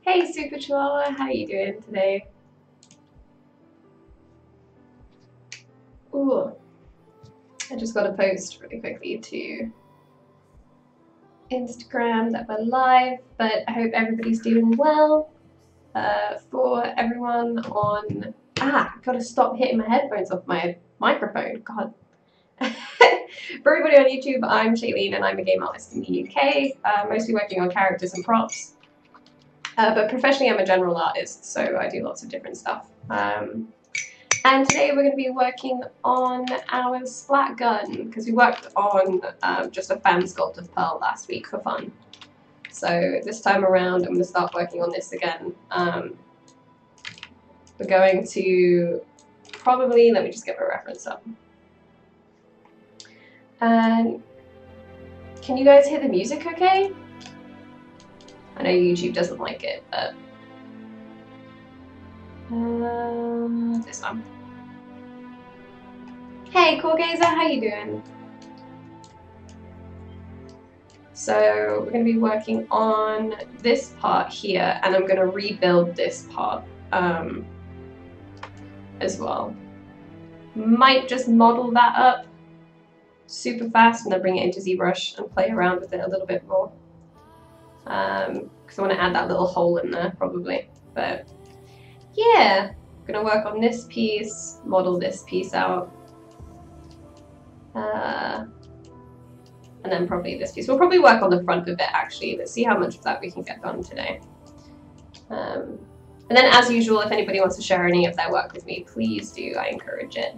Hey Super Chihuahua, how are you doing today? Ooh, I just got to post really quickly to Instagram that we're live, but I hope everybody's doing well. For everyone on... gotta stop hitting my headphones off my microphone, God. For everybody on YouTube, I'm Shayleen and I'm a game artist in the UK, mostly working on characters and props. But professionally I'm a general artist, so I do lots of different stuff. And today we're going to be working on our splat gun, because we worked on just a fan sculpt of Pearl last week for fun. So this time around I'm going to start working on this again. We're going to probably, let me just get my reference up. And can you guys hear the music okay? I know YouTube doesn't like it, but this one. Hey, Cool Gazer, how you doing? So we're going to be working on this part here, and I'm going to rebuild this part as well. Might just model that up super fast and then bring it into ZBrush and play around with it a little bit more. Because I want to add that little hole in there probably. But yeah, I'm going to work on this piece, model this piece out. And then probably this piece. We'll probably work on the front of it actually. Let's see how much of that we can get done today. And then as usual, if anybody wants to share any of their work with me, please do. I encourage it.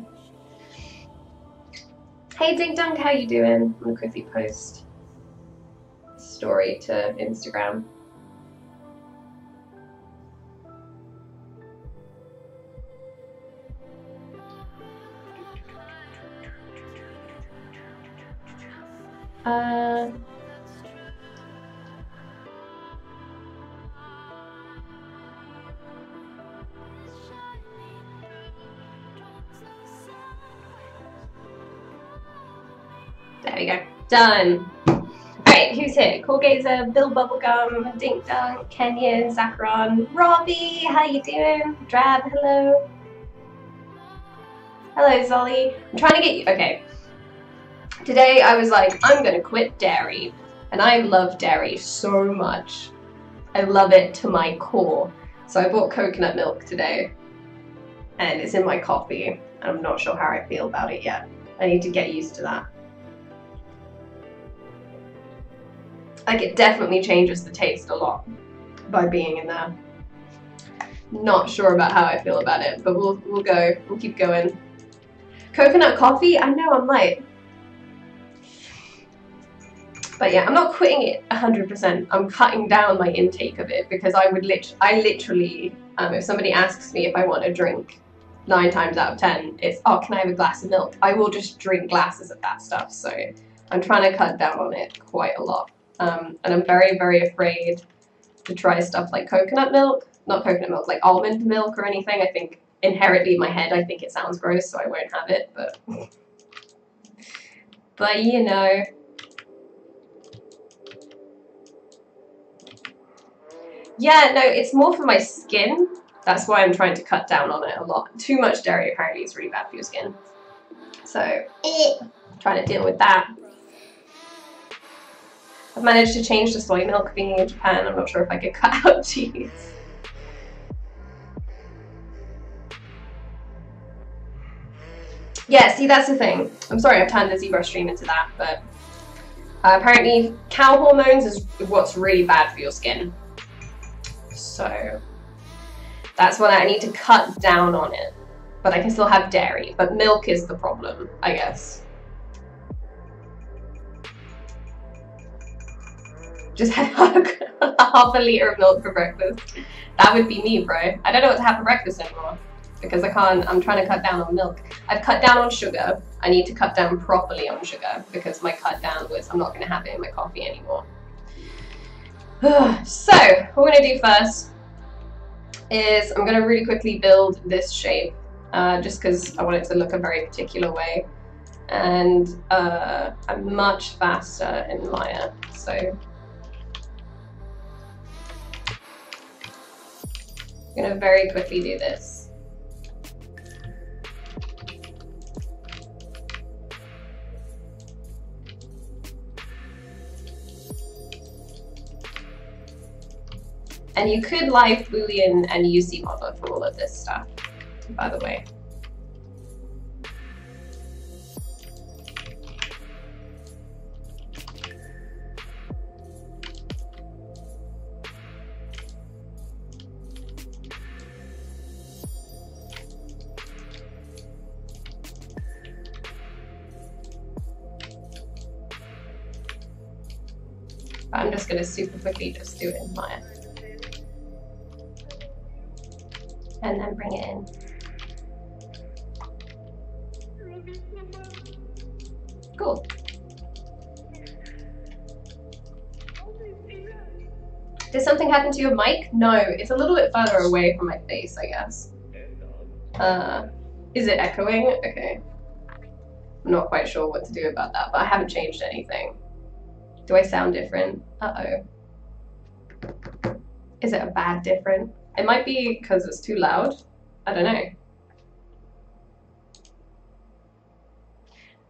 Hey Ding Dunk, how you doing? I'm going to quickly post a story to Instagram. There we go. Done. Alright, who's here? Cool Gazer, Bill Bubblegum, Dink Dunk, Kenyon, Zacharon, Robbie, how you doing? Drab, hello. Hello, Zolly. I'm trying to get you... Okay. Today I was like, I'm gonna quit dairy. And I love dairy so much. I love it to my core. So I bought coconut milk today. And it's in my coffee. And I'm not sure how I feel about it yet. I need to get used to that. Like, it definitely changes the taste a lot by being in there. Not sure about how I feel about it, but we'll go. We'll keep going. Coconut coffee? I know I'm light. But yeah, I'm not quitting it 100%. I'm cutting down my intake of it because I literally, if somebody asks me if I want a drink, 9 times out of 10, it's, oh, can I have a glass of milk? I will just drink glasses of that stuff. So I'm trying to cut down on it quite a lot. And I'm very, very afraid to try stuff like coconut milk. Not coconut milk, like almond milk or anything. I think inherently in my head, I think it sounds gross, so I won't have it. But you know. Yeah, no, it's more for my skin. That's why I'm trying to cut down on it a lot. Too much dairy apparently is really bad for your skin. So, trying to deal with that. I've managed to change to soy milk being in Japan. I'm not sure if I could cut out cheese. Yeah, see, that's the thing. I'm sorry I've turned the ZBrush stream into that, but apparently cow hormones is what's really bad for your skin. So that's what I need to cut down on it. But I can still have dairy, but milk is the problem, I guess. Just have half a liter of milk for breakfast. That would be me, bro. I don't know what to have for breakfast anymore because I can't, I'm trying to cut down on milk. I've cut down on sugar. I need to cut down properly on sugar because my cut down was, I'm not going to have it in my coffee anymore. So, what we're going to do first is I'm going to really quickly build this shape just because I want it to look a very particular way. And I'm much faster in Maya, so I'm gonna very quickly do this. And you could live Boolean and use ZBrush for all of this stuff, by the way. I'm just going to super quickly just do it in Maya. And then bring it in. Cool. Did something happen to your mic? No, it's a little bit further away from my face, I guess. Is it echoing? Okay. I'm not quite sure what to do about that, but I haven't changed anything. Do I sound different? Uh-oh. Is it a bad different? It might be because it's too loud. I don't know.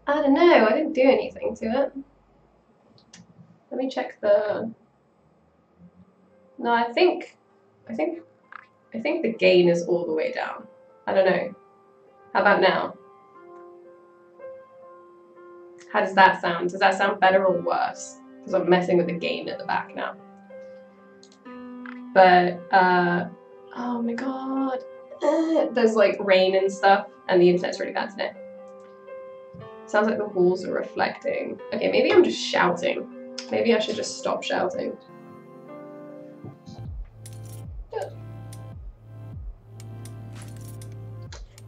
I don't know. I didn't do anything to it. Let me check the... No, I think the gain is all the way down. I don't know. How about now? How does that sound? Does that sound better or worse? Because I'm messing with the gain at the back now. But, oh my god. There's like rain and stuff, and the internet's really bad today. Sounds like the walls are reflecting. Okay, maybe I'm just shouting. Maybe I should just stop shouting.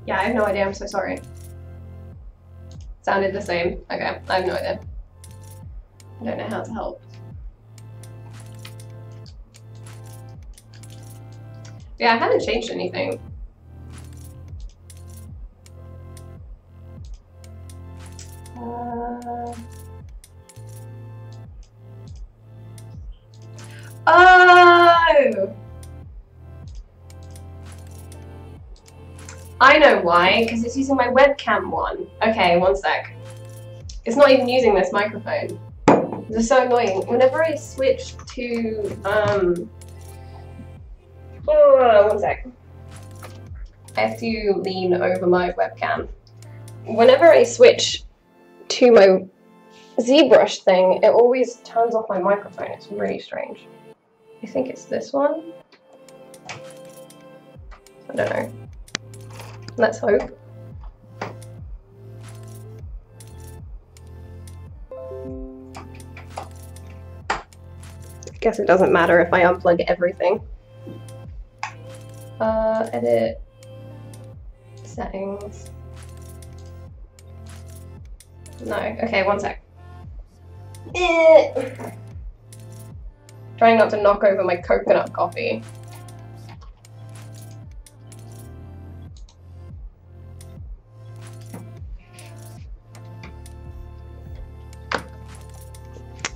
Yeah, I have no idea, I'm so sorry. Sounded the same. Okay, I have no idea. I don't know how to help. Yeah, I haven't changed anything. Oh! I know why, because it's using my webcam one. Okay, one sec. It's not even using this microphone. This is so annoying. Whenever I switch to, one sec. I have to lean over my webcam. Whenever I switch to my ZBrush thing, it always turns off my microphone. It's really strange. I think it's this one. I don't know. Let's hope. I guess it doesn't matter if I unplug everything. Edit. Settings. No. Okay, one sec. Trying not to knock over my coconut coffee.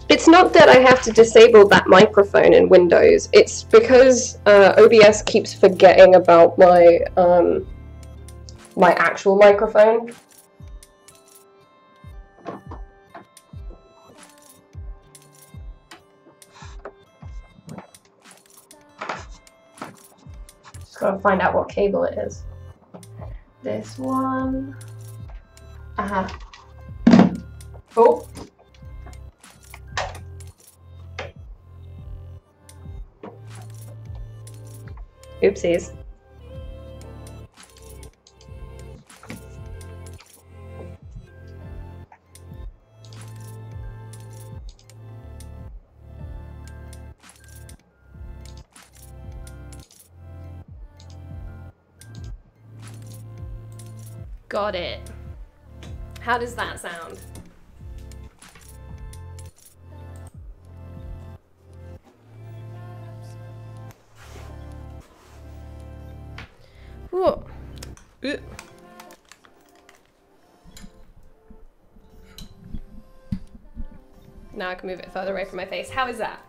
It's not that I have to disable that microphone in Windows. It's because OBS keeps forgetting about my my actual microphone. Just gotta find out what cable it is. This one. Aha. Oh. Oopsies. Got it. How does that sound? Whoa. Now I can move it further away from my face. How is that?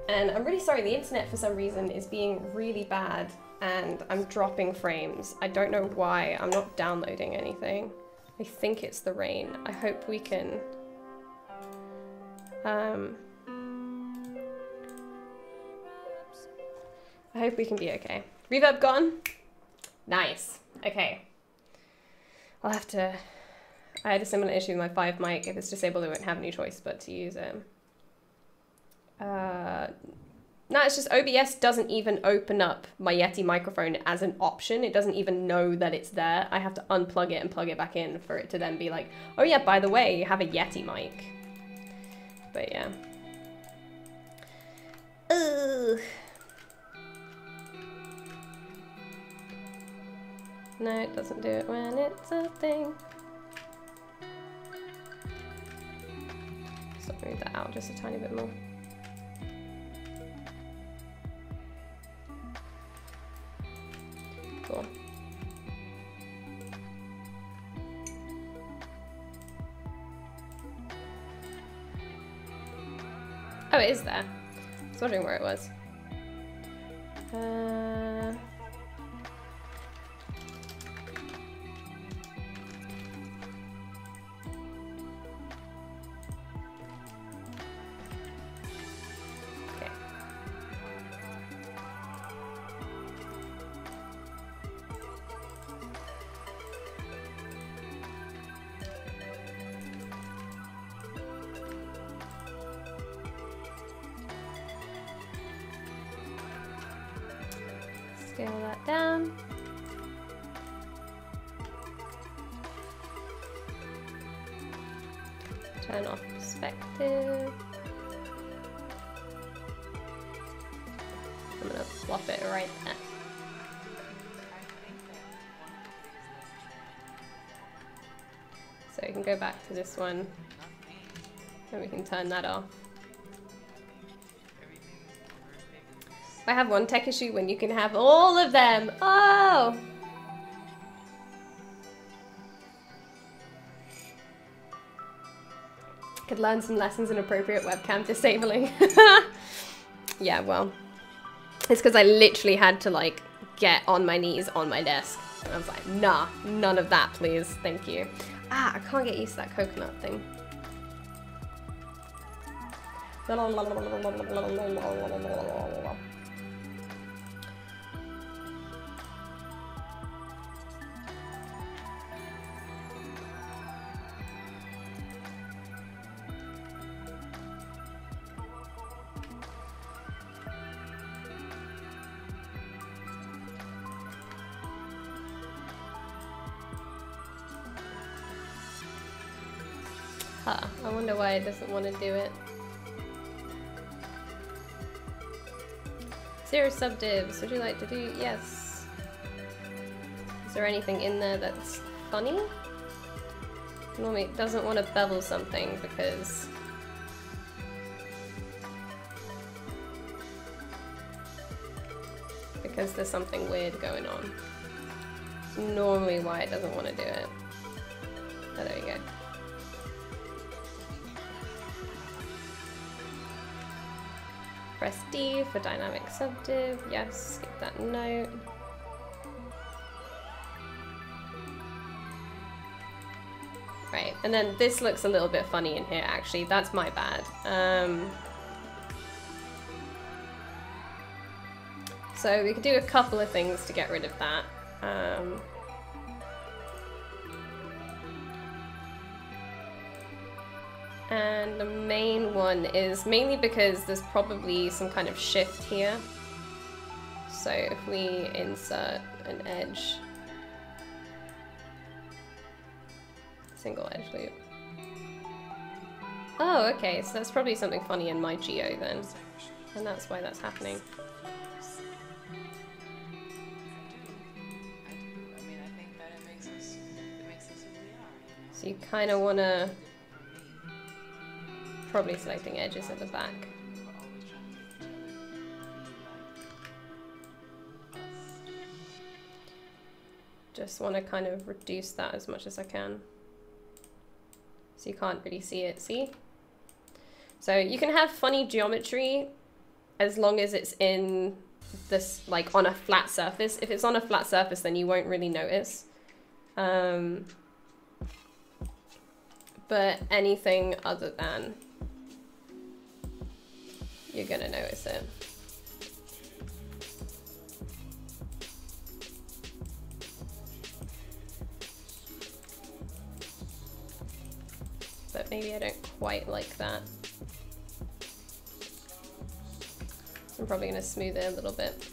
And I'm really sorry, the internet for some reason is being really bad and I'm dropping frames. I don't know why. I'm not downloading anything. I think it's the rain. I hope we can... I hope we can be okay. Reverb gone? Nice. Okay. I'll have to... I had a similar issue with my 5 mic. If it's disabled, I won't have any choice but to use it. No, it's just OBS doesn't even open up my Yeti microphone as an option. It doesn't even know that it's there. I have to unplug it and plug it back in for it to then be like, oh yeah, by the way, you have a Yeti mic. But yeah. Ugh. No, it doesn't do it when it's a thing. So I'll move that out just a tiny bit more. Cool. Oh, it is there. I was wondering where it was. Scale that down. Turn off perspective. I'm gonna flop it right there. So you can go back to this one and we can turn that off. I have one tech issue when you can have all of them. Oh! Could learn some lessons in appropriate webcam disabling. Yeah, well, it's because I literally had to like get on my knees on my desk. And I was like, nah, none of that, please. Thank you. Ah, I can't get used to that coconut thing. Huh, I wonder why it doesn't want to do it. 0 subdivs, would you like to do? Yes. Is there anything in there that's funny? Normally it doesn't want to bevel something because there's something weird going on. Normally why it doesn't want to do it. Oh, there you go. Press D for dynamic subdiv. Yes, skip that note. Right, and then this looks a little bit funny in here actually. That's my bad. So we could do a couple of things to get rid of that. And the main one is mainly because there's probably some kind of shift here. So if we insert an edge, single edge loop. Oh, okay, so that's probably something funny in my geo then. And that's why that's happening. So you kind of want to probably selecting edges at the back. Just want to kind of reduce that as much as I can. So you can't really see it, see? So you can have funny geometry as long as it's in this like on a flat surface. If it's on a flat surface, then you won't really notice. But anything other than, you're gonna notice it. But maybe I don't quite like that. So I'm probably gonna smooth it a little bit.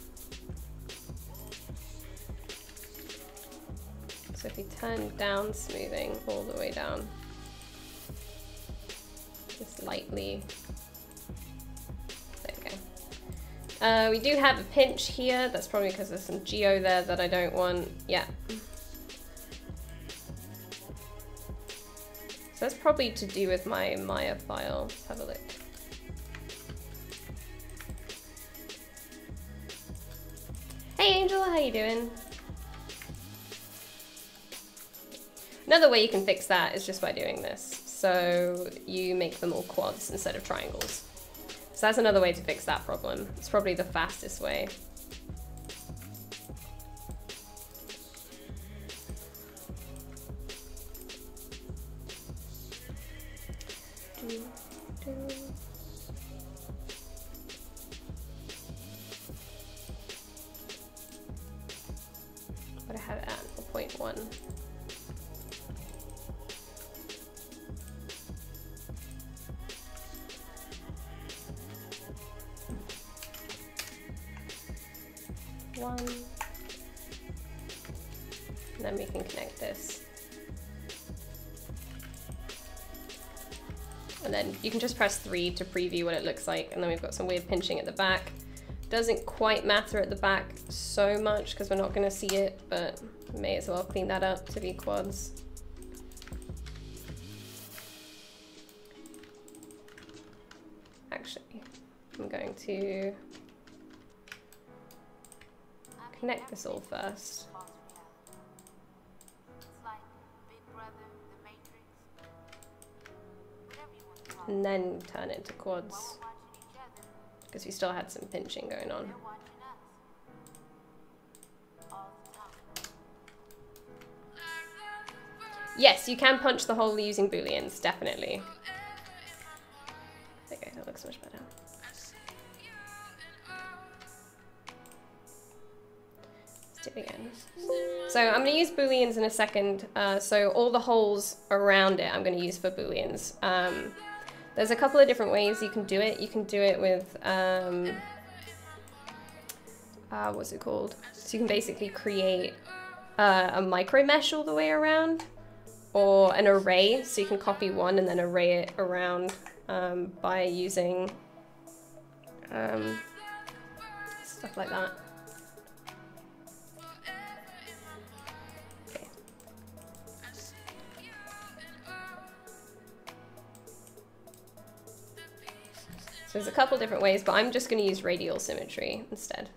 So if you turn down smoothing all the way down, just lightly. There we go. We do have a pinch here. That's probably because there's some geo there that I don't want. Yeah. So that's probably to do with my Maya file. Let's have a look. Hey Angel, how you doing? Another way you can fix that is just by doing this. So you make them all quads instead of triangles. So that's another way to fix that problem. It's probably the fastest way. What I have it at 0.1. And then we can connect this. And then you can just press 3 to preview what it looks like. And then we've got some weird pinching at the back. Doesn't quite matter at the back so much because we're not going to see it, but may as well clean that up to be quads. Actually, I'm going to connect this all first. And then turn it to quads, because we still had some pinching going on. Yes, you can punch the hole using Booleans, definitely. Okay, that looks much better. Let's do it again. So I'm going to use Booleans in a second. So all the holes around it I'm going to use for Booleans. There's a couple of different ways you can do it. You can do it with, what's it called? So you can basically create a micro mesh all the way around, or an array. So you can copy one and then array it around by using stuff like that. So there's a couple different ways, but I'm just going to use Radial Symmetry instead.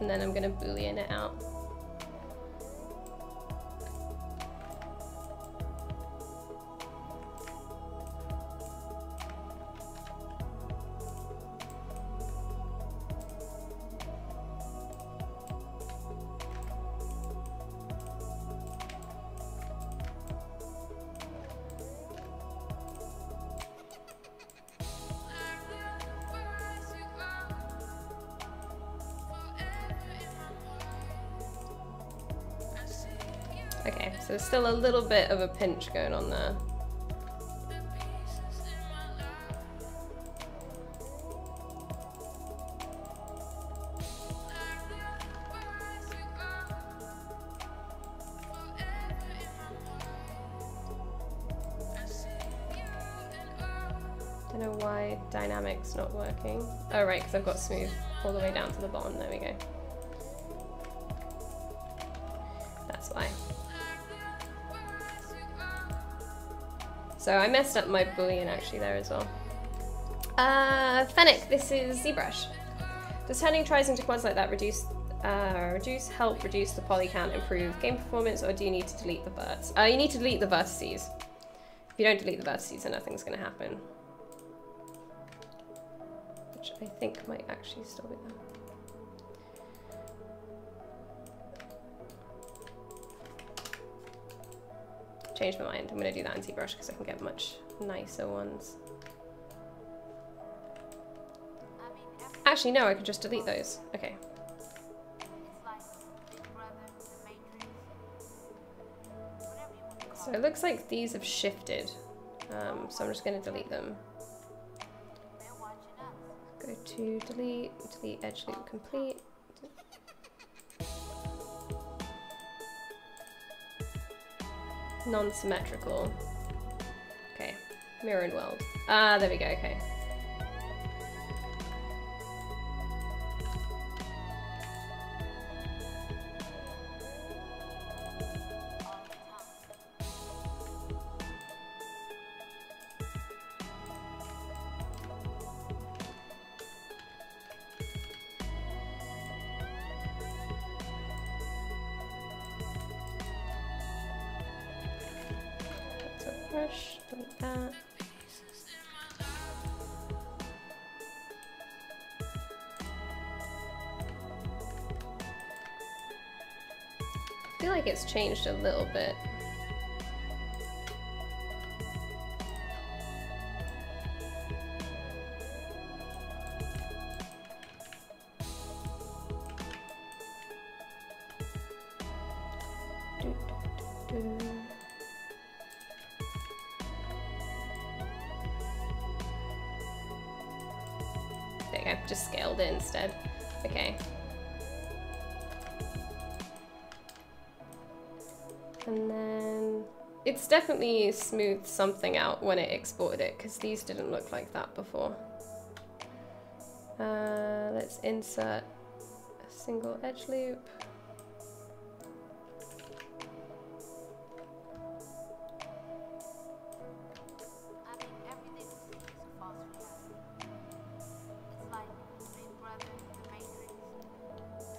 And then I'm going to Boolean it out. Okay, so there's still a little bit of a pinch going on there. Don't know why dynamic's not working. Oh right, because I've got smooth all the way down to the bottom. There we go. That's why. So I messed up my Boolean actually there as well. Fennec, this is ZBrush. Does turning tries into quads like that help reduce the poly count, improve game performance, or do you need to delete the verts? You need to delete the vertices. If you don't delete the vertices, then nothing's going to happen. Which I think might actually still be there. Change my mind. I'm going to do that in ZBrush because I can get much nicer ones. Actually, no, I can just delete those. Okay. So it looks like these have shifted. So I'm just going to delete them. Go to delete edge loop complete. Non-symmetrical. Okay, mirror and weld. Ah, there we go, okay. Brush, delete that. I feel like it's changed a little bit. There you go, just scaled it instead. Okay. And then it's definitely smoothed something out when it exported it, because these didn't look like that before. Let's insert a single edge loop.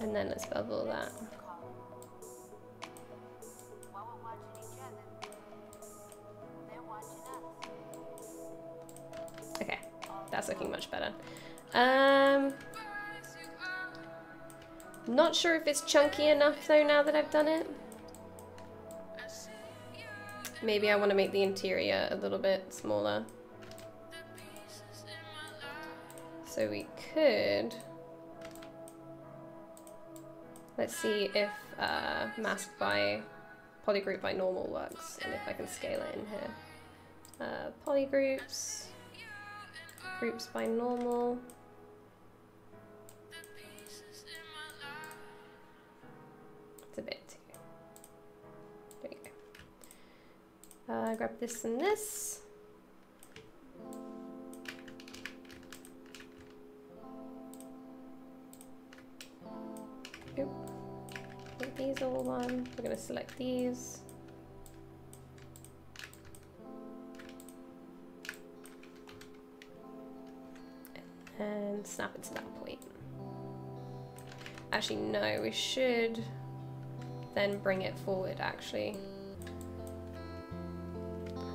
And then let's bubble that. Okay, that's looking much better. Not sure if it's chunky enough though now that I've done it. Maybe I want to make the interior a little bit smaller. So we could... Let's see if mask by polygroup by normal works, and if I can scale it in here. Polygroups, groups by normal. It's a bit too. There you go. Grab this and this. Oop. Make these all one. We're going to select these. And snap it to that point. Actually, no, we should then bring it forward, actually.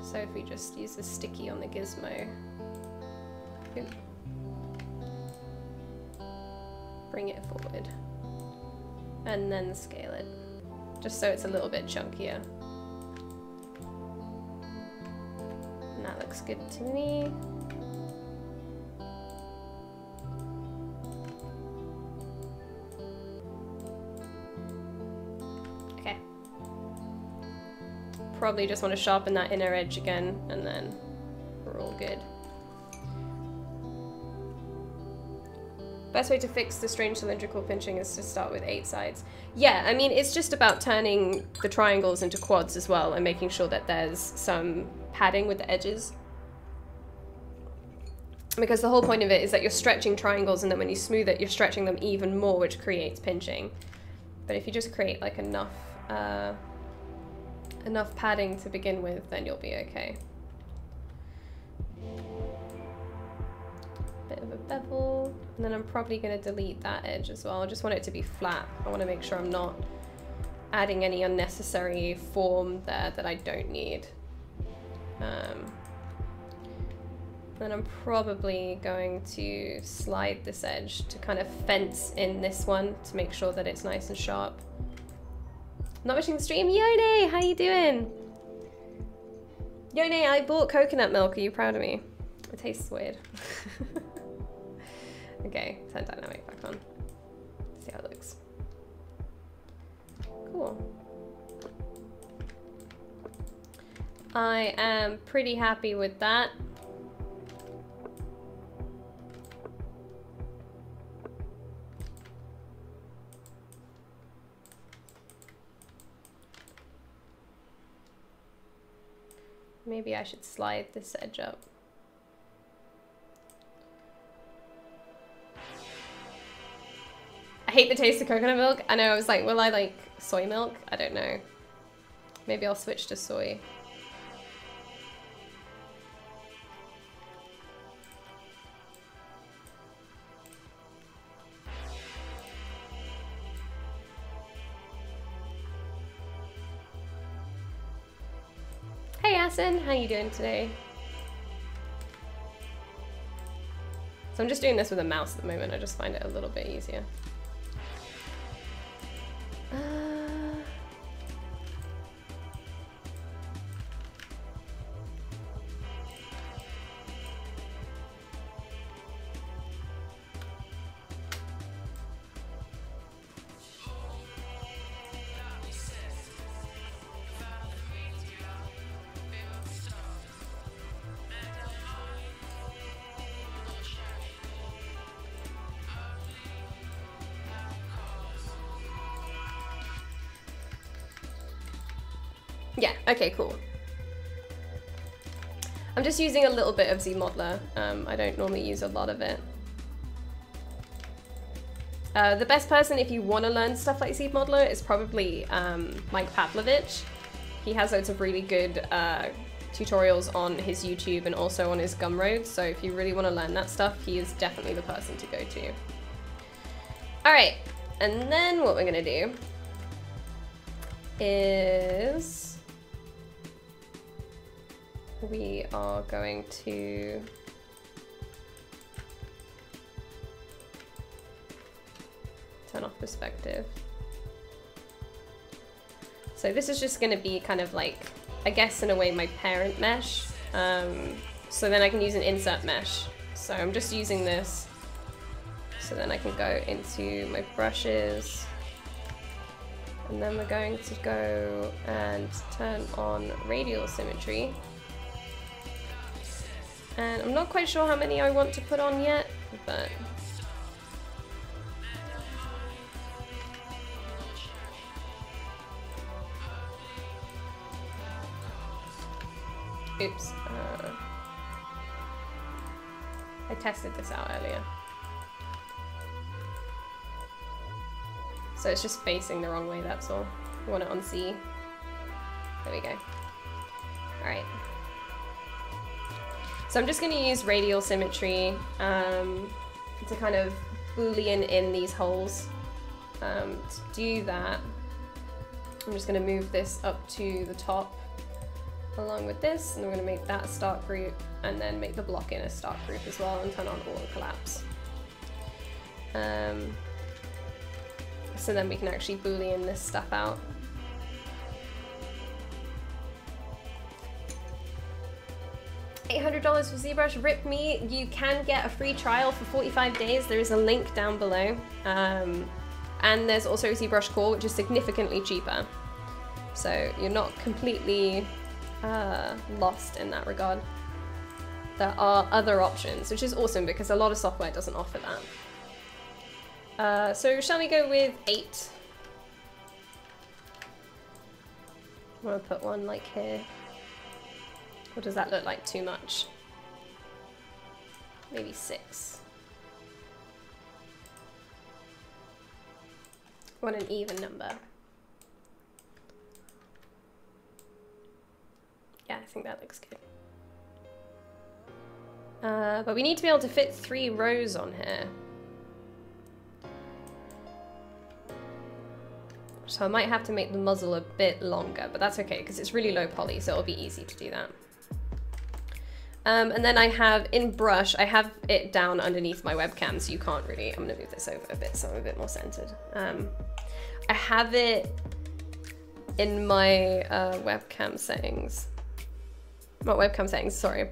So if we just use the sticky on the gizmo. Oop. Bring it forward. And then scale it, just so it's a little bit chunkier. And that looks good to me. Okay. Probably just want to sharpen that inner edge again, and then we're all good. Best way to fix the strange cylindrical pinching is to start with 8 sides. Yeah, I mean, it's just about turning the triangles into quads as well and making sure that there's some padding with the edges. Because the whole point of it is that you're stretching triangles, and then when you smooth it, you're stretching them even more, which creates pinching. But if you just create like enough padding to begin with, then you'll be okay. Bit of a bevel, and then I'm probably going to delete that edge as well. I just want it to be flat. I want to make sure I'm not adding any unnecessary form there that I don't need. Then I'm probably going to slide this edge to kind of fence in this one to make sure that it's nice and sharp. Not watching the stream. Yone, how you doing? Yone, I bought coconut milk. Are you proud of me? It tastes weird. Okay, turn dynamic back on. See how it looks. Cool. I am pretty happy with that. Maybe I should slide this edge up. I hate the taste of coconut milk. I know, I was like, will I like soy milk? I don't know. Maybe I'll switch to soy. Hey Asin, how you doing today? So I'm just doing this with a mouse at the moment. I just find it a little bit easier. Yeah, okay, cool. I'm just using a little bit of ZModeler. I don't normally use a lot of it. The best person if you want to learn stuff like ZModeler is probably Mike Pavlovich. He has loads of really good tutorials on his YouTube and also on his Gumroad, so if you really want to learn that stuff, he is definitely the person to go to. Alright, and then what we're gonna do is we are going to turn off perspective. So this is just going to be kind of like, I guess in a way, my parent mesh. So then I can use an insert mesh. So I'm just using this. So then I can go into my brushes. And then we're going to go and turn on Radial Symmetry. And I'm not quite sure how many I want to put on yet, but oops. I tested this out earlier. So it's just facing the wrong way, that's all. You want it on C. There we go. Alright. So I'm just going to use Radial Symmetry to kind of Boolean in these holes. To do that, I'm just going to move this up to the top along with this, and we're going to make that a start group, and then make the block in a start group as well, and turn on auto collapse. So then we can actually Boolean this stuff out. $800 for ZBrush, rip me. You can get a free trial for 45 days. There is a link down below. And there's also ZBrush Core, which is significantly cheaper. So you're not completely lost in that regard. There are other options, which is awesome because a lot of software doesn't offer that. So shall we go with 8? I'm gonna put one like here. Or does that look like too much? Maybe 6. I want an even number. Yeah, I think that looks good. But we need to be able to fit 3 rows on here. So I might have to make the muzzle a bit longer, but that's okay because it's really low poly, so it'll be easy to do that. And then I have, in brush, I have it down underneath my webcam, so you can't really, I'm gonna move this over a bit so I'm a bit more centered. I have it in my webcam settings. Not webcam settings, sorry. I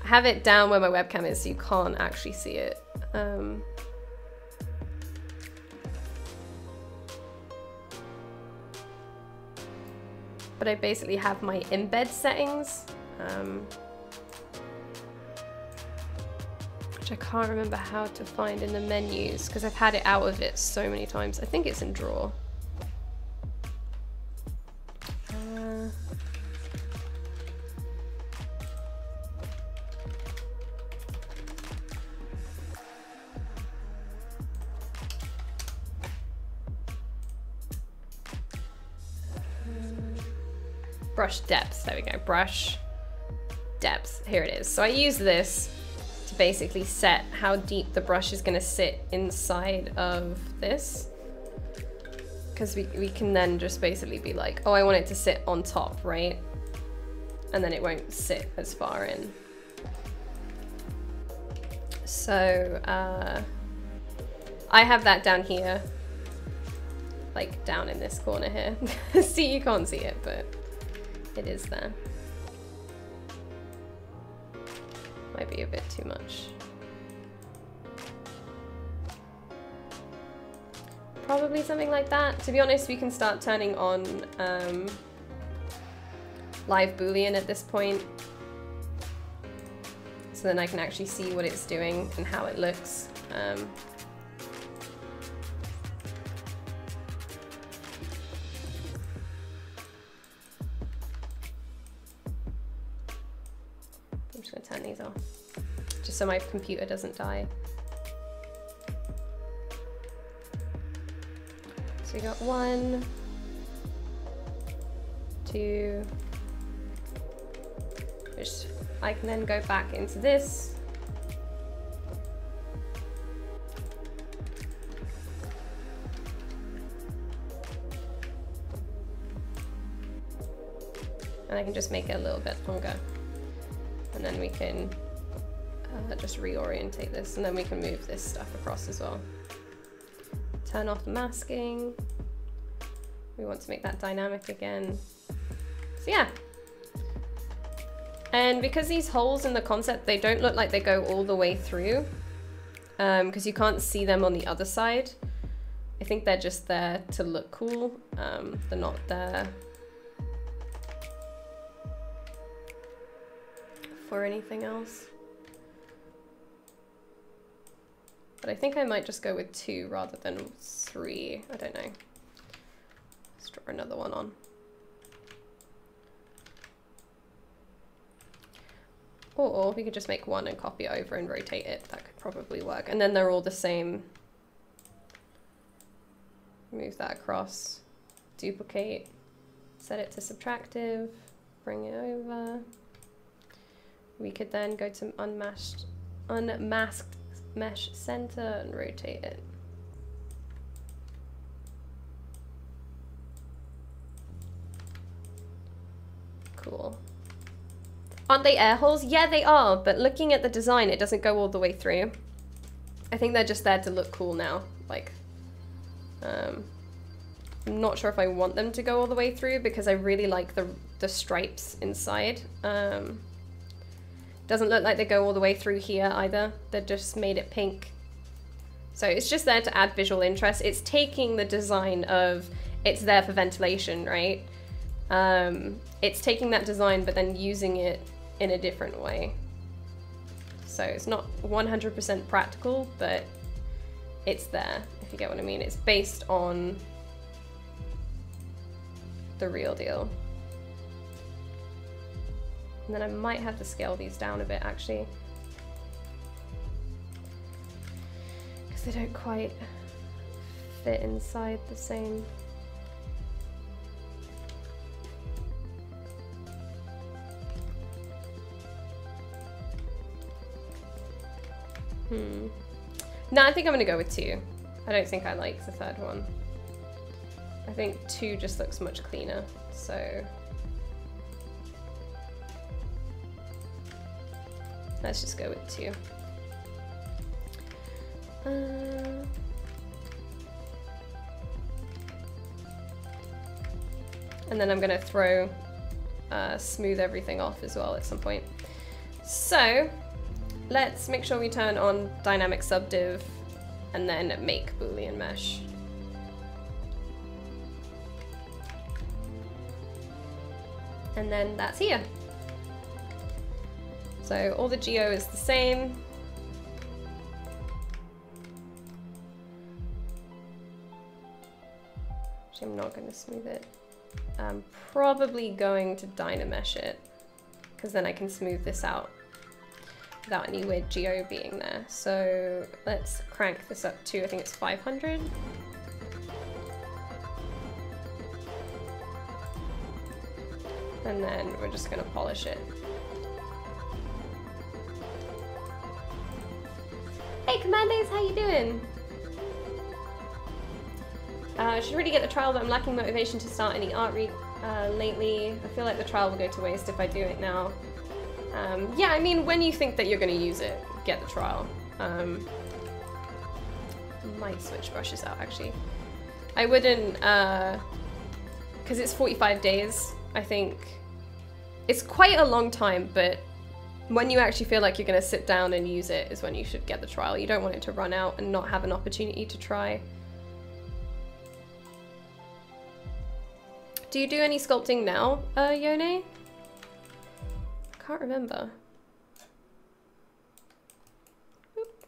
have it down where my webcam is so you can't actually see it. But I basically have my embed settings, which I can't remember how to find in the menus because I've had it out of it so many times. I think it's in drawer. Brush depth, there we go, brush depth, here it is. So I use this to basically set how deep the brush is gonna sit inside of this. Because we can then just basically be like, oh, I want it to sit on top, right? And then it won't sit as far in. So I have that down here, like down in this corner here. See, you can't see it, but it is there. Might be a bit too much. Probably something like that. To be honest, we can start turning on live Boolean at this point. So then I can actually see what it's doing and how it looks. I'm just gonna turn these off, just so my computer doesn't die. So we got 1, 2, which I can then go back into this. And I can just make it a little bit longer. And then we can just reorientate this, and then we can move this stuff across as well. Turn off the masking. We want to make that dynamic again. So yeah. And because these holes in the concept, they don't look like they go all the way through, because you can't see them on the other side. I think they're just there to look cool. They're not there for anything else. But I think I might just go with 2 rather than 3. I don't know. Let's draw another one on. Or we could just make 1 and copy it over and rotate it. That could probably work. And then they're all the same. Move that across. Duplicate. Set it to subtractive. Bring it over. We could then go to unmasked mesh center and rotate it. Cool. Aren't they air holes? Yeah, they are, but looking at the design, it doesn't go all the way through. I think they're just there to look cool now. Like, I'm not sure if I want them to go all the way through because I really like the stripes inside. Doesn't look like they go all the way through here either. They just made it pink. So it's just there to add visual interest. It's taking the design of, it's there for ventilation, right? It's taking that design but then using it in a different way. So it's not 100% practical, but it's there, if you get what I mean. It's based on the real deal. And then I might have to scale these down a bit actually, because they don't quite fit inside the same. No, I think I'm gonna go with 2. I don't think I like the third one. I think 2 just looks much cleaner, so let's just go with 2. And then I'm gonna throw smooth everything off as well at some point. So let's make sure we turn on dynamic subdiv and then make Boolean mesh. And then that's here. So all the geo is the same. Actually, I'm not going to smooth it. I'm probably going to DynaMesh it, because then I can smooth this out without any weird geo being there. So let's crank this up to, I think it's 500. And then we're just going to polish it. Hey Commandos, how you doing? I should really get the trial, but I'm lacking motivation to start any art lately. I feel like the trial will go to waste if I do it now. Yeah, I mean, when you think that you're going to use it, get the trial. Might switch brushes out, actually. I wouldn't, because it's 45 days, I think. It's quite a long time, but when you actually feel like you're going to sit down and use it is when you should get the trial. You don't want it to run out and not have an opportunity to try. Do you do any sculpting now, Yone? I can't remember. Oop.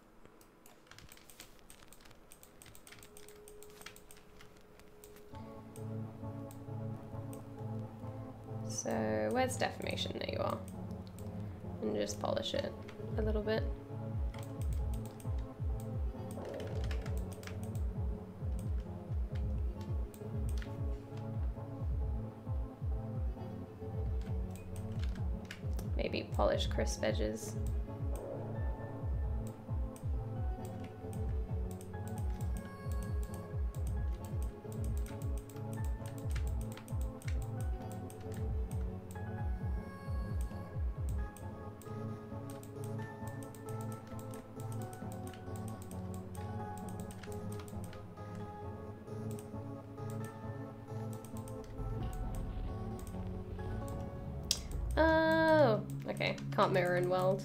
So, where's deformation? There you are. And just polish it a little bit. Maybe polish crisp edges. Oh, okay. Can't mirror and weld.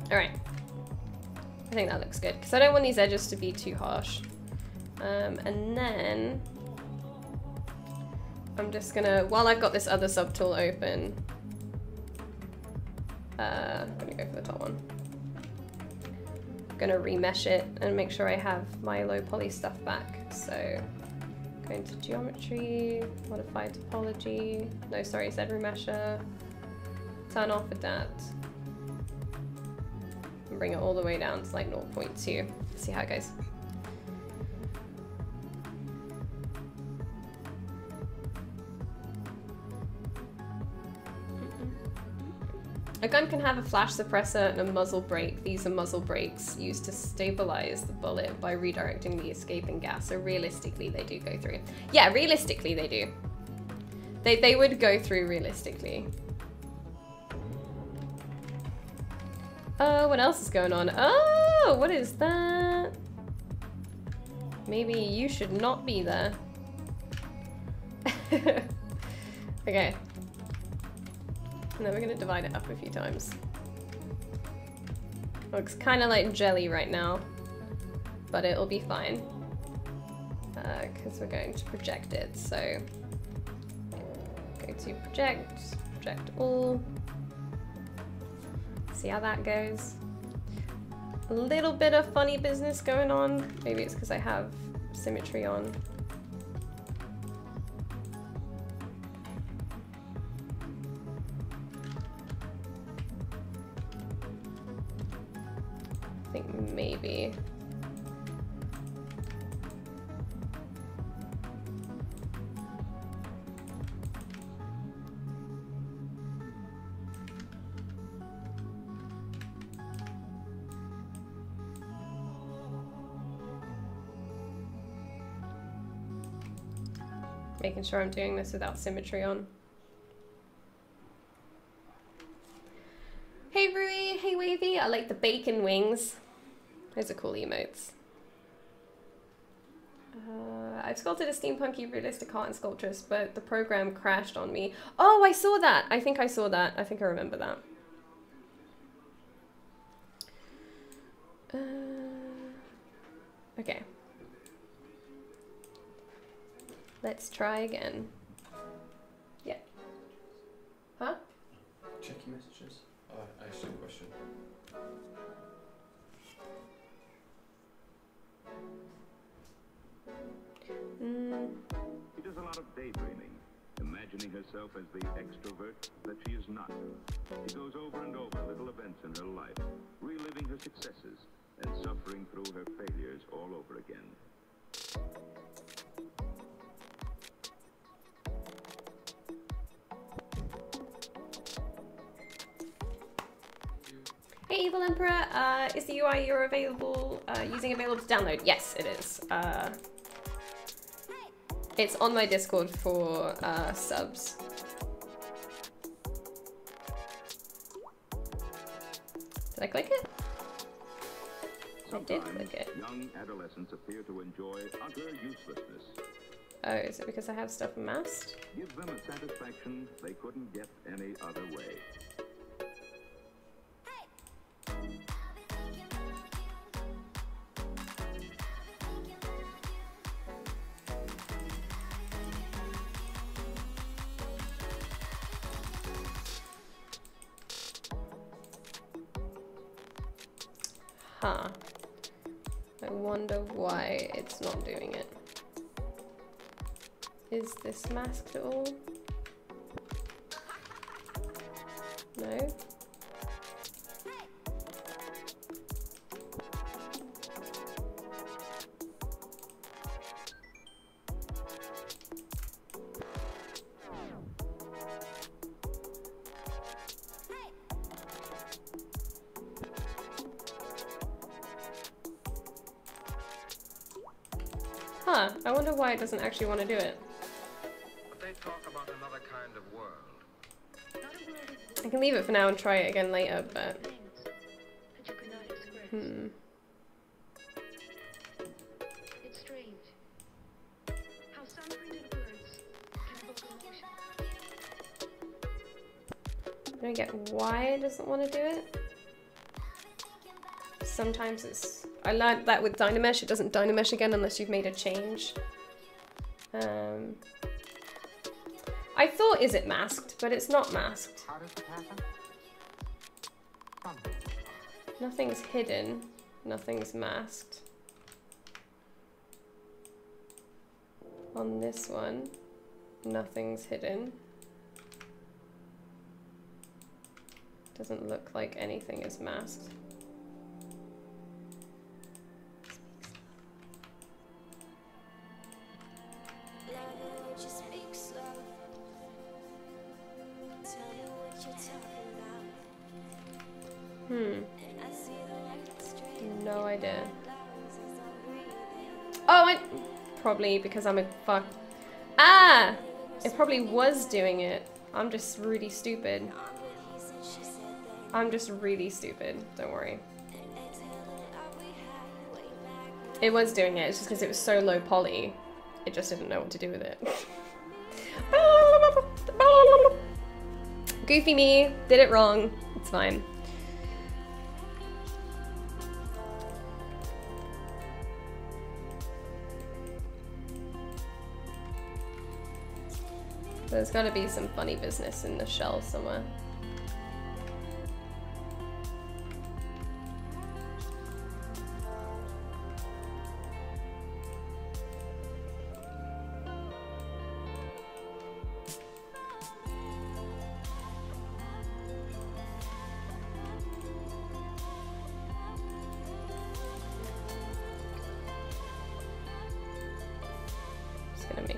All right, I think that looks good because I don't want these edges to be too harsh. And then I'm just gonna, while I've got this other subtool open, I'm gonna go for the top one. I'm gonna remesh it and make sure I have my low poly stuff back. So go into geometry, modify topology, no sorry, ZBrush, turn off adapt. Bring it all the way down to like 0.2. See how it goes. A gun can have a flash suppressor and a muzzle brake. These are muzzle brakes used to stabilize the bullet by redirecting the escaping gas. So realistically, they do go through. Yeah, realistically, they do. They would go through realistically. Oh, what else is going on? Oh, what is that? Maybe you should not be there. Okay. And then we're gonna divide it up a few times. Looks kind of like jelly right now, but it'll be fine. Because we're going to project it, so go to project, project all. See how that goes. a little bit of funny business going on. Maybe it's because I have symmetry on. I think maybe. Making sure I'm doing this without symmetry on. Hey Rui, hey Wavy, I like the bacon wings. Those are cool emotes. I've sculpted a steampunky realistic heart and sculptress, but the program crashed on me. Oh, I saw that! I think I saw that. I think I remember that. Okay. Let's try again. Yeah. Huh? Check your messages. I asked you a question. She does a lot of daydreaming, imagining herself as the extrovert that she is not. She goes over and over little events in her life, reliving her successes and suffering through her failures all over again. Hey Evil Emperor, is the UI you're using available to download? Yes, it is. It's on my Discord for subs. Did I click it? I did click it. Young adolescents appear to enjoy utter uselessness. Oh, is it because I have stuff masked? Give them a satisfaction they couldn't get any other way. Huh. I wonder why it's not doing it. Is this masked at all? No? Huh, I wonder why it doesn't actually want to do it. They talk about another kind of world. I can leave it for now and try it again later, but... It's strange how some printed words can evoke emotion. I don't get why it doesn't want to do it. Sometimes it's... I learned that with DynaMesh, it doesn't DynaMesh again unless you've made a change. I thought, is it masked? But it's not masked. How does it happen? Nothing's hidden. Nothing's masked. On this one, nothing's hidden. Doesn't look like anything is masked. No idea. Oh, probably because I'm a fuck. Ah! It probably was doing it. I'm just really stupid. I'm just really stupid. Don't worry. It was doing it. It's just because it was so low poly. It just didn't know what to do with it. Goofy me. Did it wrong. It's fine. There's gotta be some funny business in the shell somewhere.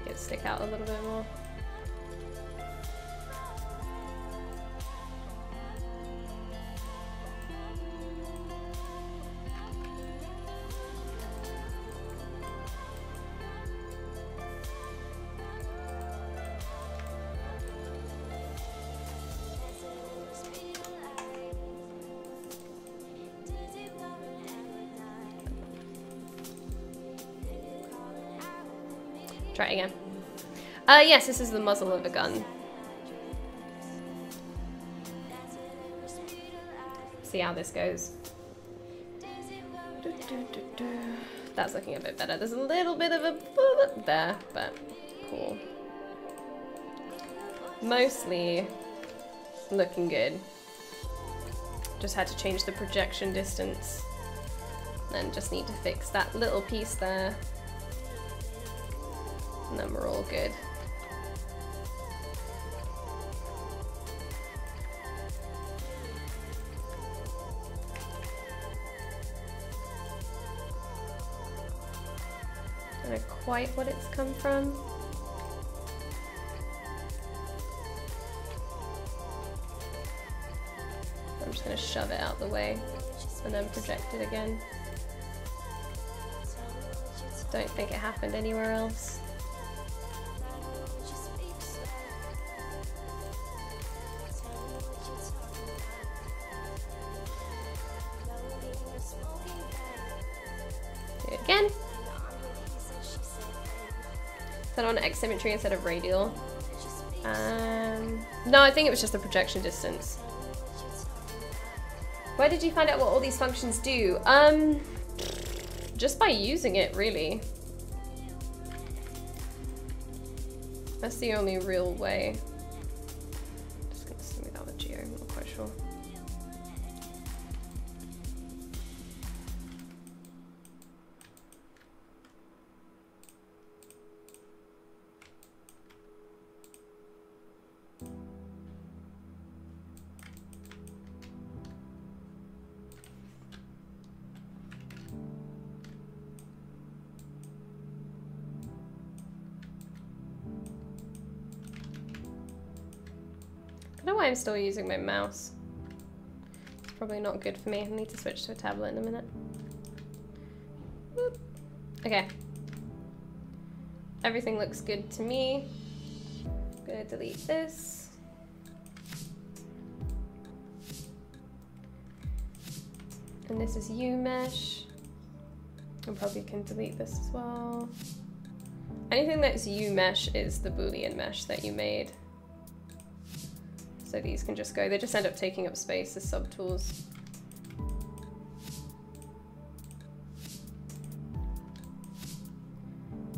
Make it stick out a little bit more. Try it again. Yes, this is the muzzle of a gun. See how this goes. That's looking a bit better. There's a little bit of a bullet there, but cool. Mostly looking good. Just had to change the projection distance. And just need to fix that little piece there. And then we're all good. Don't know quite what it's come from. I'm just going to shove it out the way and then project it again. Don't think it happened anywhere else. Do it again. Put on X symmetry instead of radial. No, I think it was just the projection distance. Where did you find out what all these functions do? Just by using it, really. That's the only real way. Just gonna smooth out the geo, I'm not quite sure. I don't know why I'm still using my mouse. It's probably not good for me. I need to switch to a tablet in a minute. Whoop. Okay. Everything looks good to me. I'm gonna delete this. And this is UMesh. I probably can delete this as well. Anything that's UMesh is the Boolean mesh that you made. So these can just go, they just end up taking up space as subtools.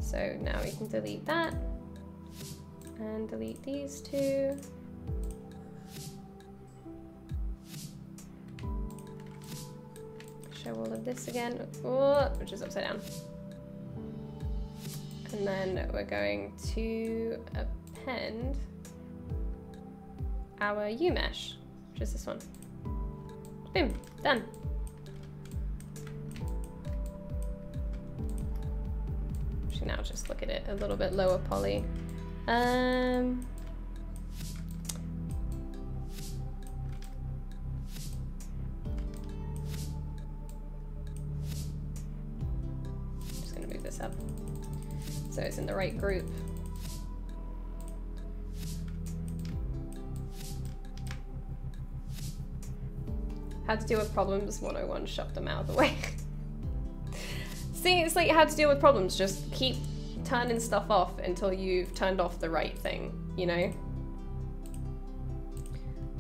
So now we can delete that and delete these two. Show all of this again, which is upside down. And then we're going to append our UMesh, which is this one. Boom, done. Actually, now just look at it a little bit lower poly. Just gonna move this up so it's in the right group. How to deal with problems 101, shove them out of the way. See, it's like how to deal with problems, just keep turning stuff off until you've turned off the right thing, you know?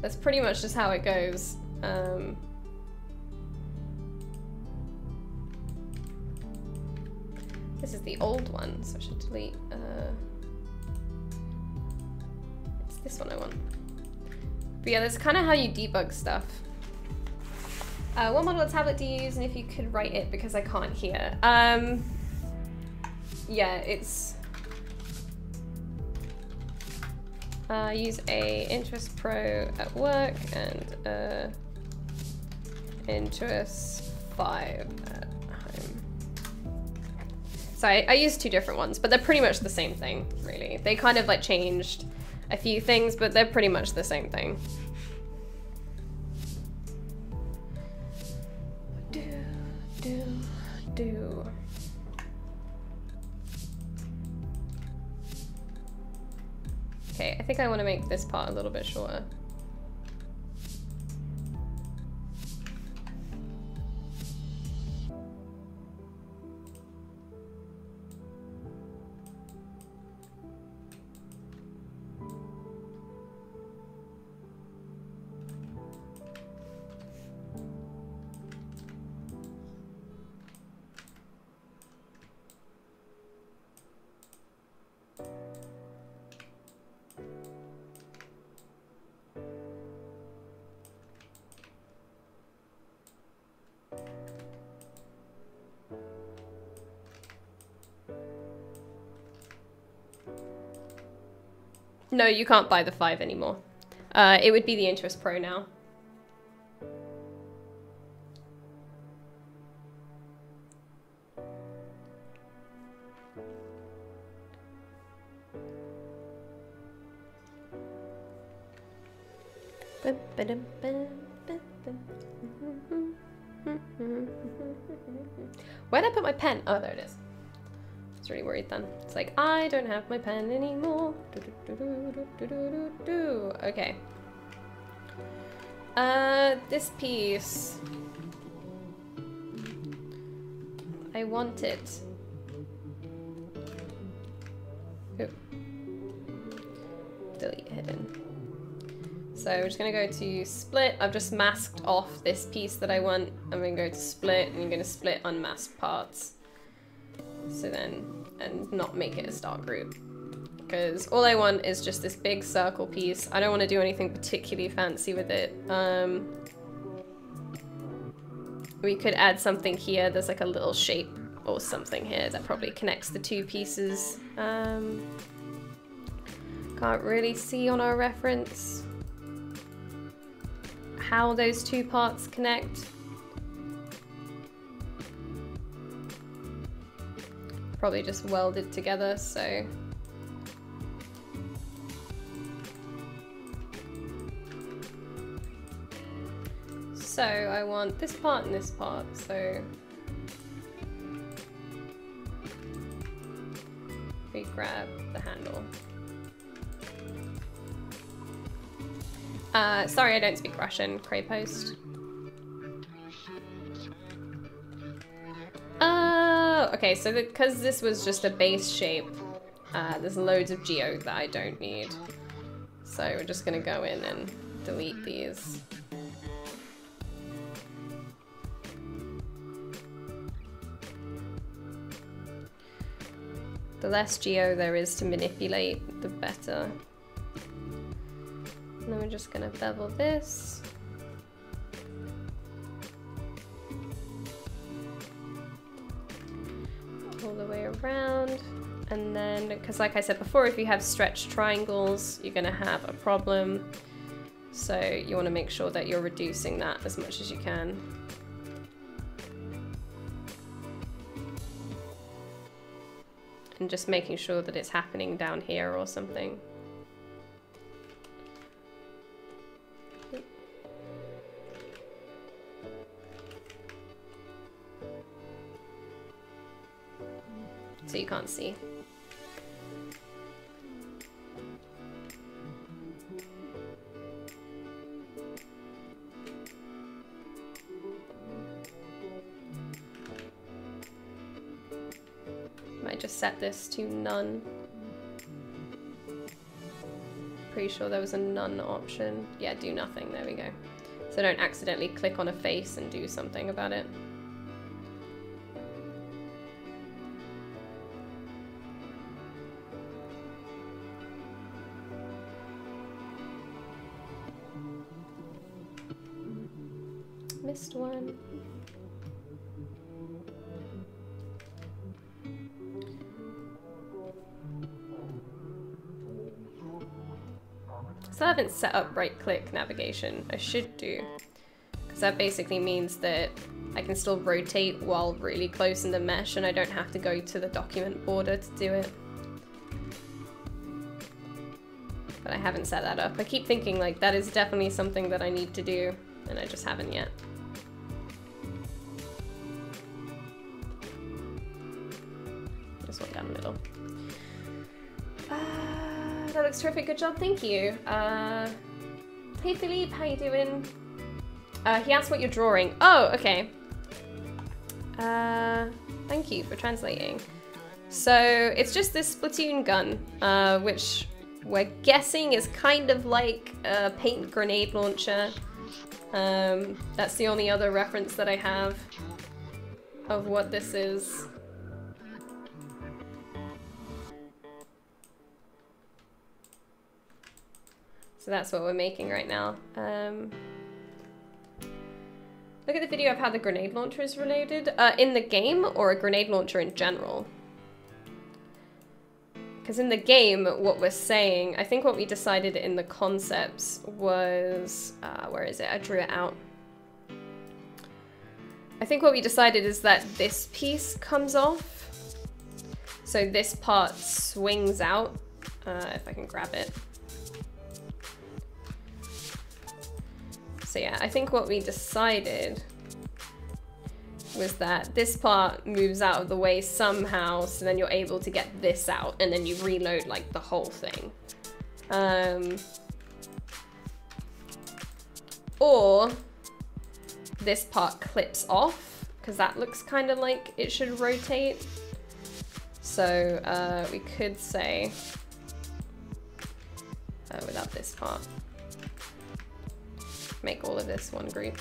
That's pretty much just how it goes. This is the old one, so I should delete, it's this one I want. But yeah, that's kind of how you debug stuff. What model of tablet do you use, and if you could write it because I can't hear? Yeah, it's... use a Intuos Pro at work and Intuos 5 at home. So I used two different ones, but they're pretty much the same thing, really. They kind of like changed a few things, but they're pretty much the same thing. Do. Okay, I think I want to make this part a little bit shorter. No, you can't buy the 5 anymore. It would be the Interest Pro now. Where'd I put my pen? Oh, there it is. I was really worried then. It's like, I don't have my pen anymore. Okay. This piece. I want it. Ooh. Delete hidden. So we're just gonna go to split. I've just masked off this piece that I want. I'm gonna go to split, and I'm gonna split unmasked parts. So then, and not make it a start group. Because all I want is just this big circle piece. I don't want to do anything particularly fancy with it. We could add something here. There's like a little shape or something here that probably connects the two pieces. Can't really see on our reference how those two parts connect. Probably just welded together, so. So I want this part and this part, so. We grab the handle. Sorry, I don't speak Russian, Craypost. Okay, so because this was just a base shape, there's loads of geo that I don't need. So we're just gonna go in and delete these. The less geo there is to manipulate, the better. And then we're just gonna bevel this. All the way around. And then, because like I said before, if you have stretched triangles, you're gonna have a problem. So you wanna make sure that you're reducing that as much as you can. And just making sure that it's happening down here or something. So you can't see. Might just set this to none. Pretty sure there was a none option. Yeah, do nothing, there we go. So don't accidentally click on a face and do something about it. Missed one. So I haven't set up right click navigation. I should do, because that basically means that I can still rotate while really close in the mesh and I don't have to go to the document border to do it. But I haven't set that up. I keep thinking like that is definitely something that I need to do and I just haven't yet. Just one down the middle. That looks terrific, good job, thank you. Hey Philippe, how you doing? He asked what you're drawing. Oh, okay. Thank you for translating. So it's just this Splatoon gun, which we're guessing is kind of like a paint grenade launcher. That's the only other reference that I have of what this is. So that's what we're making right now. Look at the video of how the grenade launcher is related. In the game or a grenade launcher in general? Because in the game, what we're saying, I think what we decided in the concepts was, where is it? I drew it out. I think what we decided is that this piece comes off. So this part swings out, if I can grab it. So yeah, I think what we decided was that this part moves out of the way somehow, so then you're able to get this out, and then you reload like the whole thing. Or this part clips off, because that looks kind of like it should rotate. So we could say, without this part, make all of this one group.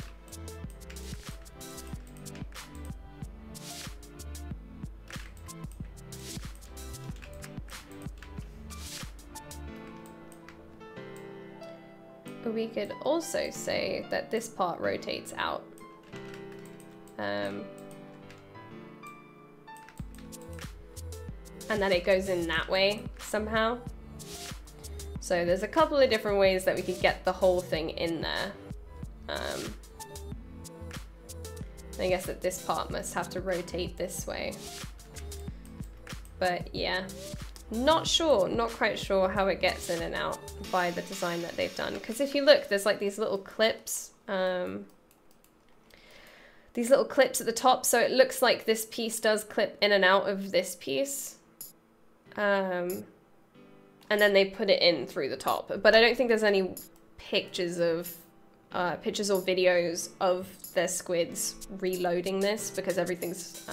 We could also say that this part rotates out. And then it goes in that way somehow. So there's a couple of different ways that we could get the whole thing in there. I guess that this part must have to rotate this way. But yeah, not sure, not quite sure how it gets in and out by the design that they've done. Because if you look, there's like these little clips. These little clips at the top, so it looks like this piece does clip in and out of this piece. And then they put it in through the top. But I don't think there's any pictures of pictures or videos of their squids reloading this, because everything's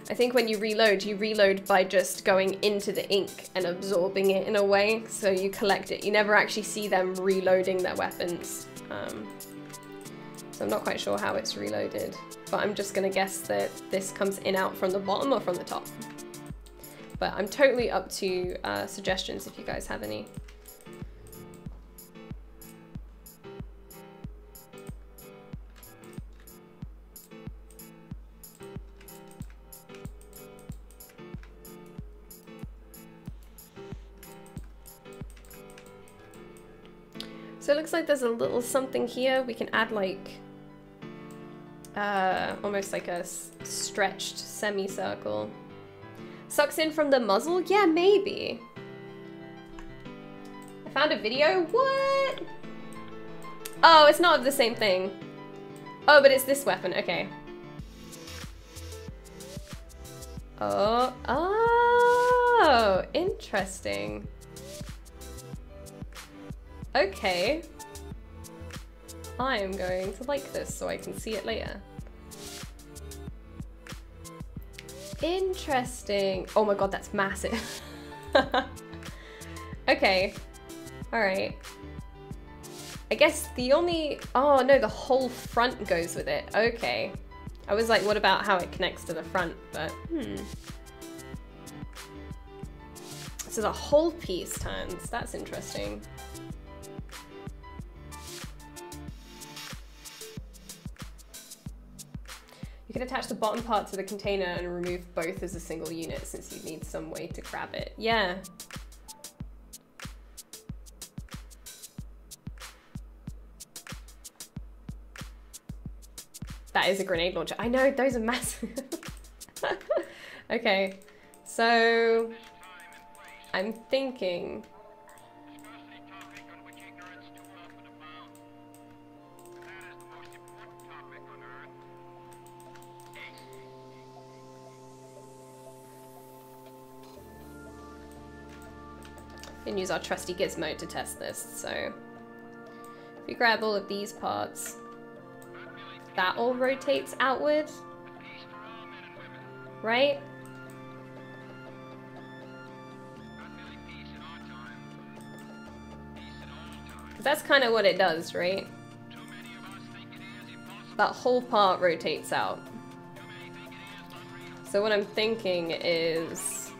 I think when you reload by just going into the ink and absorbing it in a way, so you collect it. You never actually see them reloading their weapons. So I'm not quite sure how it's reloaded, but I'm just gonna guess that this comes in out from the bottom or from the top. But I'm totally up to suggestions if you guys have any. So it looks like there's a little something here. We can add like, almost like a stretched semicircle. Sucks in from the muzzle? Yeah, maybe. I found a video? What? Oh, it's not the same thing. Oh, but it's this weapon, okay. Oh, interesting. Okay. I am going to like this so I can see it later. Interesting. Oh my god, that's massive. Okay. Alright. I guess the only... Oh no, the whole front goes with it. Okay. I was like, what about how it connects to the front? But, So the whole piece turns. That's interesting. You can attach the bottom part to the container and remove both as a single unit, since you need some way to grab it. Yeah. That is a grenade launcher. I know, those are massive. Okay, so I'm thinking. We can use our trusty gizmo to test this, so if we grab all of these parts, that all rotates outward, right? That's kind of what it does, right? That whole part rotates out. So what I'm thinking is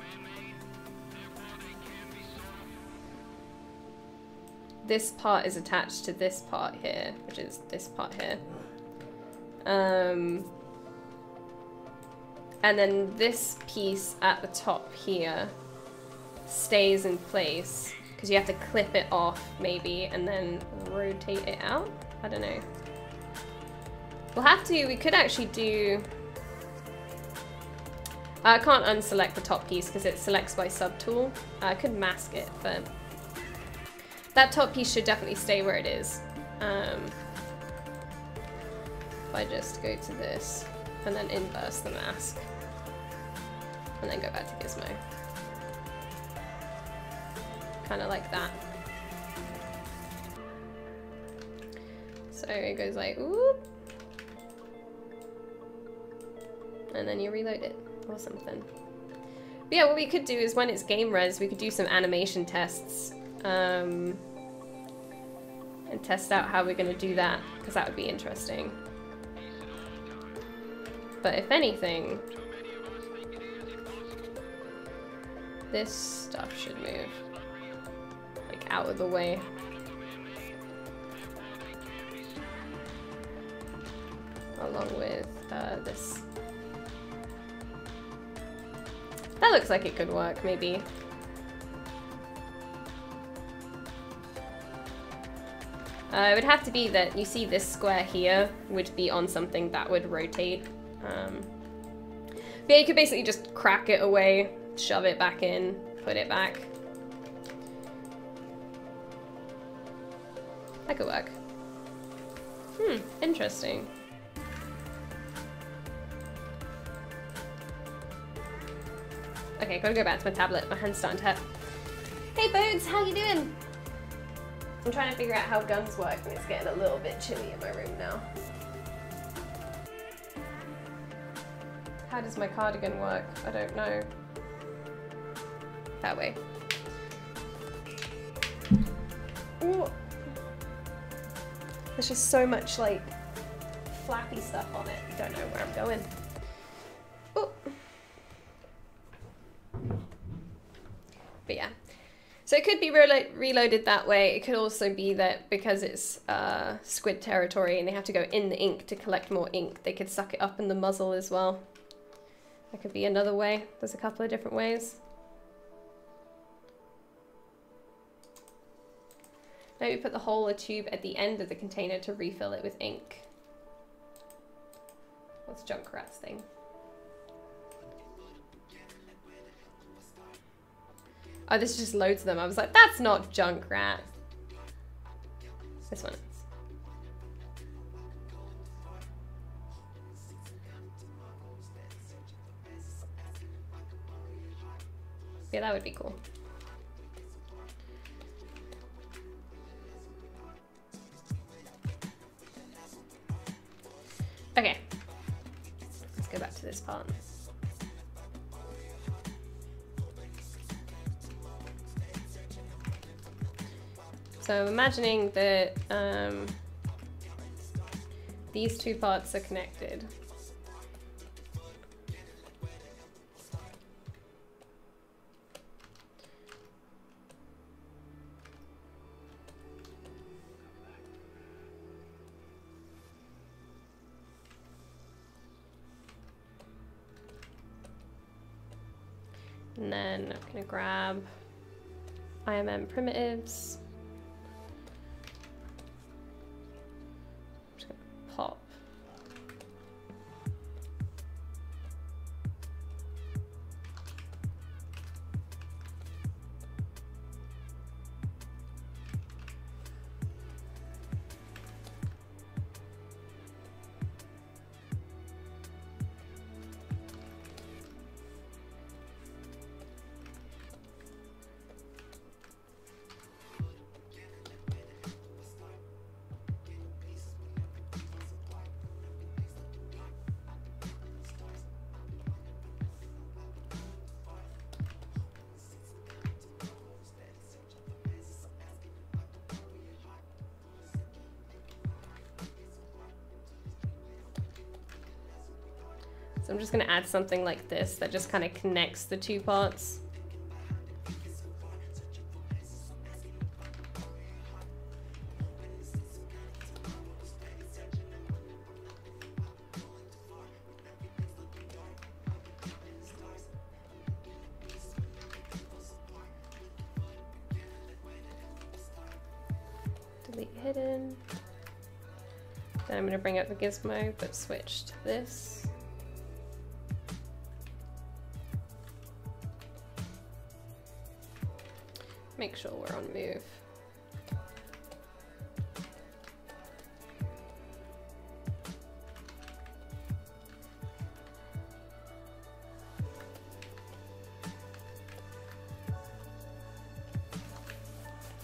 this part is attached to this part here, which is this part here. And then this piece at the top here stays in place because you have to clip it off maybe and then rotate it out. I don't know. We'll have to, we could actually do, I can't unselect the top piece because it selects by subtool. I could mask it, but that top piece should definitely stay where it is. If I just go to this and then inverse the mask and then go back to Gizmo. Kind of like that. So it goes like, whoop. And then you reload it or something. But yeah, what we could do is when it's game res, we could do some animation tests and test out how we're going to do that, because that would be interesting. But if anything, this stuff should move like out of the way. Along with this. That looks like it could work, maybe. It would have to be that you see this square here would be on something that would rotate. But yeah, you could basically just crack it away, shove it back in, put it back. That could work. Interesting. Okay, gotta go back to my tablet. My hand's starting to hurt. Hey Bones, how you doing? I'm trying to figure out how guns work and it's getting a little bit chilly in my room now. How does my cardigan work? I don't know. That way. Ooh. There's just so much like flappy stuff on it. I don't know where I'm going. Ooh. But yeah. So it could be reloaded that way. It could also be that because it's squid territory and they have to go in the ink to collect more ink, they could suck it up in the muzzle as well. That could be another way. There's a couple of different ways. Maybe put the hole or tube at the end of the container to refill it with ink. What's Junkrat's thing? Oh, this just loads them. I was like, that's not Junkrat. This one is. Yeah, that would be cool. Okay. Let's go back to this part. So I'm imagining that these two parts are connected. And then I'm gonna grab IMM primitives. Pop So I'm just going to add something like this that just kind of connects the two parts. Delete hidden. Then I'm going to bring up the gizmo, but switch to this. Make sure we're on move.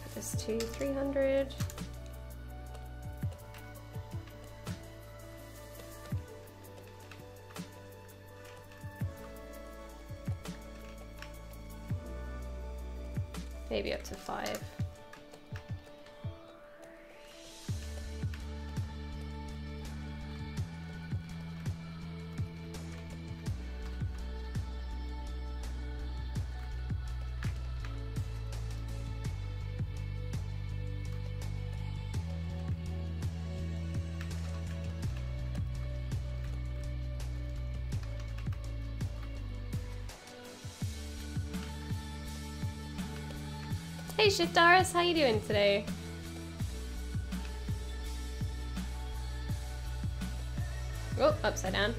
Put this to 300. Maybe up to 5. Hey Shiftaris, how you doing today? Oh, upside down.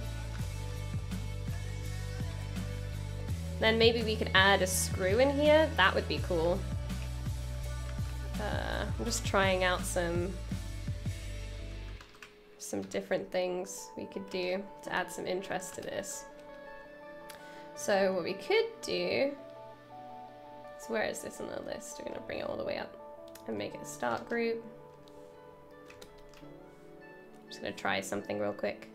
Then maybe we could add a screw in here. That would be cool. I'm just trying out some different things we could do to add some interest to this. So what we could do, so where is this on the list? We're gonna bring it all the way up and make it a start group. I'm just gonna try something real quick.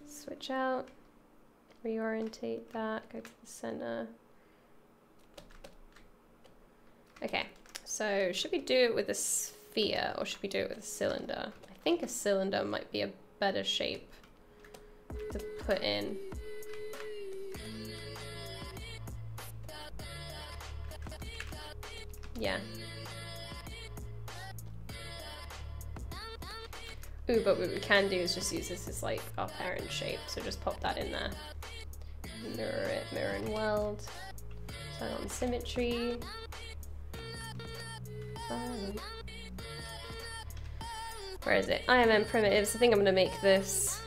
Switch out, reorientate that, go to the center. Okay, so should we do it with a sphere or should we do it with a cylinder? I think a cylinder might be a better shape to put in. Yeah. Ooh, but what we can do is just use this as like our parent shape, so just pop that in there. Mirror it, mirror and weld. Turn on symmetry. Where is it? IMM primitives. I think I'm gonna make this.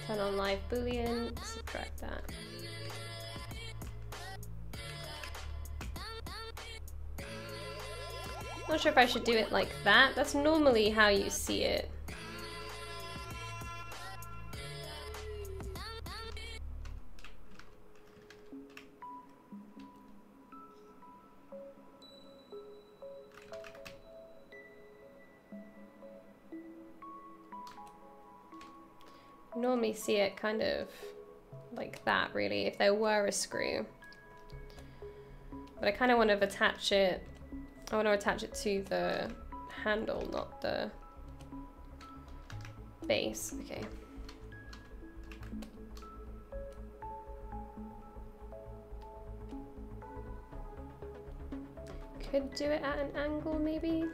Turn on live Boolean, subtract that. Not sure if I should do it like that. That's normally how you see it. Normally see it kind of like that, really, if there were a screw. But I kind of want to attach it, I want to attach it to the handle, not the base. Okay. Could do it at an angle, maybe?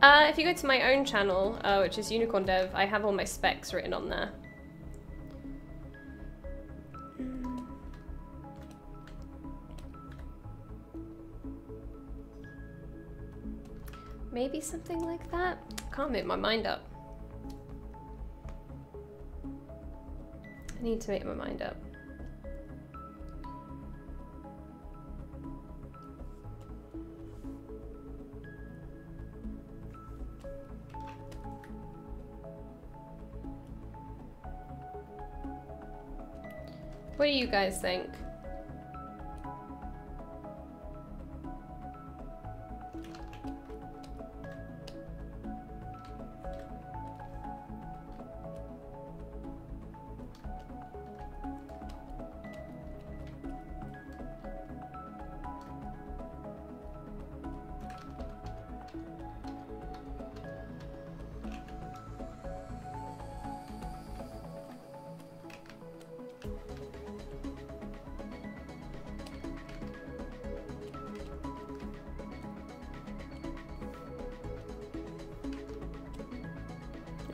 If you go to my own channel, which is Unicorn Dev, I have all my specs written on there. Maybe something like that? Can't make my mind up. I need to make my mind up. What do you guys think?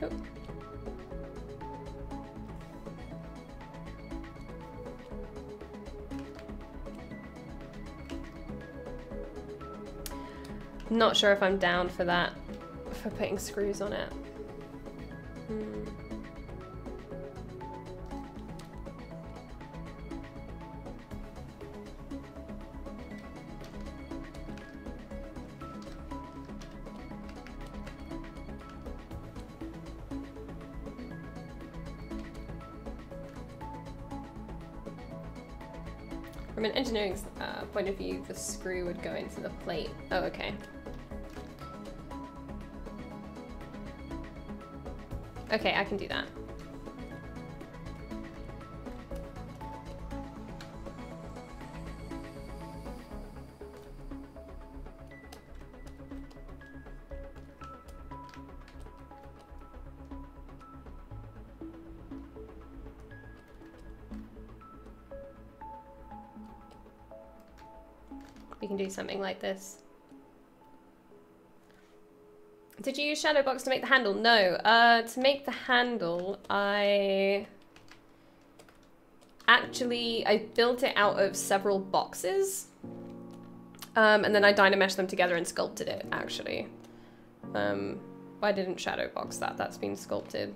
Nope. Not sure if I'm down for that, for putting screws on it. From an engineering point of view, the screw would go into the plate. Oh, okay. Okay, I can do that. We can do something like this. Did you use Shadowbox to make the handle? No. To make the handle, I built it out of several boxes. And then I DynaMeshed them together and sculpted it, actually. I didn't Shadowbox that. That's been sculpted.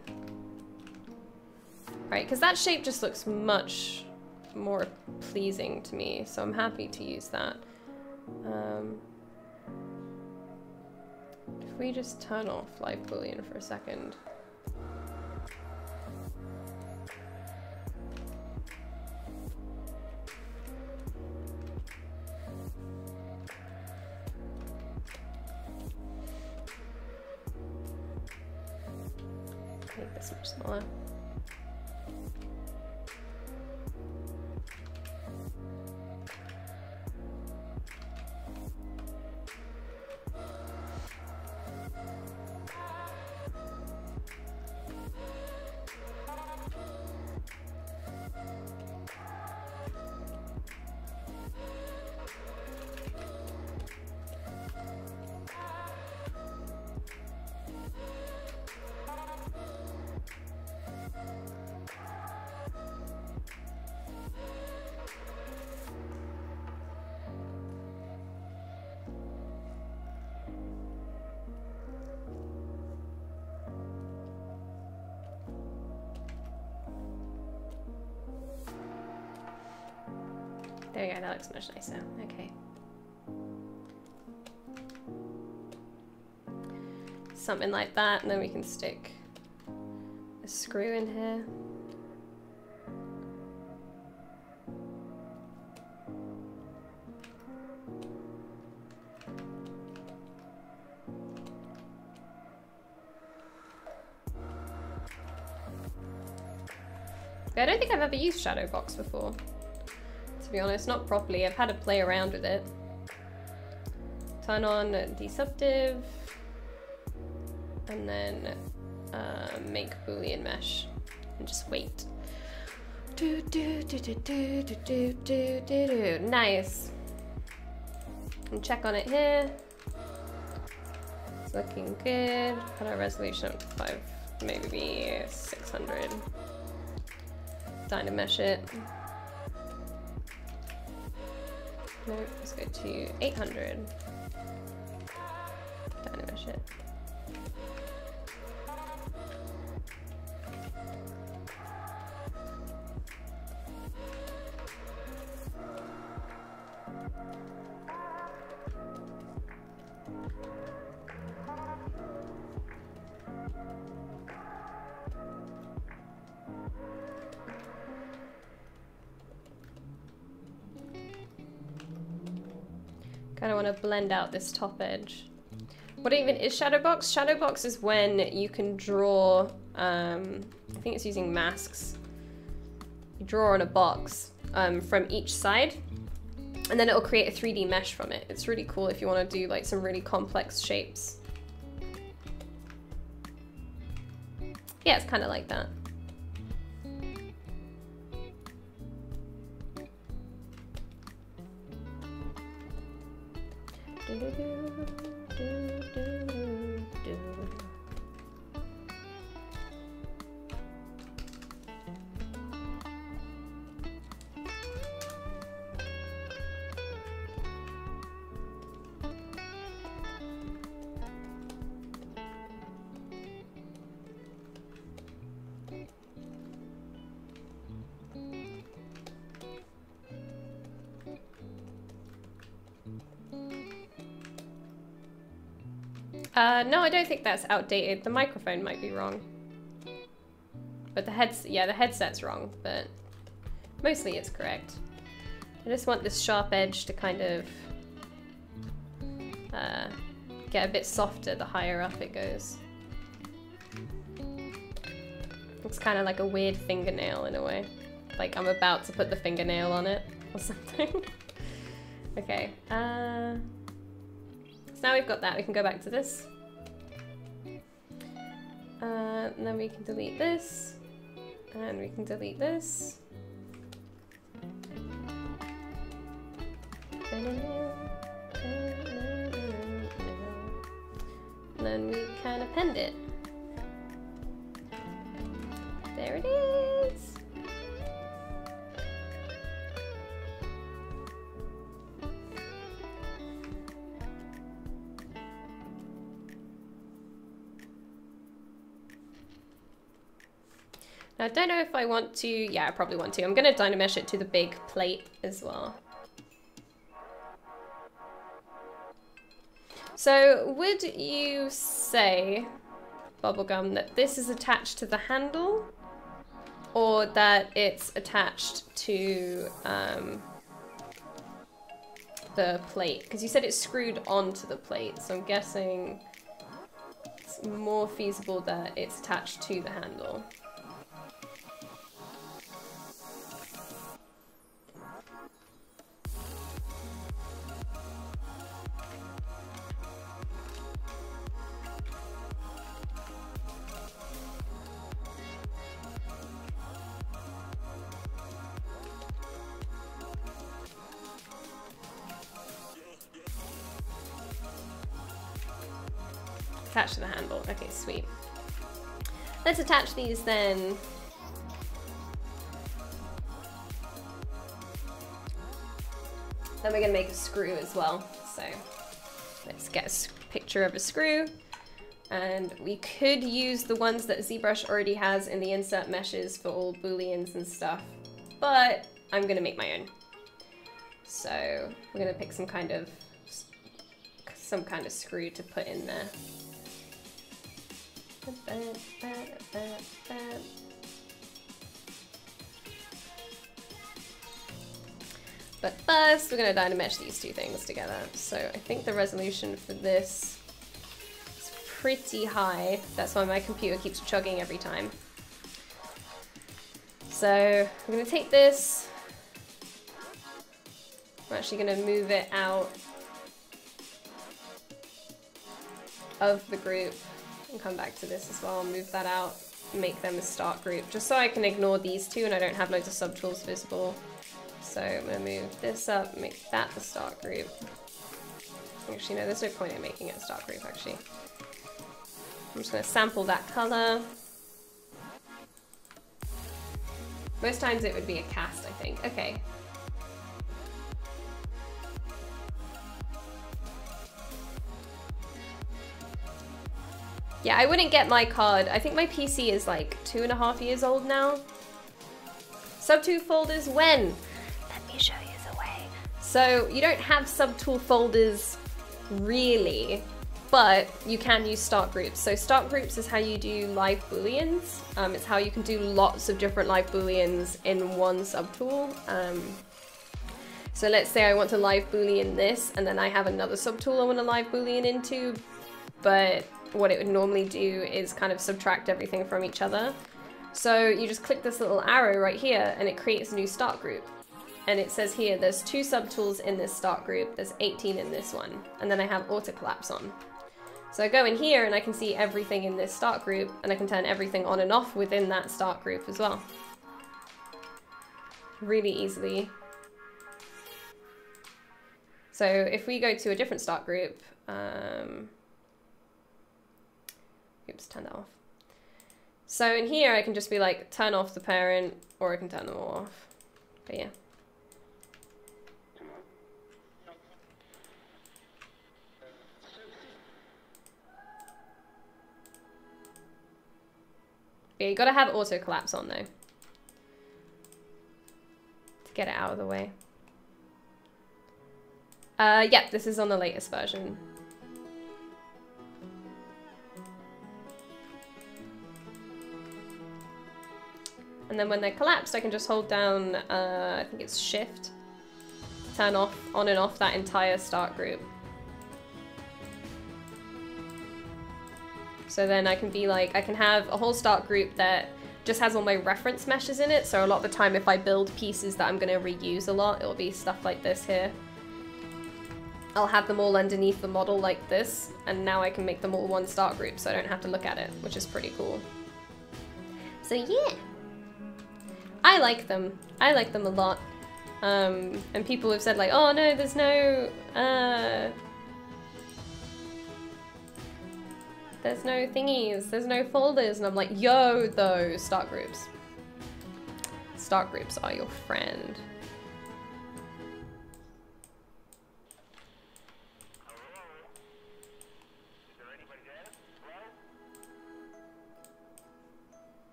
Right, because that shape just looks much more pleasing to me, so I'm happy to use that. If we just turn off live Boolean for a second. Make this much smaller. There we go, that looks much nicer. Okay. Something like that, and then we can stick a screw in here. I don't think I've ever used Shadowbox before. To be honest, not properly. I've had to play around with it. Turn on desubdiv, and then make Boolean mesh, and just wait. Nice. And check on it here. It's looking good. Put our resolution up to 5, maybe 600. DynaMesh it. No, let's go to 800. DynaMesh it. Kind of want to blend out this top edge. What even is Shadowbox? Shadowbox is when you can draw, I think it's using masks. You draw on a box from each side, and then it'll create a 3D mesh from it. It's really cool if you want to do like some really complex shapes. Yeah, it's kind of like that. No, I don't think that's outdated. The microphone might be wrong. But the headset's wrong, but mostly it's correct. I just want this sharp edge to kind of get a bit softer the higher up it goes. Looks kind of like a weird fingernail in a way. Like I'm about to put the fingernail on it or something. Okay, so now we've got that, we can go back to this. And then we can delete this, and we can delete this. And then we can append it. There it is. Now, I don't know if I want to, yeah, I probably want to. I'm gonna DynaMesh it to the big plate as well. So would you say, Bubblegum, that this is attached to the handle or that it's attached to the plate? Because you said it's screwed onto the plate, so I'm guessing it's more feasible that it's attached to the handle. Attached to the handle. Okay, sweet. Let's attach these then. Then we're gonna make a screw as well. So let's get a picture of a screw. And we could use the ones that ZBrush already has in the insert meshes for all Booleans and stuff, but I'm gonna make my own. So we're gonna pick some kind of screw to put in there. But first, we're going to DynaMesh these two things together. So I think the resolution for this is pretty high. That's why my computer keeps chugging every time. So I'm going to take this. I'm actually going to move it out of the group. And come back to this as well, move that out, make them a start group, just so I can ignore these two and I don't have loads of subtools visible. So I'm gonna move this up, make that the start group. Actually, no, there's no point in making it a start group, actually. I'm just going to sample that color. Most times it would be a cast, I think. Okay. Yeah, I wouldn't get my card. I think my PC is like 2.5 years old now. Subtool folders when? Let me show you the way. So you don't have subtool folders really, but you can use start groups. So start groups is how you do live booleans. It's how you can do lots of different live booleans in one subtool. So let's say I want to live boolean this, and then I have another subtool I want to live boolean into, but what it would normally do is kind of subtract everything from each other. So you just click this little arrow right here and it creates a new start group. And it says here there's 2 subtools in this start group, there's 18 in this one, and then I have auto collapse on. So I go in here and I can see everything in this start group, and I can turn everything on and off within that start group as well. Really easily. So if we go to a different start group, oops, turn that off. So in here, I can just be like, turn off the parent, or I can turn them all off. But yeah. Yeah, you gotta have auto collapse on though, to get it out of the way. Yeah, this is on the latest version. And then when they're collapsed, I can just hold down, I think it's Shift, turn off, on and off that entire start group. So then I can be like, I can have a whole start group that just has all my reference meshes in it. So a lot of the time if I build pieces that I'm gonna reuse a lot, it'll be stuff like this here. I'll have them all underneath the model like this, and now I can make them all one start group so I don't have to look at it, which is pretty cool. So yeah. I like them. I like them a lot. And people have said like, oh no, there's no thingies, there's no folders. And I'm like, yo, those start groups. Start groups are your friend.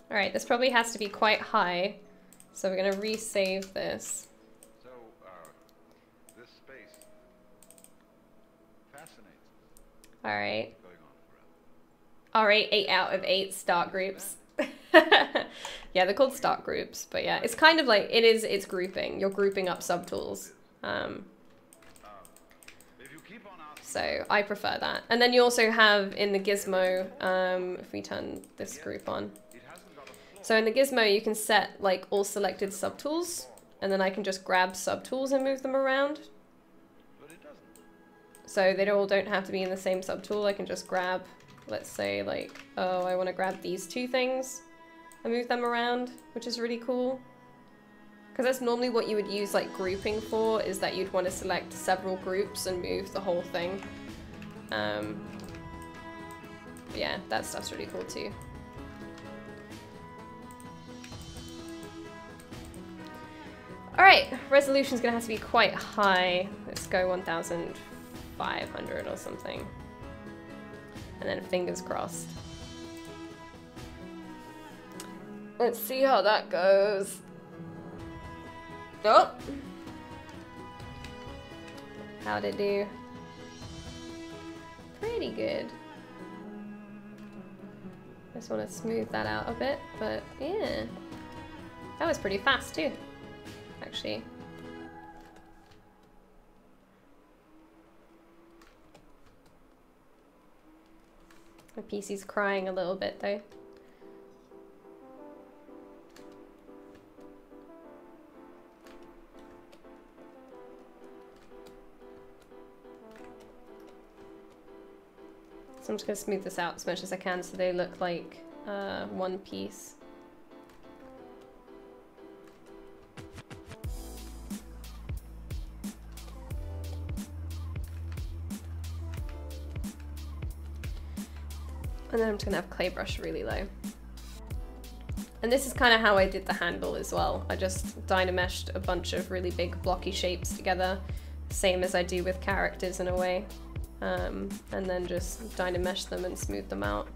All right, this probably has to be quite high, so we're gonna resave this. So, this space fascinates. All right. Going on forever. All right, 8 out of 8 start groups. Yeah, they're called start groups, but yeah, it's kind of like, it's grouping. You're grouping up subtools. If you keep on asking, So I prefer that. And then you also have in the gizmo, if we turn this group on. it hasn't got a flaw. So in the gizmo, you can set like all selected subtools, and then I can just grab subtools and move them around. But it doesn't. So they all don't have to be in the same subtool. I can just grab, let's say like, oh, I want to grab these 2 things and move them around, which is really cool. Because that's normally what you would use like grouping for, is that you'd want to select several groups and move the whole thing. Yeah, that stuff's really cool too. Alright, resolution's gonna have to be quite high. Let's go 1500 or something. And then fingers crossed. Let's see how that goes. Oh! How'd it do? Pretty good. Just want to smooth that out a bit, but yeah. That was pretty fast too, actually. My PC's crying a little bit though. So I'm just going to smooth this out as much as I can so they look like one piece. And then I'm just gonna have clay brush really low. And this is kind of how I did the handle as well. I just DynaMeshed a bunch of really big blocky shapes together, same as I do with characters in a way. And then just DynaMesh them and smooth them out.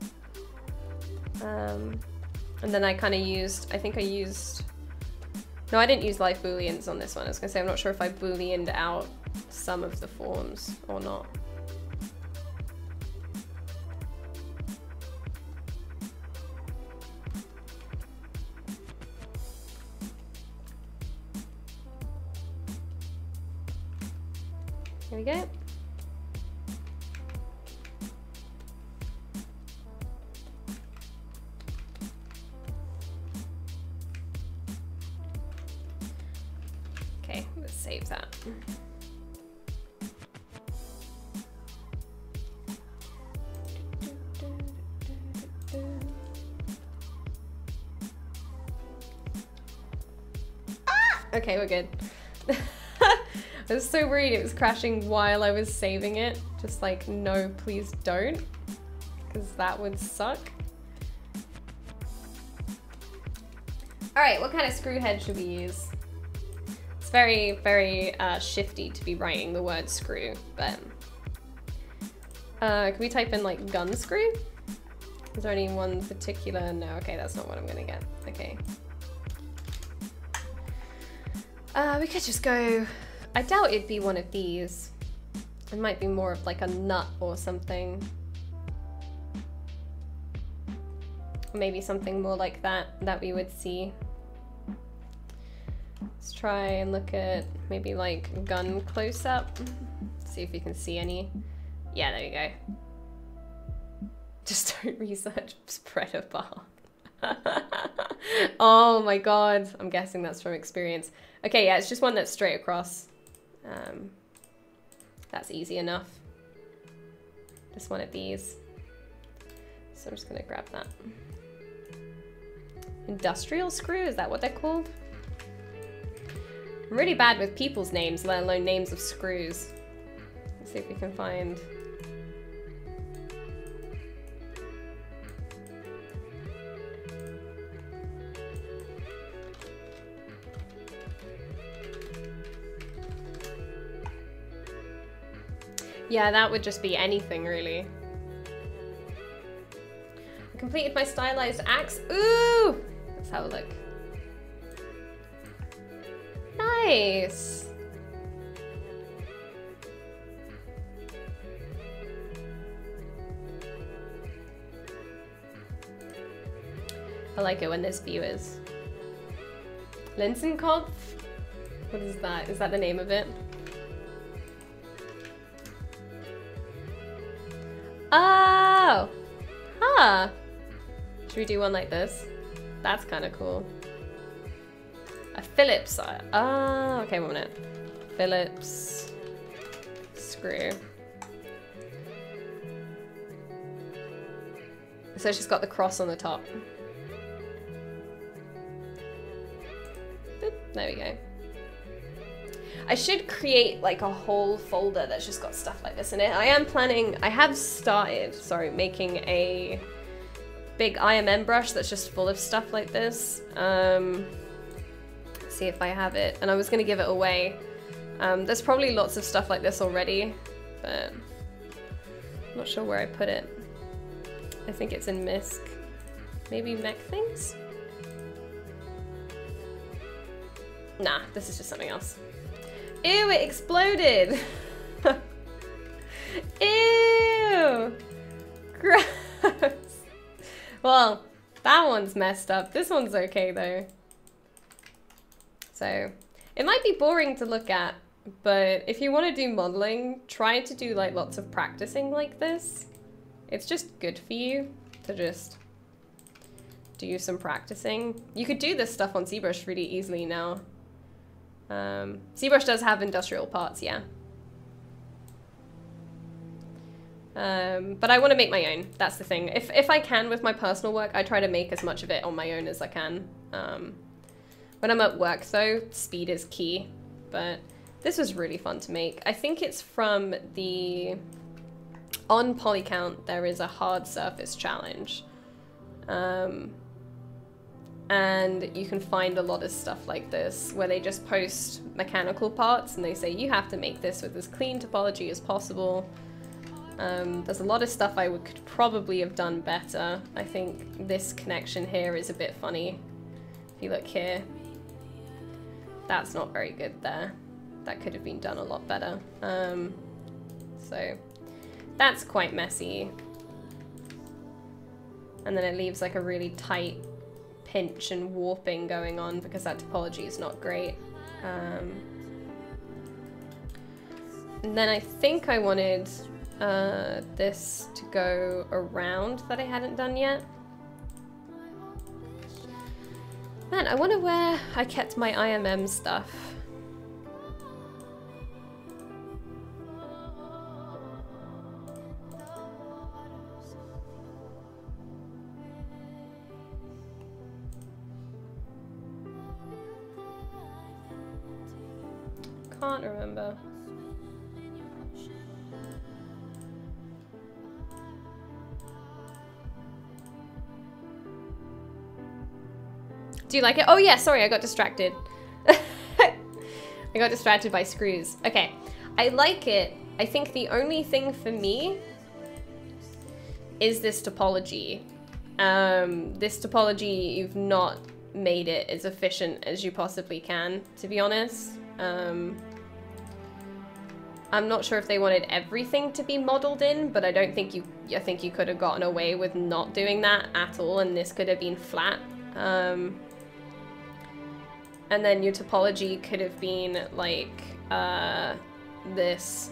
And then I kind of used, I think I used, no, I didn't use live booleans on this one. I was gonna say, I'm not sure if I booleaned out some of the forms or not. Here we go. Okay, let's save that. Okay, we're good. I was so worried it was crashing while I was saving it. Just like, no, please don't. Because that would suck. Alright, what kind of screw head should we use? It's very, very shifty to be writing the word screw, but... can we type in like gun screw? Is there any one particular? No, okay, that's not what I'm gonna get. Okay. We could just go... I doubt it'd be one of these. It might be more of like a nut or something. Maybe something more like that we would see. Let's try and look at maybe like gun close-up. See if you can see any. Yeah, there you go. Just don't research spreader bar. Oh my god, I'm guessing that's from experience. Okay, yeah, it's just one that's straight across. That's easy enough. Just one of these. So I'm just gonna grab that. Industrial screw, is that what they're called? I'm really bad with people's names, let alone names of screws. Let's see if we can find... Yeah, that would just be anything, really. I completed my stylized axe. Ooh! Let's have a look. Nice! I like it when there's viewers. Linsenkopf? What is that? Is that the name of it? Oh! Huh! Should we do one like this? That's kind of cool. A Phillips. Oh, okay, 1 minute. Phillips screw. So it's just got the cross on the top. Boop, there we go. I should create like a whole folder that's just got stuff like this in it. I have started, sorry, making a big IMM brush that's just full of stuff like this. Let's see if I have it. And I was gonna give it away. There's probably lots of stuff like this already, but I'm not sure where I put it. I think it's in MISC. Maybe Mech Things? Nah, this is just something else. Ew, it exploded! Ew! Gross! Well, that one's messed up. This one's okay though. So, it might be boring to look at, but if you want to do modeling, try to do like lots of practicing like this. It's just good for you to just do some practicing. You could do this stuff on ZBrush really easily now. ZBrush does have industrial parts, yeah. But I want to make my own. That's the thing. If I can with my personal work, I try to make as much of it on my own as I can. When I'm at work though, speed is key. But this was really fun to make. I think it's from the on polycount there is a hard surface challenge. And you can find a lot of stuff like this where they just post mechanical parts and they say you have to make this with as clean topology as possible. There's a lot of stuff I could probably have done better. I think this connection here is a bit funny. If you look here, that's not very good there. That could have been done a lot better. So that's quite messy. And then it leaves like a really tight pinch and warping going on because that topology is not great. And then I think I wanted this to go around that I hadn't done yet. Man, I wonder where I kept my IMM stuff. Can't remember. Do you like it? Oh yeah, sorry, I got distracted. I got distracted by screws. Okay, I like it. I think the only thing for me is this topology. This topology, you've not made it as efficient as you possibly can, to be honest. I'm not sure if they wanted everything to be modeled in, but I don't think I think you could have gotten away with not doing that at all, and this could have been flat. And then your topology could have been like this.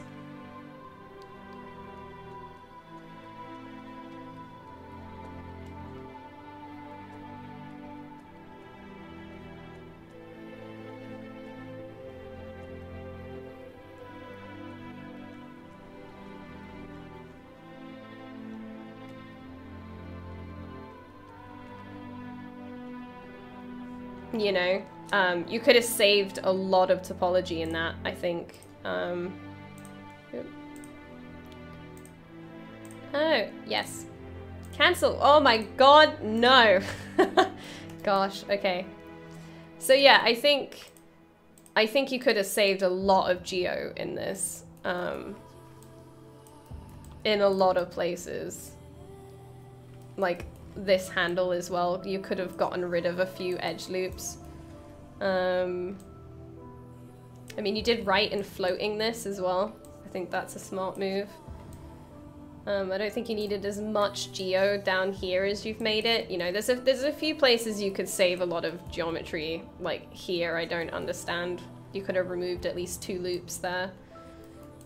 You know, you could have saved a lot of topology in that, I think. Oh, yes. Cancel. Oh my god, no. Gosh, okay. So yeah, I think you could have saved a lot of geo in this. In a lot of places. Like this handle as well. You could have gotten rid of a few edge loops. I mean, you did right in floating this as well. I think that's a smart move. I don't think you needed as much geo down here as you've made it. You know, there's a few places you could save a lot of geometry. Like here, I don't understand. You could have removed at least 2 loops there.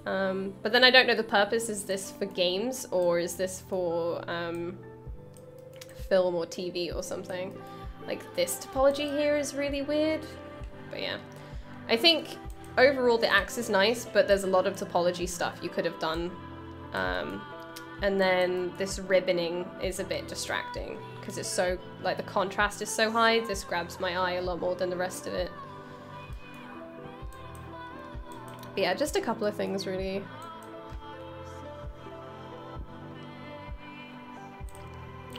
But then I don't know the purpose. Is this for games or is this for film or TV or something? Like this topology here is really weird. But yeah, I think overall the axe is nice, but there's a lot of topology stuff you could have done. And then this ribboning is a bit distracting because it's so, like, the contrast is so high. This grabs my eye a lot more than the rest of it. But yeah, just a couple of things really.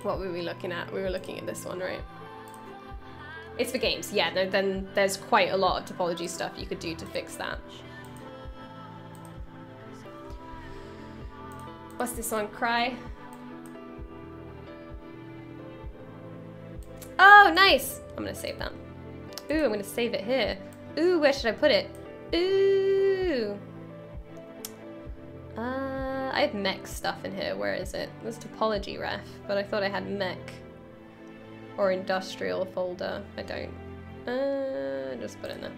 What were we looking at? We were looking at this one, right? It's for games. Yeah, then there's quite a lot of topology stuff you could do to fix that. What's this one? Cry? Oh, nice! I'm gonna save that. Ooh, I'm gonna save it here. Ooh, where should I put it? Ooh! I have mech stuff in here. Where is it? There's topology ref, but I thought I had mech or industrial folder. I don't. Just put it in there.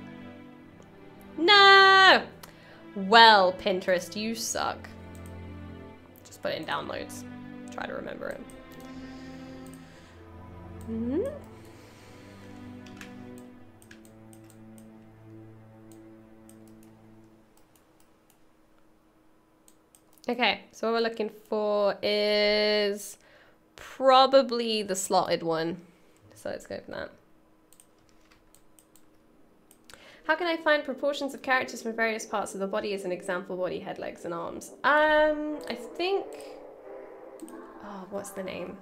No! Well, Pinterest, you suck. Just put it in downloads. Try to remember it. Mm-hmm. Okay, so what we're looking for is probably the slotted one. So let's go for that. How can I find proportions of characters from various parts of the body as an example body, head, legs, and arms? I think... Oh, what's the name?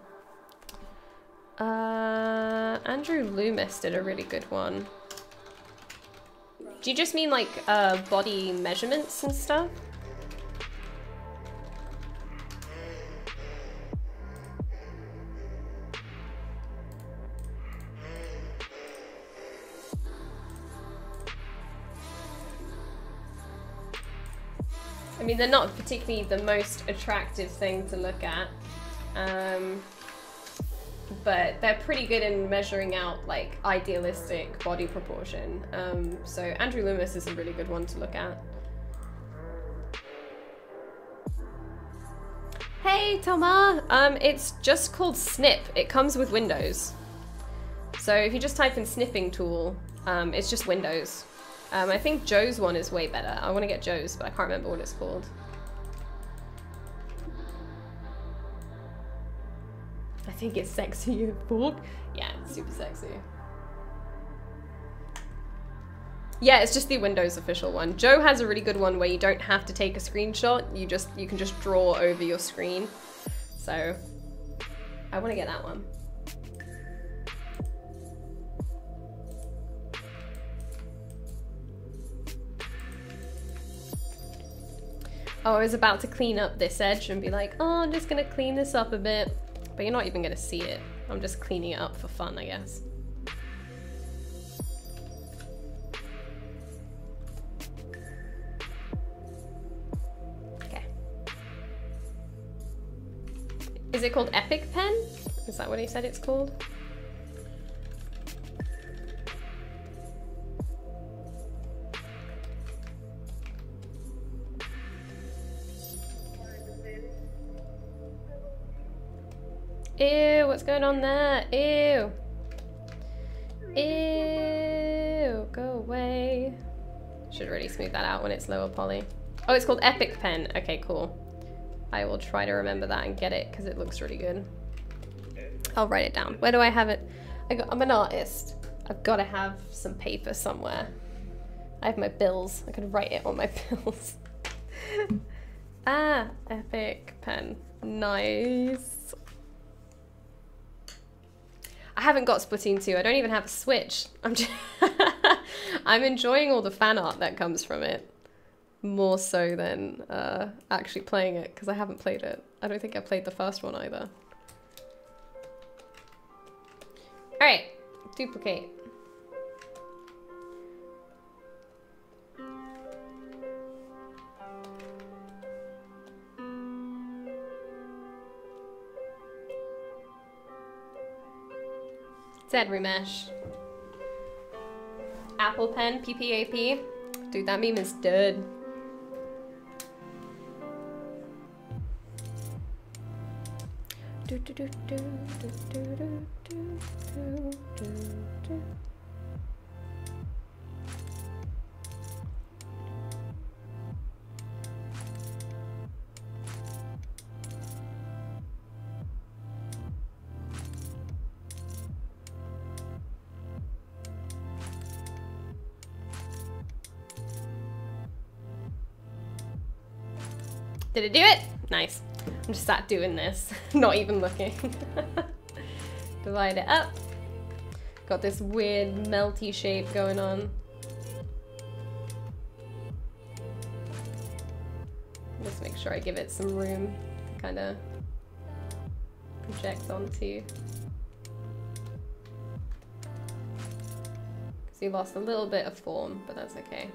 Andrew Loomis did a really good one. Do you just mean like body measurements and stuff? I mean, they're not particularly the most attractive thing to look at, but they're pretty good in measuring out like idealistic body proportion. So Andrew Loomis is a really good one to look at. Hey Thomas, it's just called Snip. It comes with Windows. So if you just type in snipping tool, it's just Windows. I think Joe's one is way better. I want to get Joe's, but I can't remember what it's called. I think it's sexy, you thought? Yeah, it's super sexy. Yeah, it's just the Windows official one. Joe has a really good one where you don't have to take a screenshot. You can just draw over your screen. So I want to get that one. Oh, I was about to clean up this edge and be like, oh, I'm just gonna clean this up a bit. But you're not even gonna see it. I'm just cleaning it up for fun, I guess. Okay. Is it called Epic Pen? Is that what he said it's called? Ew, what's going on there? Ew. Ew, go away. Should really smooth that out when it's lower poly. Oh, it's called Epic Pen. Okay, cool. I will try to remember that and get it because it looks really good. I'll write it down. Where do I have it? I'm an artist. I've got to have some paper somewhere. I have my bills. I could write it on my bills. Ah, Epic Pen. Nice. I haven't got Splatoon 2. I don't even have a Switch. I'm enjoying all the fan art that comes from it. More so than actually playing it, because I haven't played it. I don't think I played the first one either. Alright, duplicate. ZBrush. Apple Pen, PPAP. Dude, that meme is dead. Did it do it? Nice. I'm just sat doing this, not even looking. Divide it up. Got this weird melty shape going on. Just make sure I give it some room to kind of project onto. Because you lost a little bit of form, but that's okay.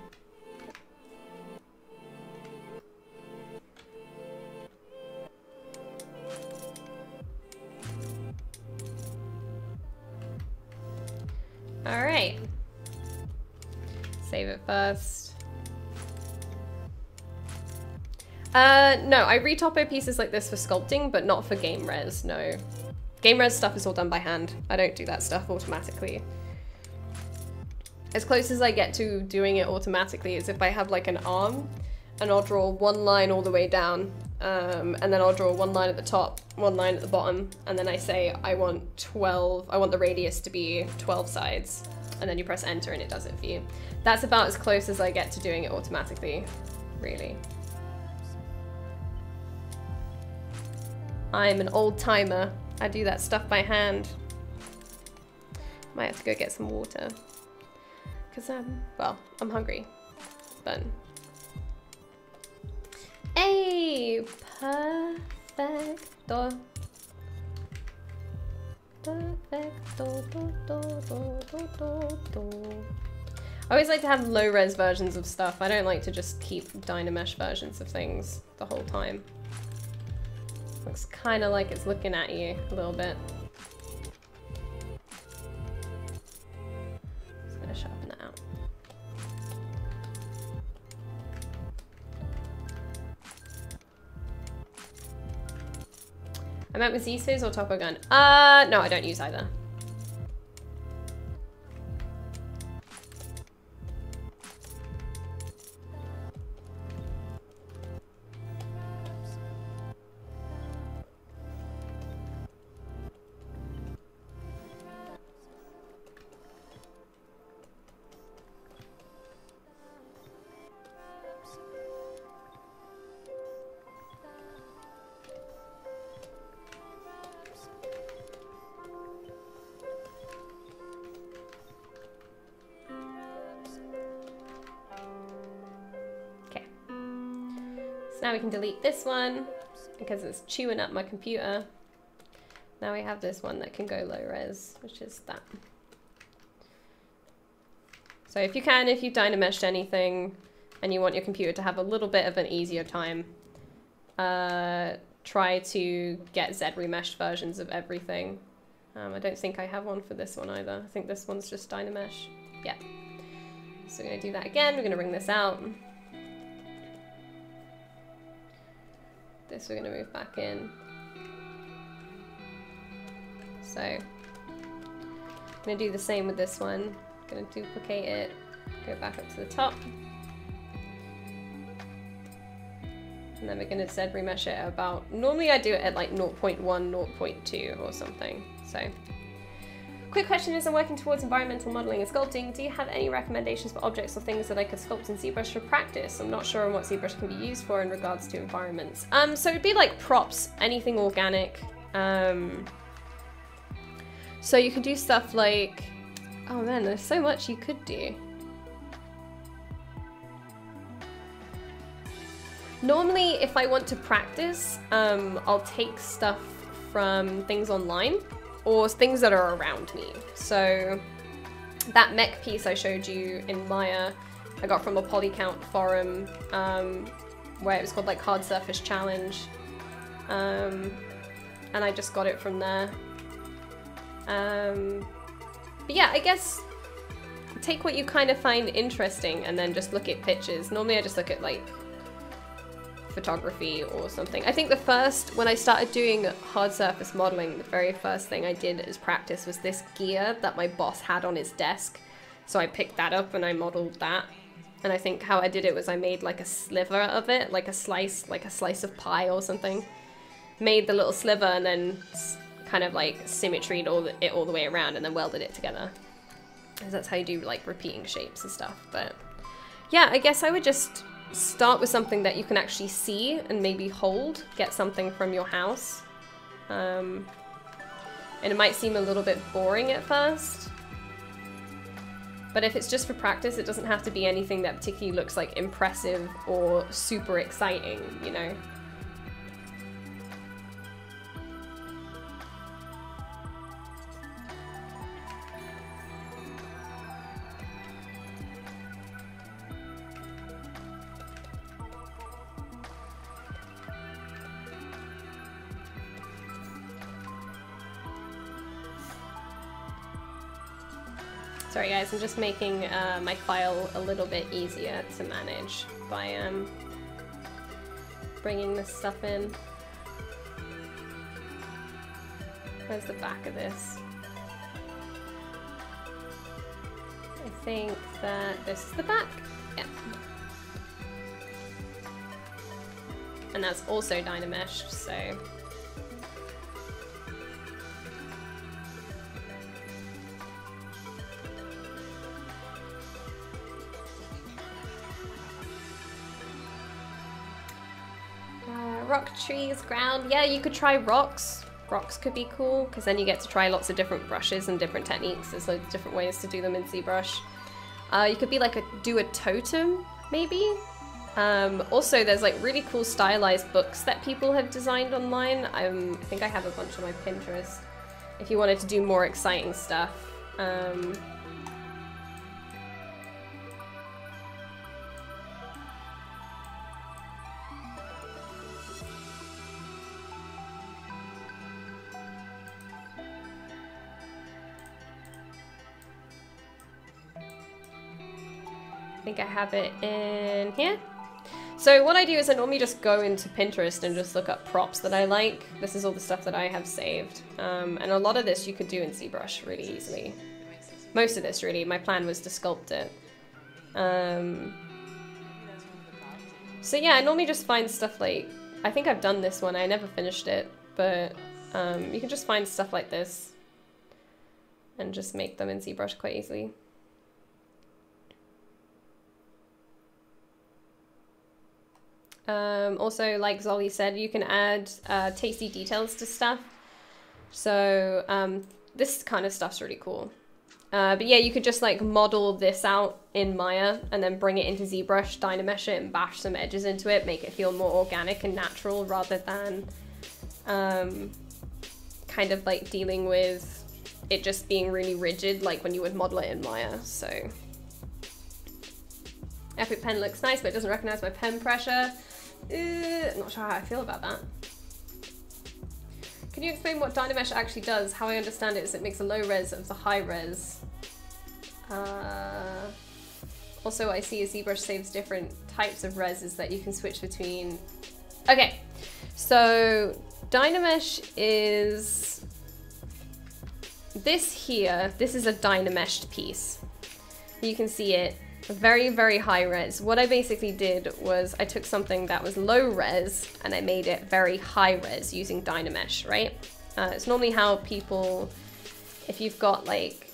Alright. Save it first. No, I retopo pieces like this for sculpting, but not for game res, no. Game res stuff is all done by hand. I don't do that stuff automatically. As close as I get to doing it automatically is if I have like an arm, and I'll draw one line all the way down, and then I'll draw one line at the top, one line at the bottom, and then I say I want the radius to be 12 sides, and then you press enter and it does it for you. That's about as close as I get to doing it automatically, really. I'm an old timer. I do that stuff by hand. Might have to go get some water. Because well, I'm hungry. But hey, perfecto. Perfecto. I always like to have low res versions of stuff. I don't like to just keep DynaMesh versions of things the whole time. Looks kind of like it's looking at you a little bit. Just gonna sharpen that out. I meant with Z-Space or Topo Gun? No, I don't use either. Now we can delete this one because it's chewing up my computer. Now we have this one that can go low res, which is that. So if you DynaMeshed anything and you want your computer to have a little bit of an easier time, try to get ZBrush versions of everything. I don't think I have one for this one either. I think this one's just DynaMesh. Yeah. So we're gonna do that again. We're gonna bring this out. This we're going to move back in. So I'm going to do the same with this one. Going to duplicate it, go back up to the top. And then we're going to ZBrush it about, normally I do it at like 0.1, 0.2 or something. So quick question is, I'm working towards environmental modeling and sculpting. Do you have any recommendations for objects or things that I could sculpt in ZBrush for practice? I'm not sure on what ZBrush can be used for in regards to environments. So it'd be like props, anything organic. So you can do stuff like, oh man, there's so much you could do. Normally, if I want to practice, I'll take stuff from things online or things that are around me. So that mech piece I showed you in Maya, I got from a polycount forum where it was called like Hard Surface Challenge. And I just got it from there. But yeah, I guess take what you kind of find interesting and then just look at pictures. Normally I just look at like photography or something. I think when I started doing hard surface modeling, the very first thing I did as practice was this gear that my boss had on his desk. So I picked that up and I modeled that. And I think how I did it was I made like a sliver of it, like a slice of pie or something. Made the little sliver and then kind of like symmetried it all the way around and then welded it together. And that's how you do like repeating shapes and stuff. But yeah, I guess I would just start with something that you can actually see and maybe hold, get something from your house. And it might seem a little bit boring at first, but if it's just for practice, it doesn't have to be anything that particularly looks like impressive or super exciting, you know? Sorry guys, I'm just making my file a little bit easier to manage by bringing this stuff in. Where's the back of this? I think that this is the back. Yeah. And that's also DynaMesh, so. rock, trees, ground. Yeah, you could try rocks. Rocks could be cool, because then you get to try lots of different brushes and different techniques. There's loads of different ways to do them in ZBrush. You could be like do a totem, maybe? Also, there's like really cool stylized books that people have designed online. I think I have a bunch on my Pinterest if you wanted to do more exciting stuff. I think I have it in here. So what I do is I normally just go into Pinterest and just look up props that I like. This is all the stuff that I have saved. And a lot of this you could do in ZBrush really easily. Most of this really, my plan was to sculpt it. So yeah, I normally just find stuff like, I think I've done this one, I never finished it, but you can just find stuff like this and just make them in ZBrush quite easily. Also, like Zolly said, you can add tasty details to stuff. So this kind of stuff's really cool. But yeah, you could just like model this out in Maya and then bring it into ZBrush, DynaMesh it, and bash some edges into it, make it feel more organic and natural rather than kind of like dealing with it just being really rigid like when you would model it in Maya. So Epic Pen looks nice, but it doesn't recognize my pen pressure. I'm not sure how I feel about that. Can you explain what DynaMesh actually does? How I understand it is it makes a low res of the high res. Also, I see ZBrush saves different types of reses that you can switch between. Okay, so DynaMesh is this here. This is a DynaMeshed piece. You can see it. Very, very high res. What I basically did was I took something that was low res and I made it very high res using DynaMesh, right? It's normally how people, if you've got like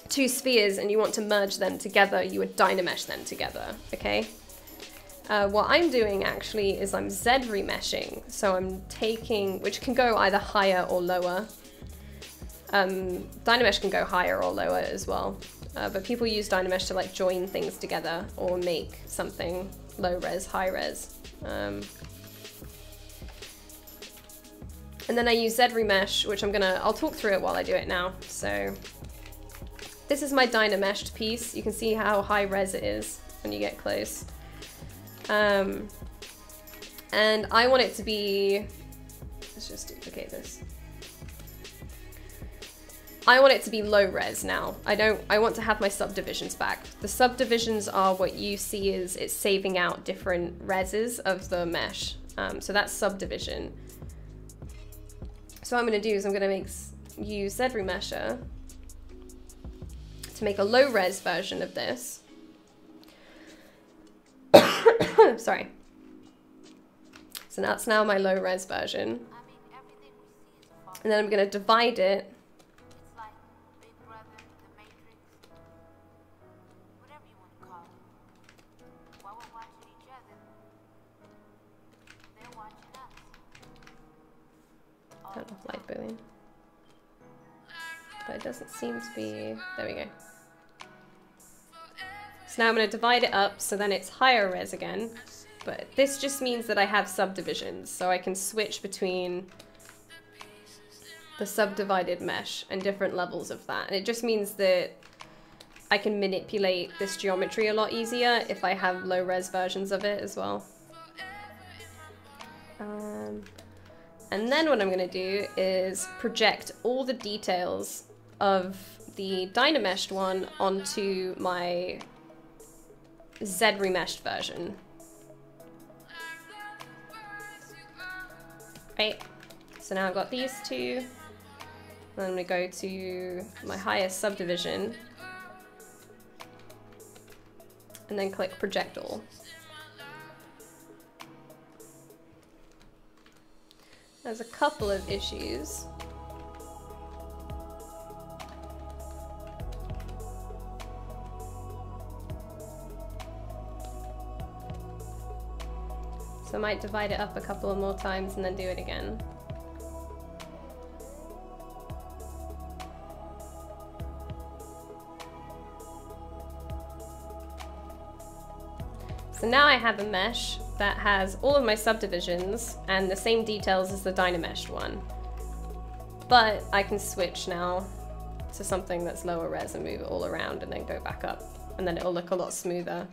two spheres and you want to merge them together, you would DynaMesh them together, okay? What I'm doing actually is I'm Z-remeshing. So I'm taking, which can go either higher or lower. DynaMesh can go higher or lower as well. But people use DynaMesh to like join things together or make something low res, high res. And then I use Z-remesh, which I'll talk through it while I do it now. So this is my DynaMeshed piece. You can see how high res it is when you get close. And I want it to be, let's just duplicate this. I want it to be low res now. I want to have my subdivisions back. The subdivisions are what you see is it's saving out different reses of the mesh. So that's subdivision. So what I'm going to do is I'm going to use Z-remesher to make a low res version of this. Sorry. So that's now my low res version. And then I'm going to divide it . Turn off light Boolean. But it doesn't seem to be, there we go. So now I'm going to divide it up so then it's higher res again. But this just means that I have subdivisions, so I can switch between the subdivided mesh and different levels of that. And it just means that I can manipulate this geometry a lot easier if I have low res versions of it as well. And then what I'm going to do is project all the details of the DynaMeshed one onto my Z-remeshed version. Right, so now I've got these two. Then I'm going to go to my highest subdivision and then click project all. There's a couple of issues. So I might divide it up a couple of more times and then do it again. So now I have a mesh that has all of my subdivisions and the same details as the DynaMesh one. But I can switch now to something that's lower res and move it all around and then go back up. And then it'll look a lot smoother.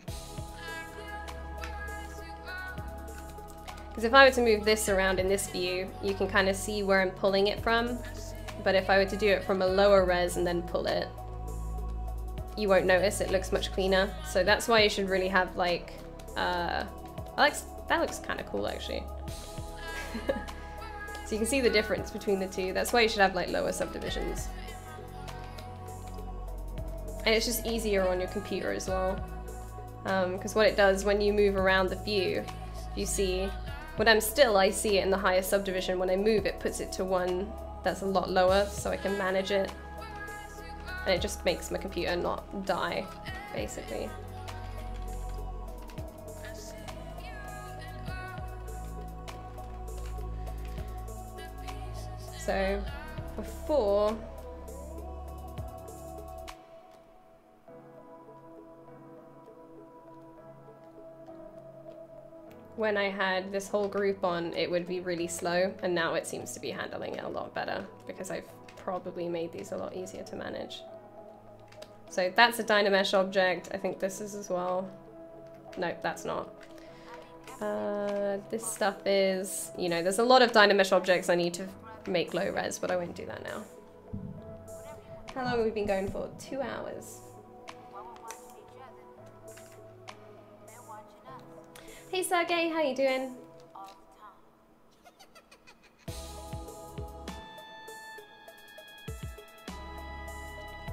Because if I were to move this around in this view, you can kind of see where I'm pulling it from. But if I were to do it from a lower res and then pull it, you won't notice. It looks much cleaner. So that's why you should really have like, that looks kind of cool actually. So you can see the difference between the two. That's why you should have like lower subdivisions. And it's just easier on your computer as well. Because what it does when you move around the view, you see, when I'm still, I see it in the higher subdivision. When I move, it puts it to one that's a lot lower so I can manage it. And it just makes my computer not die, basically. So, before, when I had this whole group on, it would be really slow, and now it seems to be handling it a lot better because I've probably made these a lot easier to manage. So that's a DynaMesh object. I think this is as well. Nope, that's not. This stuff is, you know, there's a lot of DynaMesh objects I need to make low res, but I won't do that now. How long have we been going for? 2 hours. Hey Sergey, how you doing?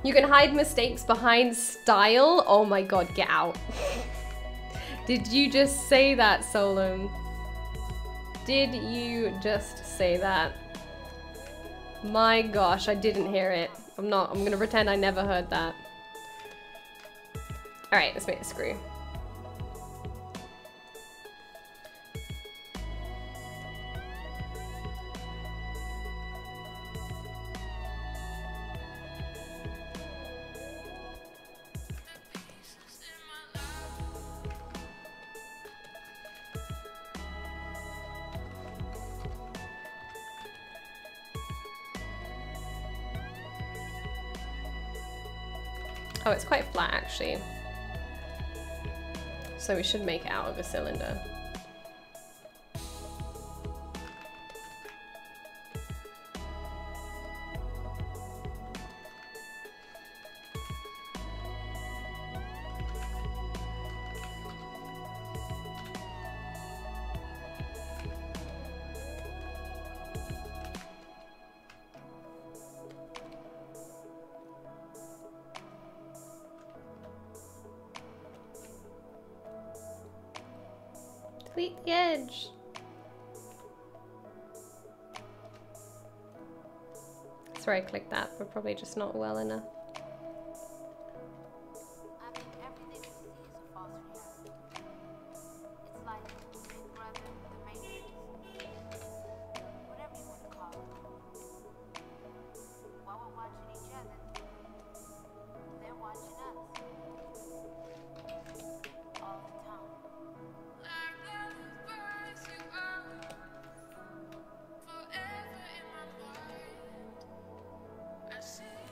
You can hide mistakes behind style? Oh my god, get out. Did you just say that, Solum? Did you just say that? My gosh, I didn't hear it. I'm gonna pretend I never heard that. Alright, let's make a screw. Oh, it's quite flat actually. So we should make it out of a cylinder. Delete the edge. Sorry I clicked that, we're probably just not well enough.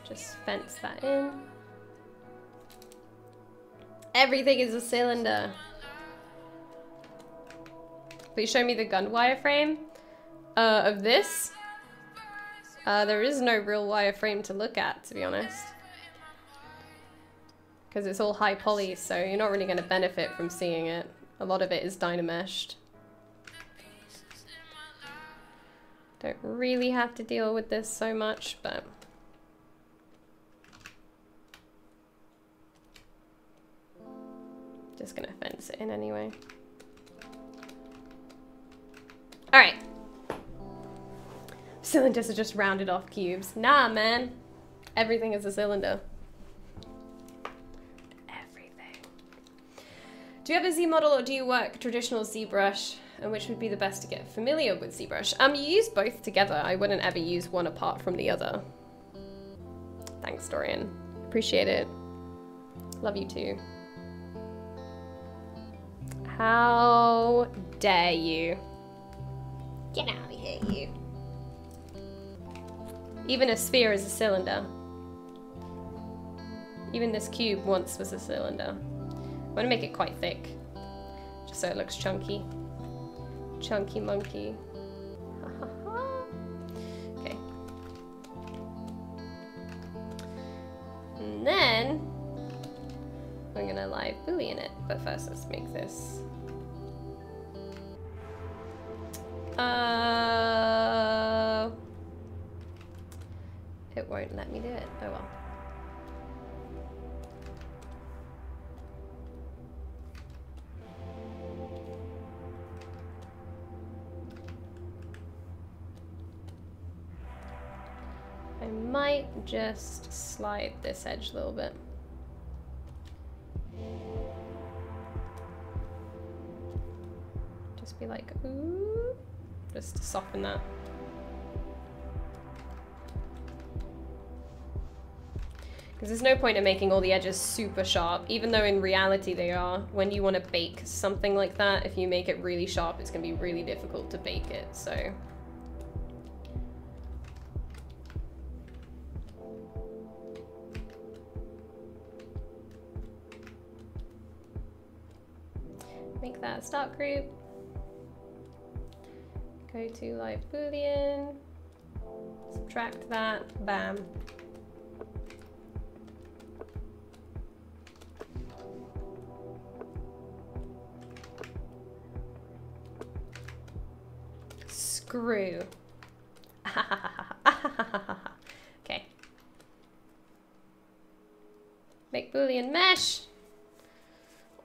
Just fence that in. Everything is a cylinder. Please show me the gun wireframe of this. There is no real wireframe to look at, to be honest. Because it's all high poly, so you're not really going to benefit from seeing it. A lot of it is DynaMeshed. Don't really have to deal with this so much, but... just gonna fence it in anyway. Alright. Cylinders are just rounded off cubes. Nah, man. Everything is a cylinder. Everything. Do you have a Z model or do you work traditional ZBrush? And which would be the best to get familiar with ZBrush? You use both together. I wouldn't ever use one apart from the other. Thanks, Dorian. Appreciate it. Love you too. How dare you? Get out of here, you. Even a sphere is a cylinder. Even this cube once was a cylinder. I'm gonna make it quite thick, just so it looks chunky. Chunky monkey. Okay. And then I'm gonna live Boolean it, but first let's make this. It won't let me do it. Oh well. I might just slide this edge a little bit. Just be like, ooh, just to soften that. Because there's no point in making all the edges super sharp, even though in reality they are. When you want to bake something like that, if you make it really sharp, it's going to be really difficult to bake it, so. Make that a start group. Go to live Boolean, subtract that, bam. Screw. Okay. Make Boolean mesh.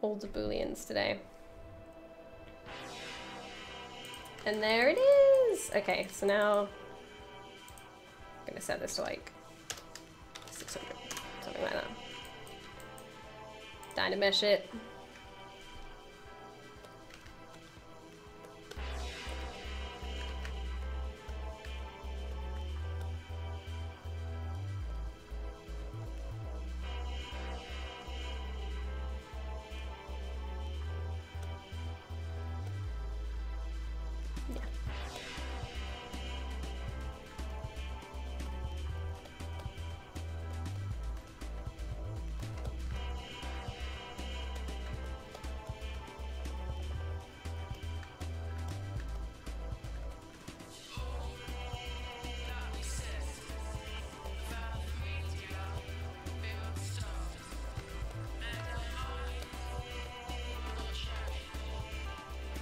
All the Booleans today. And there it is. Okay, so now I'm gonna set this to like 600, something like that. DynaMesh it.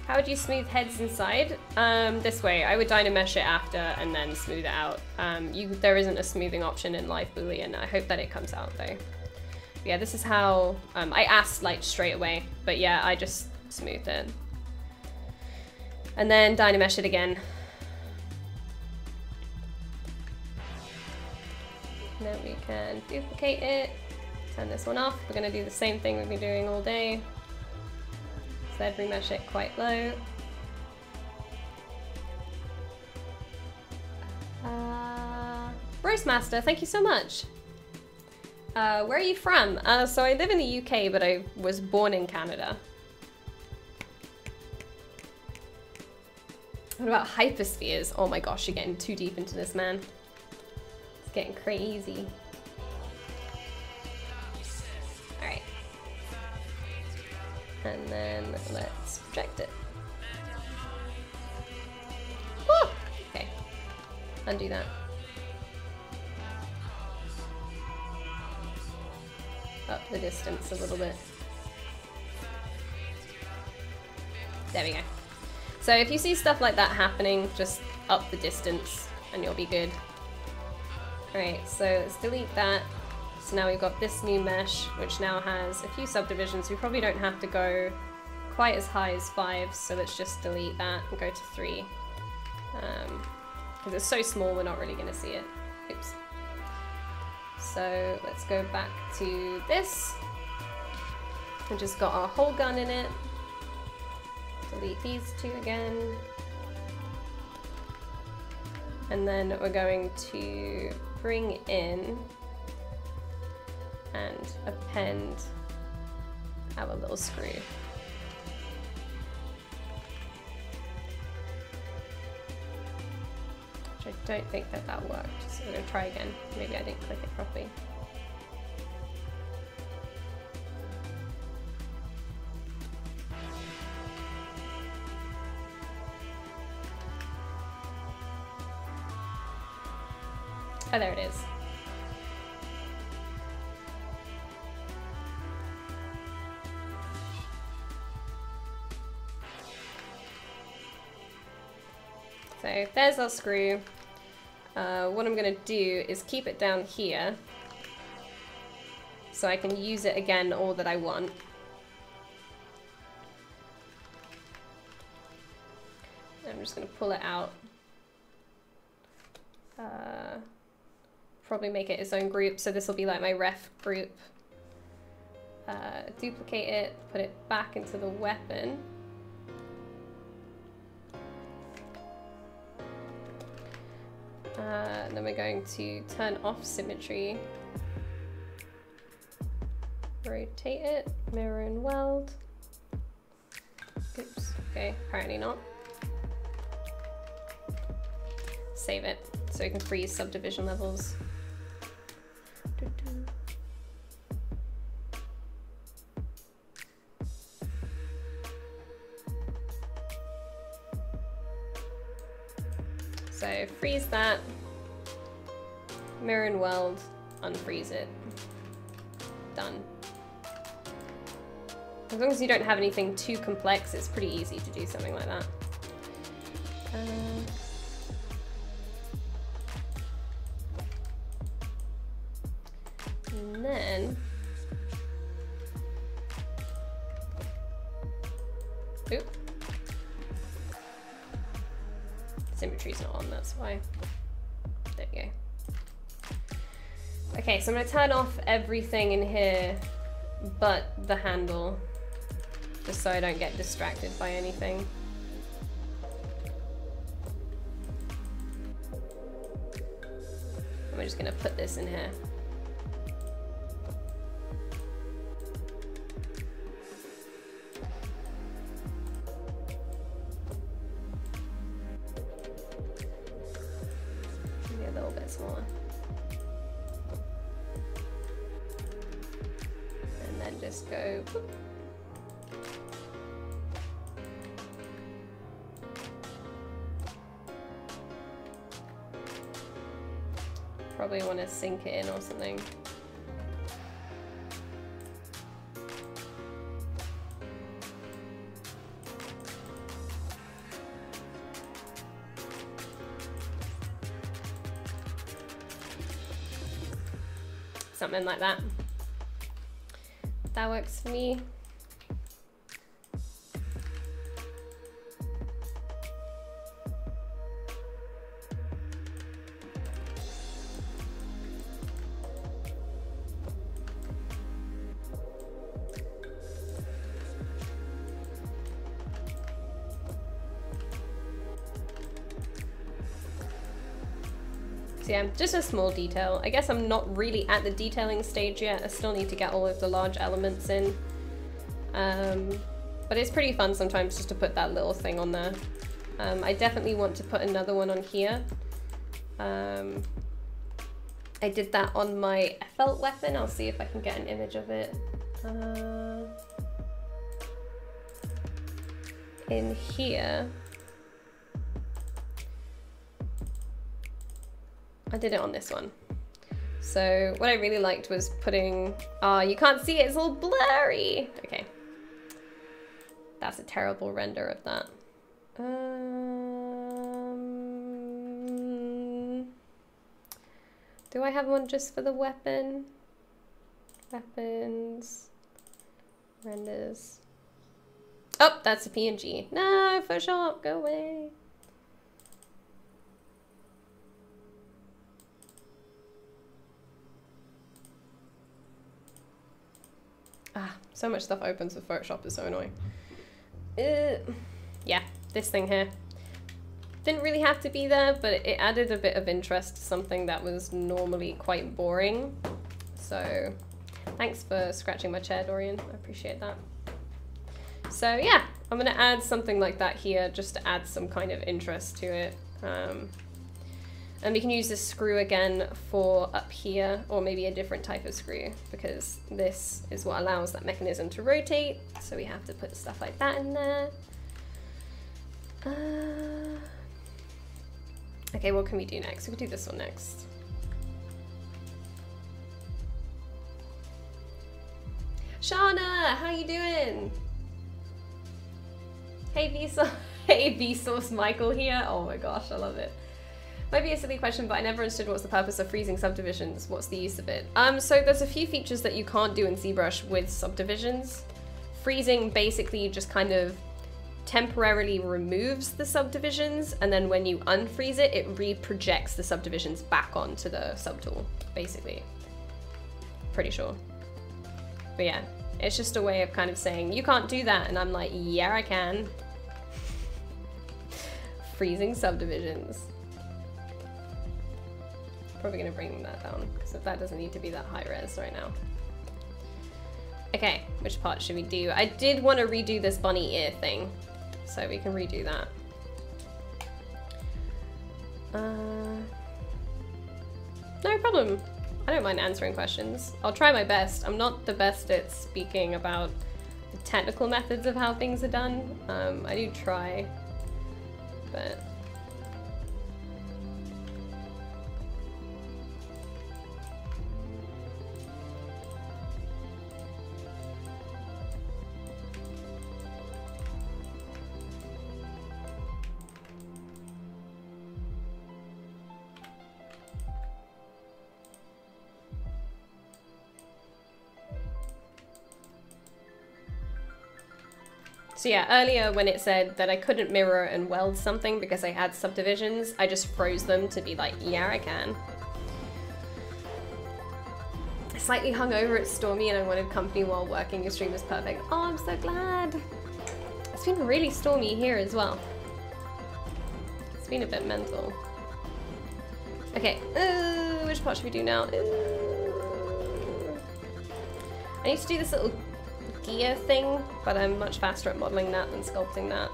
How would you smooth heads inside? This way. I would DynaMesh it after and then smooth it out. There isn't a smoothing option in Live Boolean. I hope that it comes out though. But yeah, this is how, I asked like straight away, but yeah, I just smoothed it. And then DynaMesh it again. And then we can duplicate it, turn this one off. We're gonna do the same thing we've been doing all day. ZBrush it quite low. Roastmaster, thank you so much. Where are you from? So I live in the UK, but I was born in Canada. What about hyperspheres? Oh my gosh, you're getting too deep into this, man. It's getting crazy. Alright. And then let's project it. Woo! Okay. Undo that. Up the distance a little bit. There we go. So if you see stuff like that happening, just up the distance and you'll be good. Alright, so let's delete that. So now we've got this new mesh, which now has a few subdivisions. We probably don't have to go quite as high as 5, so let's just delete that and go to 3. Because it's so small, we're not really going to see it. Oops. So let's go back to this. We just got our whole gun in it. delete these two again. And then we're going to bring in and append our little screw. Which I don't think that that worked, so we're going to try again. Maybe I didn't click it properly. Oh, there it is. So there's our screw. What I'm going to do is keep it down here so I can use it again all that I want. I'm just going to pull it out. Probably make it its own group, so this will be like my ref group. Duplicate it, put it back into the weapon. And then we're going to turn off symmetry. Rotate it, mirror and weld. Oops, okay, apparently not. Save it, so we can freeze subdivision levels. So freeze that, mirror and weld, unfreeze it. Done. As long as you don't have anything too complex, it's pretty easy to do something like that. And then, oop. Symmetry's not on, that's why. There you go. Okay, so I'm gonna turn off everything in here but the handle, just so I don't get distracted by anything. I'm just gonna put this in here. Maybe a little bit smaller. And then just go boop. Probably want to sink it in or something. Something like that. That works for me. Yeah, just a small detail. I guess I'm not really at the detailing stage yet. I still need to get all of the large elements in. But it's pretty fun sometimes just to put that little thing on there. I definitely want to put another one on here. I did that on my felt weapon. I'll see if I can get an image of it. In here. I did it on this one. So what I really liked was putting, you can't see it, it's all blurry. Okay. That's a terrible render of that. Do I have one just for the weapon? Weapons, renders. Oh, that's a PNG. No, Photoshop, go away. So much stuff opens with Photoshop, is so annoying. this thing here. Didn't really have to be there, but it added a bit of interest to something that was normally quite boring. So thanks for scratching my chair, Dorian. I appreciate that. So yeah, I'm gonna add something like that here just to add some kind of interest to it. And we can use this screw again for up here, or maybe a different type of screw, because this is what allows that mechanism to rotate. So we have to put stuff like that in there. Okay, what can we do next? We can do this one next. Shauna, how you doing? Hey Vsauce, hey Vsauce Michael here. Oh my gosh, I love it. Might be a silly question, but I never understood what's the purpose of freezing subdivisions. What's the use of it? So there's a few features that you can't do in ZBrush with subdivisions. Freezing basically just kind of temporarily removes the subdivisions, and then when you unfreeze it, it reprojects the subdivisions back onto the subtool, basically. Pretty sure. But yeah, it's just a way of kind of saying, you can't do that, and I'm like, yeah, I can. Freezing subdivisions. Probably gonna bring that down, because that doesn't need to be that high res right now. Okay, which part should we do? I did want to redo this bunny ear thing, so we can redo that. No problem. I don't mind answering questions. I'll try my best. I'm not the best at speaking about the technical methods of how things are done. I do try, but... So yeah, earlier when it said that I couldn't mirror and weld something because I had subdivisions, I just froze them to be like, yeah, I can. Slightly hungover, it's stormy, and I wanted company while working. Your stream was perfect. Oh, I'm so glad. It's been really stormy here as well. It's been a bit mental. Okay, which part should we do now? I need to do this little gear thing, but I'm much faster at modeling that than sculpting that.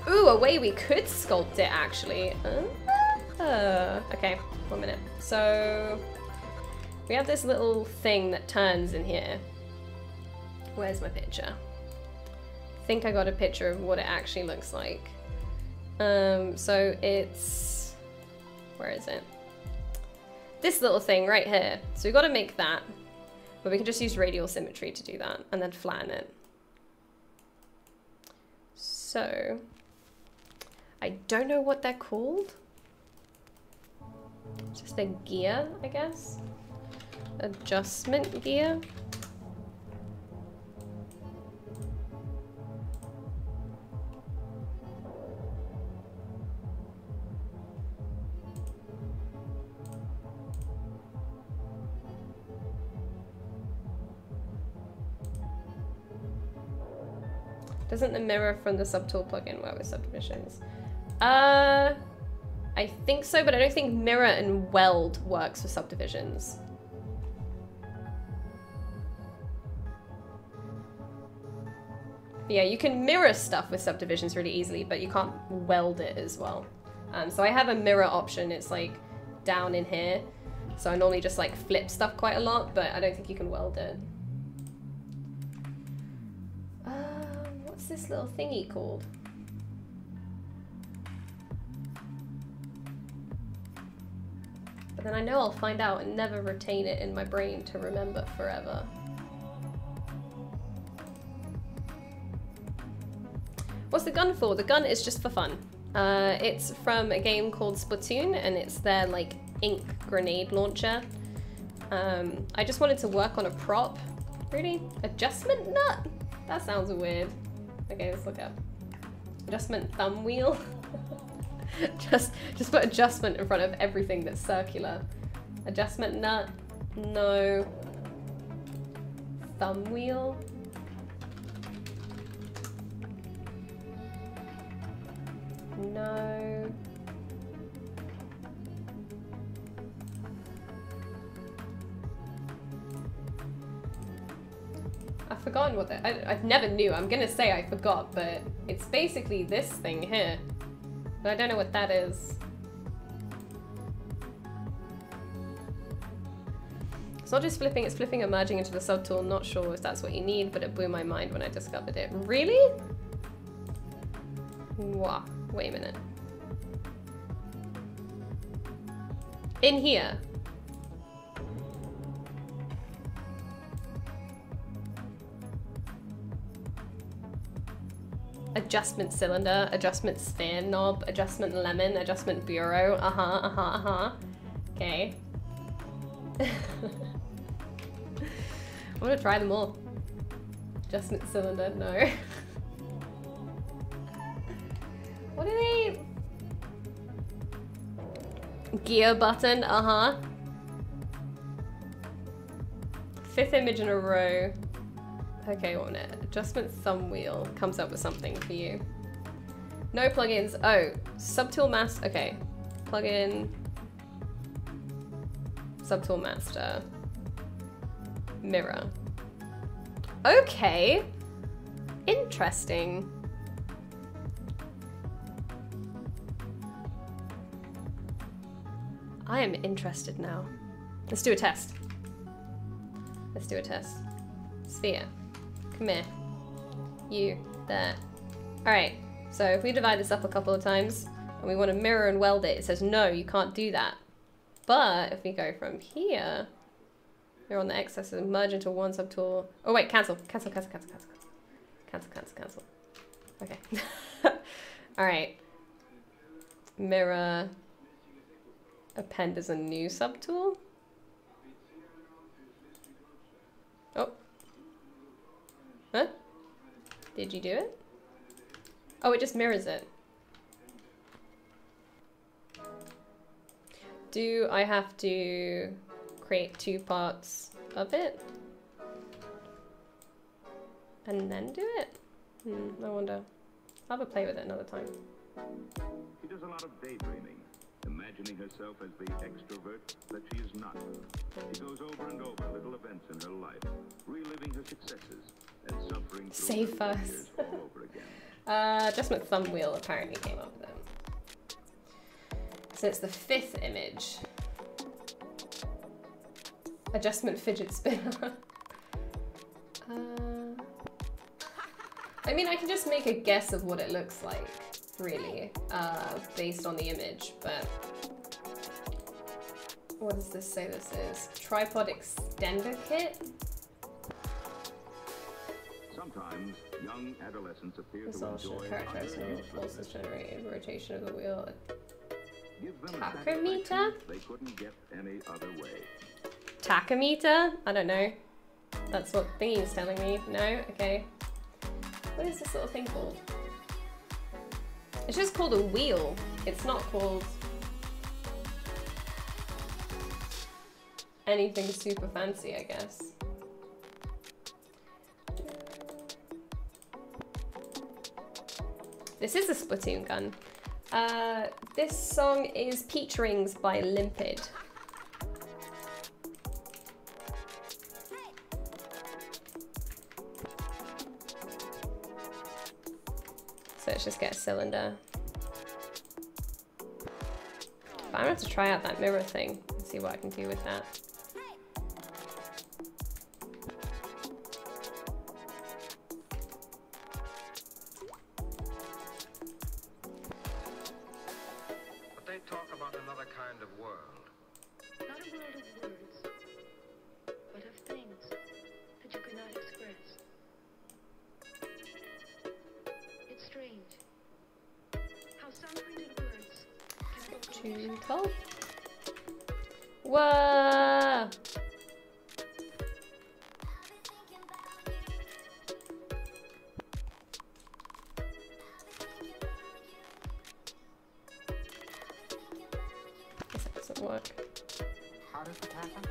Ooh, a way we could sculpt it actually. Okay, 1 minute. So we have this little thing that turns in here. Where's my picture? I think I got a picture of what it actually looks like. So it's, where is it? This little thing right here. So we've got to make that. But we can just use Radial Symmetry to do that, and then flatten it. So, I don't know what they're called. Just a gear, I guess. Adjustment gear. Doesn't the mirror from the subtool plugin work with subdivisions? I think so, but I don't think mirror and weld works with subdivisions. Yeah, you can mirror stuff with subdivisions really easily, but you can't weld it as well. So I have a mirror option. It's like down in here. So I normally just like flip stuff quite a lot, but I don't think you can weld it. What's this little thingy called? But then I know I'll find out and never retain it in my brain to remember forever. What's the gun for? The gun is just for fun. It's from a game called Splatoon, and it's their like ink grenade launcher. I just wanted to work on a prop. Really? Adjustment nut? That sounds weird. Okay, let's look up. Adjustment thumb wheel. just put adjustment in front of everything that's circular. Adjustment nut? No. Thumb wheel? No. I've forgotten what that. I never knew. I'm gonna say I forgot, but it's basically this thing here. But I don't know what that is. It's not just flipping, it's flipping and merging into the subtool. Not sure if that's what you need, but it blew my mind when I discovered it. Really? Wow. Wait a minute. In here. Adjustment cylinder, adjustment sphere knob, adjustment lemon, adjustment bureau. Okay. I'm gonna try them all. Adjustment cylinder, no. What are they? Gear button, Fifth image in a row. Okay, one minute. Adjustment thumb wheel comes up with something for you. No plugins. Oh, subtool master. Okay, plugin. Subtool master. Mirror. Okay. Interesting. I am interested now. Let's do a test. Let's do a test. Sphere. Come here. You. There. Alright, so if we divide this up a couple of times and we want to mirror and weld it, it says no, you can't do that. But if we go from here, we're on the x-axis and merge into one subtool. Oh wait, cancel. Cancel. Okay. Alright. Mirror. Append as a new subtool. Oh. Huh? Did you do it? Oh, it just mirrors it. Do I have to create 2 parts of it? And then do it? I wonder. I'll have a play with it another time. She does a lot of daydreaming, imagining herself as the extrovert that she is not. She goes over and over little events in her life, reliving her successes and suffering through Save her first. failures all over again. Adjustment thumb wheel apparently came up with it. So it's the 5th image. Adjustment fidget spinner. I mean, I can just make a guess of what it looks like, really, based on the image, but what does this say this is? Tripod extender kit? Sometimes young adolescents appear This to all should enjoy characterize the forces generated, rotation of the wheel. Give them a Tachometer? satisfaction they couldn't get any other way. Tachometer? I don't know. That's what Thingy's telling me. No? Okay. What is this little thing called? It's just called a wheel. It's not called anything super fancy, I guess. This is a Splatoon gun. This song is Peach Rings by Limpid. So let's just get a cylinder. But I'm gonna have to try out that mirror thing and see what I can do with that. But they talk about another kind of world. Not a world of words, but of things that you cannot express. It's strange how some printed words can evoke emotion. 212. Whoa! Guess that doesn't work. How does it happen?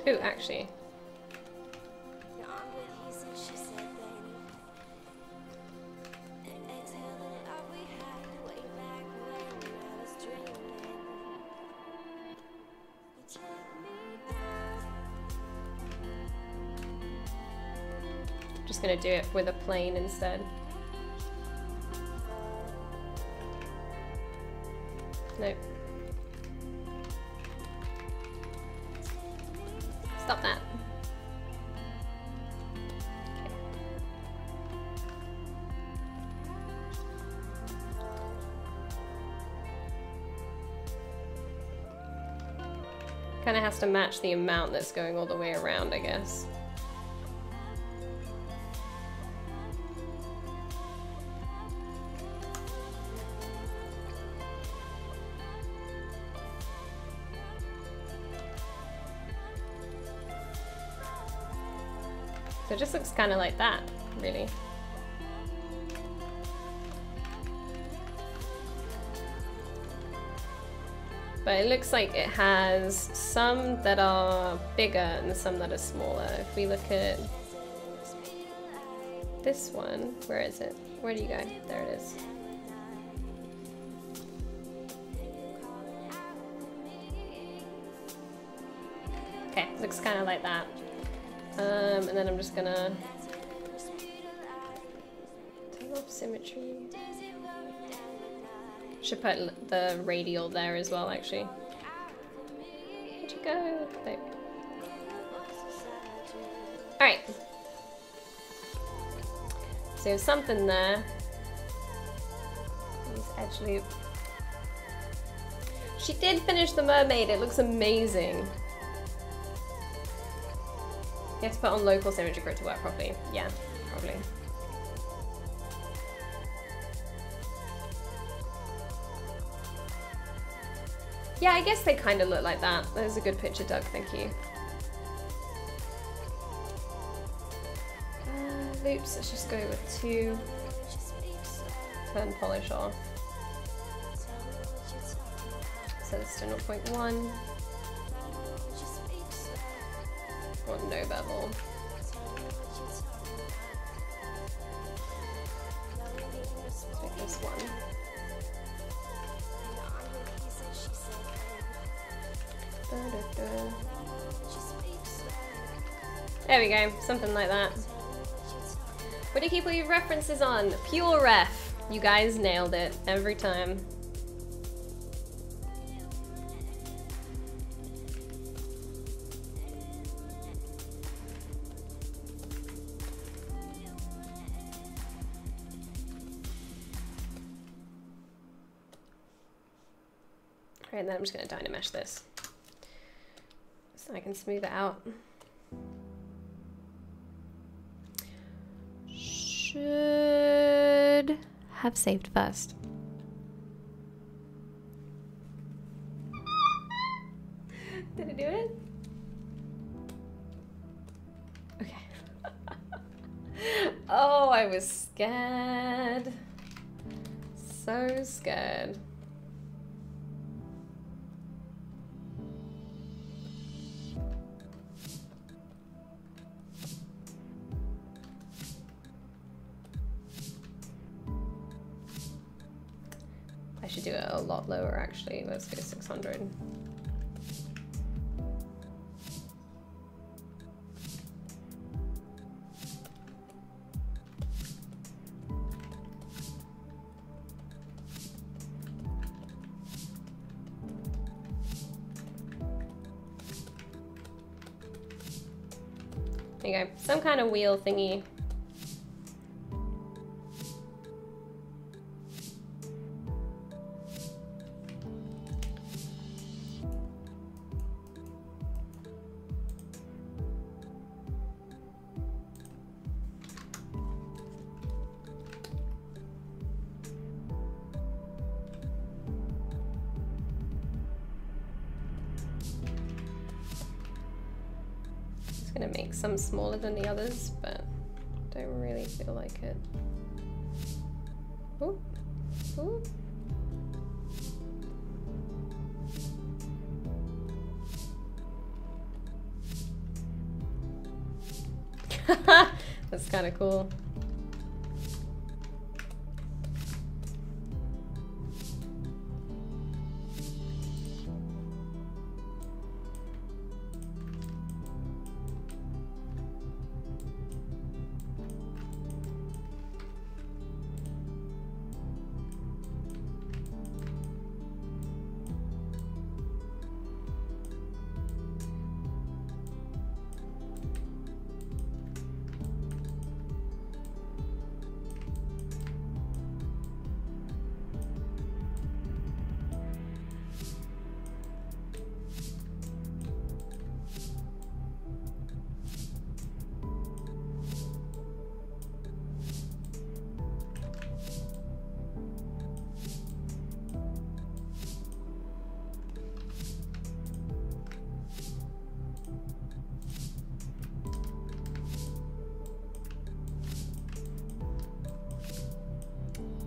Ooh, actually. Just gonna do it with a plane instead. Nope. Stop that. Kind of has to match the amount that's going all the way around, I guess. So it just looks kind of like that, really. But it looks like it has some that are bigger and some that are smaller. If we look at this one, where is it? Where do you go? There it is. Okay, looks kind of like that. And then I'm just gonna turn off symmetry. Should put the radial there as well, actually. Where'd you go? There. Alright. So something there. Use edge loop. She did finish the mermaid, it looks amazing. You have to put on local symmetry for it to work properly. Yeah, probably. Yeah, I guess they kind of look like that. That was a good picture, Doug, thank you. Loops, let's just go with 2. Turn polish off. So this is 0.1. Want no bevel. Let's make this one. There we go, something like that. What do you keep all your references on? Pure ref. You guys nailed it every time. Alright, then I'm just going to DynaMesh this so I can smooth it out. Should have saved first. Did it do it? Okay. Oh, I was scared. So scared. I should do it a lot lower actually. Let's go 600. There you go, some kind of wheel thingy. Gonna make some smaller than the others, but don't really feel like it. Ooh. Ooh. That's kind of cool.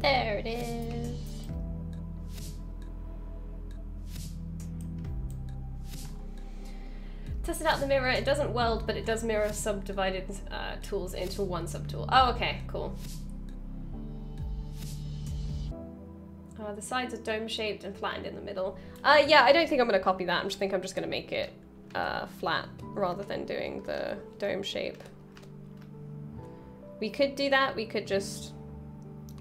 There it is. Tested out the mirror. It doesn't weld, but it does mirror subdivided tools into one subtool. Oh, okay, cool. The sides are dome-shaped and flattened in the middle. Yeah, I don't think I'm going to copy that. I think I'm just going to make it flat rather than doing the dome shape. We could do that. We could just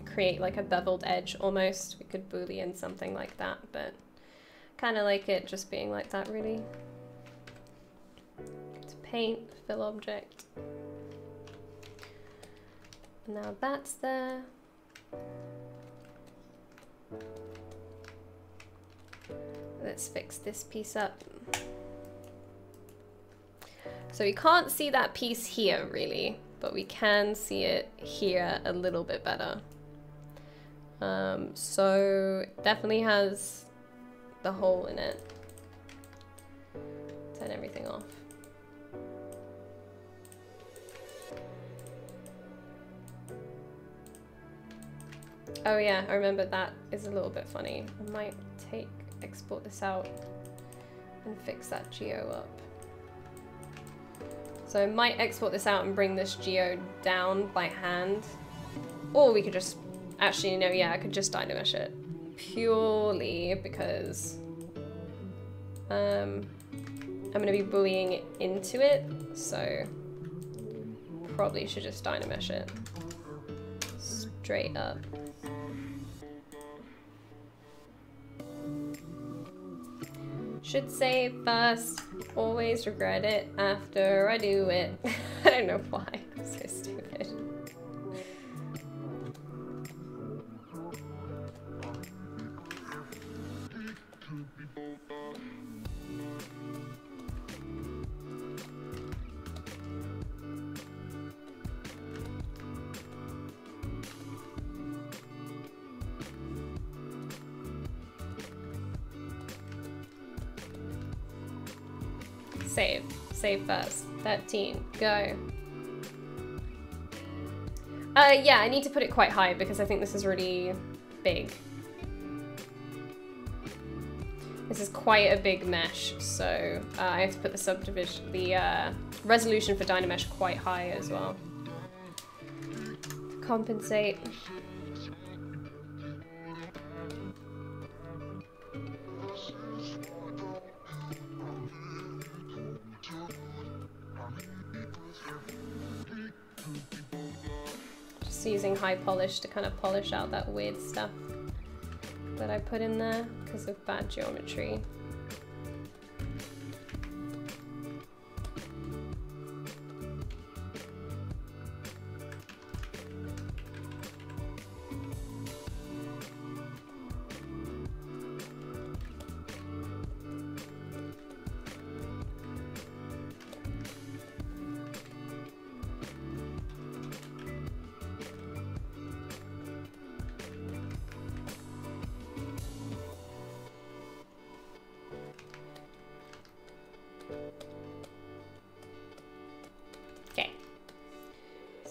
create like a beveled edge almost. We could Boolean something like that, but kind of like it just being like that really. To paint, fill object. Now that's there. Let's fix this piece up. So we can't see that piece here really, but we can see it here a little bit better. So it definitely has the hole in it. Turn everything off. Oh yeah, I remember that is a little bit funny. I might export this out and fix that geo up. So I might export this out and bring this geo down by hand. Or we could just, actually no, yeah, I could just DynaMesh it. Purely because I'm gonna be bullying into it, so probably should just DynaMesh it straight up. Should save first, always regret it after I do it. I don't know why, I'm so stupid. Save first. 13, go. Yeah, I need to put it quite high because I think this is really big. This is quite a big mesh, so I have to put the resolution for DynaMesh quite high as well. To compensate. Using high polish to kind of polish out that weird stuff that I put in there because of bad geometry.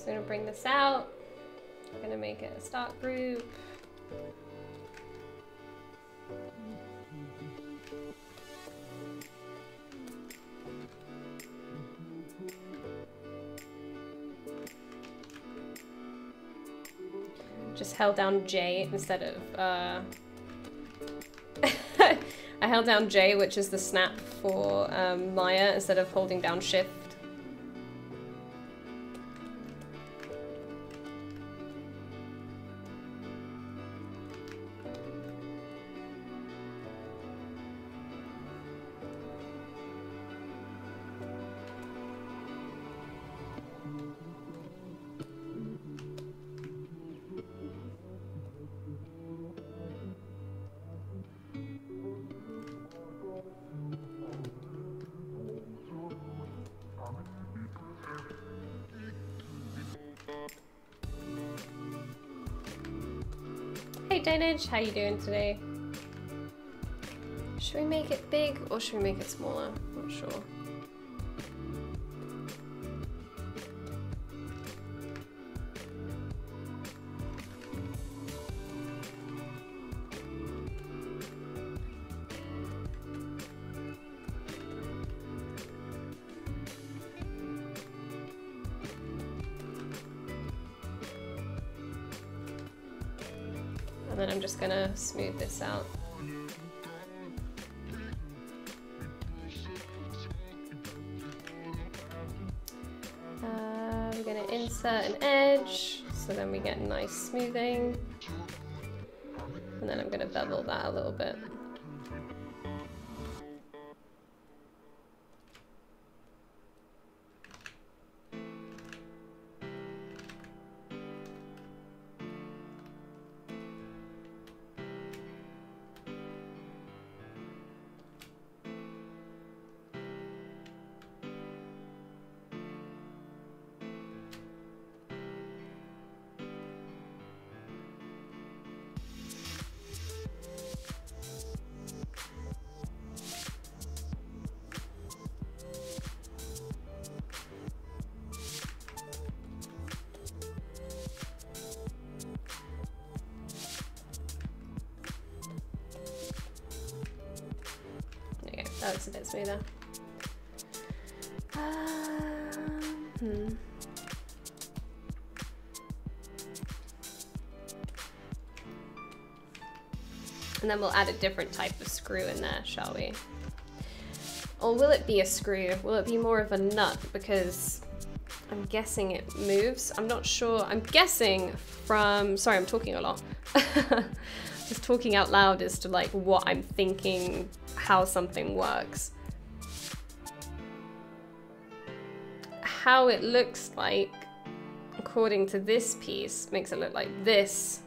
I'm gonna bring this out. I'm gonna make it a stock group. just held down J instead of, I held down J, which is the snap for Maya, instead of holding down Shift. Hey DynaMesh, how you doing today? Should we make it big or should we make it smaller? Not sure. And then I'm just gonna smooth this out. We're gonna insert an edge, so then we get nice smoothing. And then I'm gonna bevel that a little bit. That looks a bit smoother. And then we'll add a different type of screw in there, shall we? Or will it be a screw? Will it be more of a nut? Because I'm guessing it moves. I'm not sure. I'm guessing from... Sorry, I'm talking a lot. Just talking out loud as to like what I'm thinking, how something works. How it looks like, according to this piece, makes it look like this.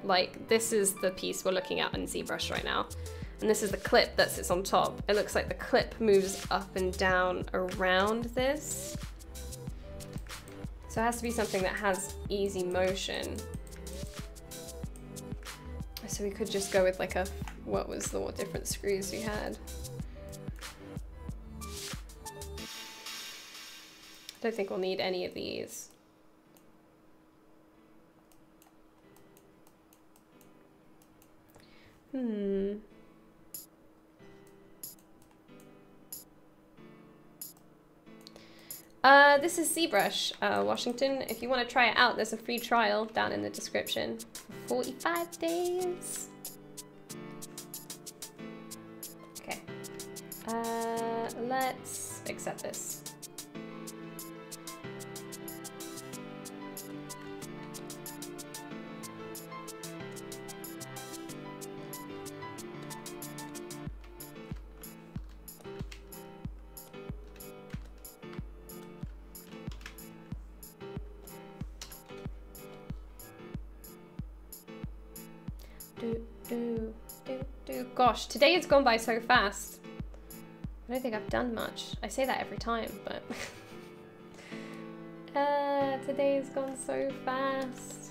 Like this is the piece we're looking at in ZBrush right now. And this is the clip that sits on top. It looks like the clip moves up and down around this. So it has to be something that has easy motion. So we could just go with like a, what different screws we had? I don't think we'll need any of these. This is ZBrush, Washington. If you want to try it out, there's a free trial down in the description for 45 days. Okay. Let's accept this. Gosh, today has gone by so fast. I don't think I've done much. I say that every time, but today has gone so fast.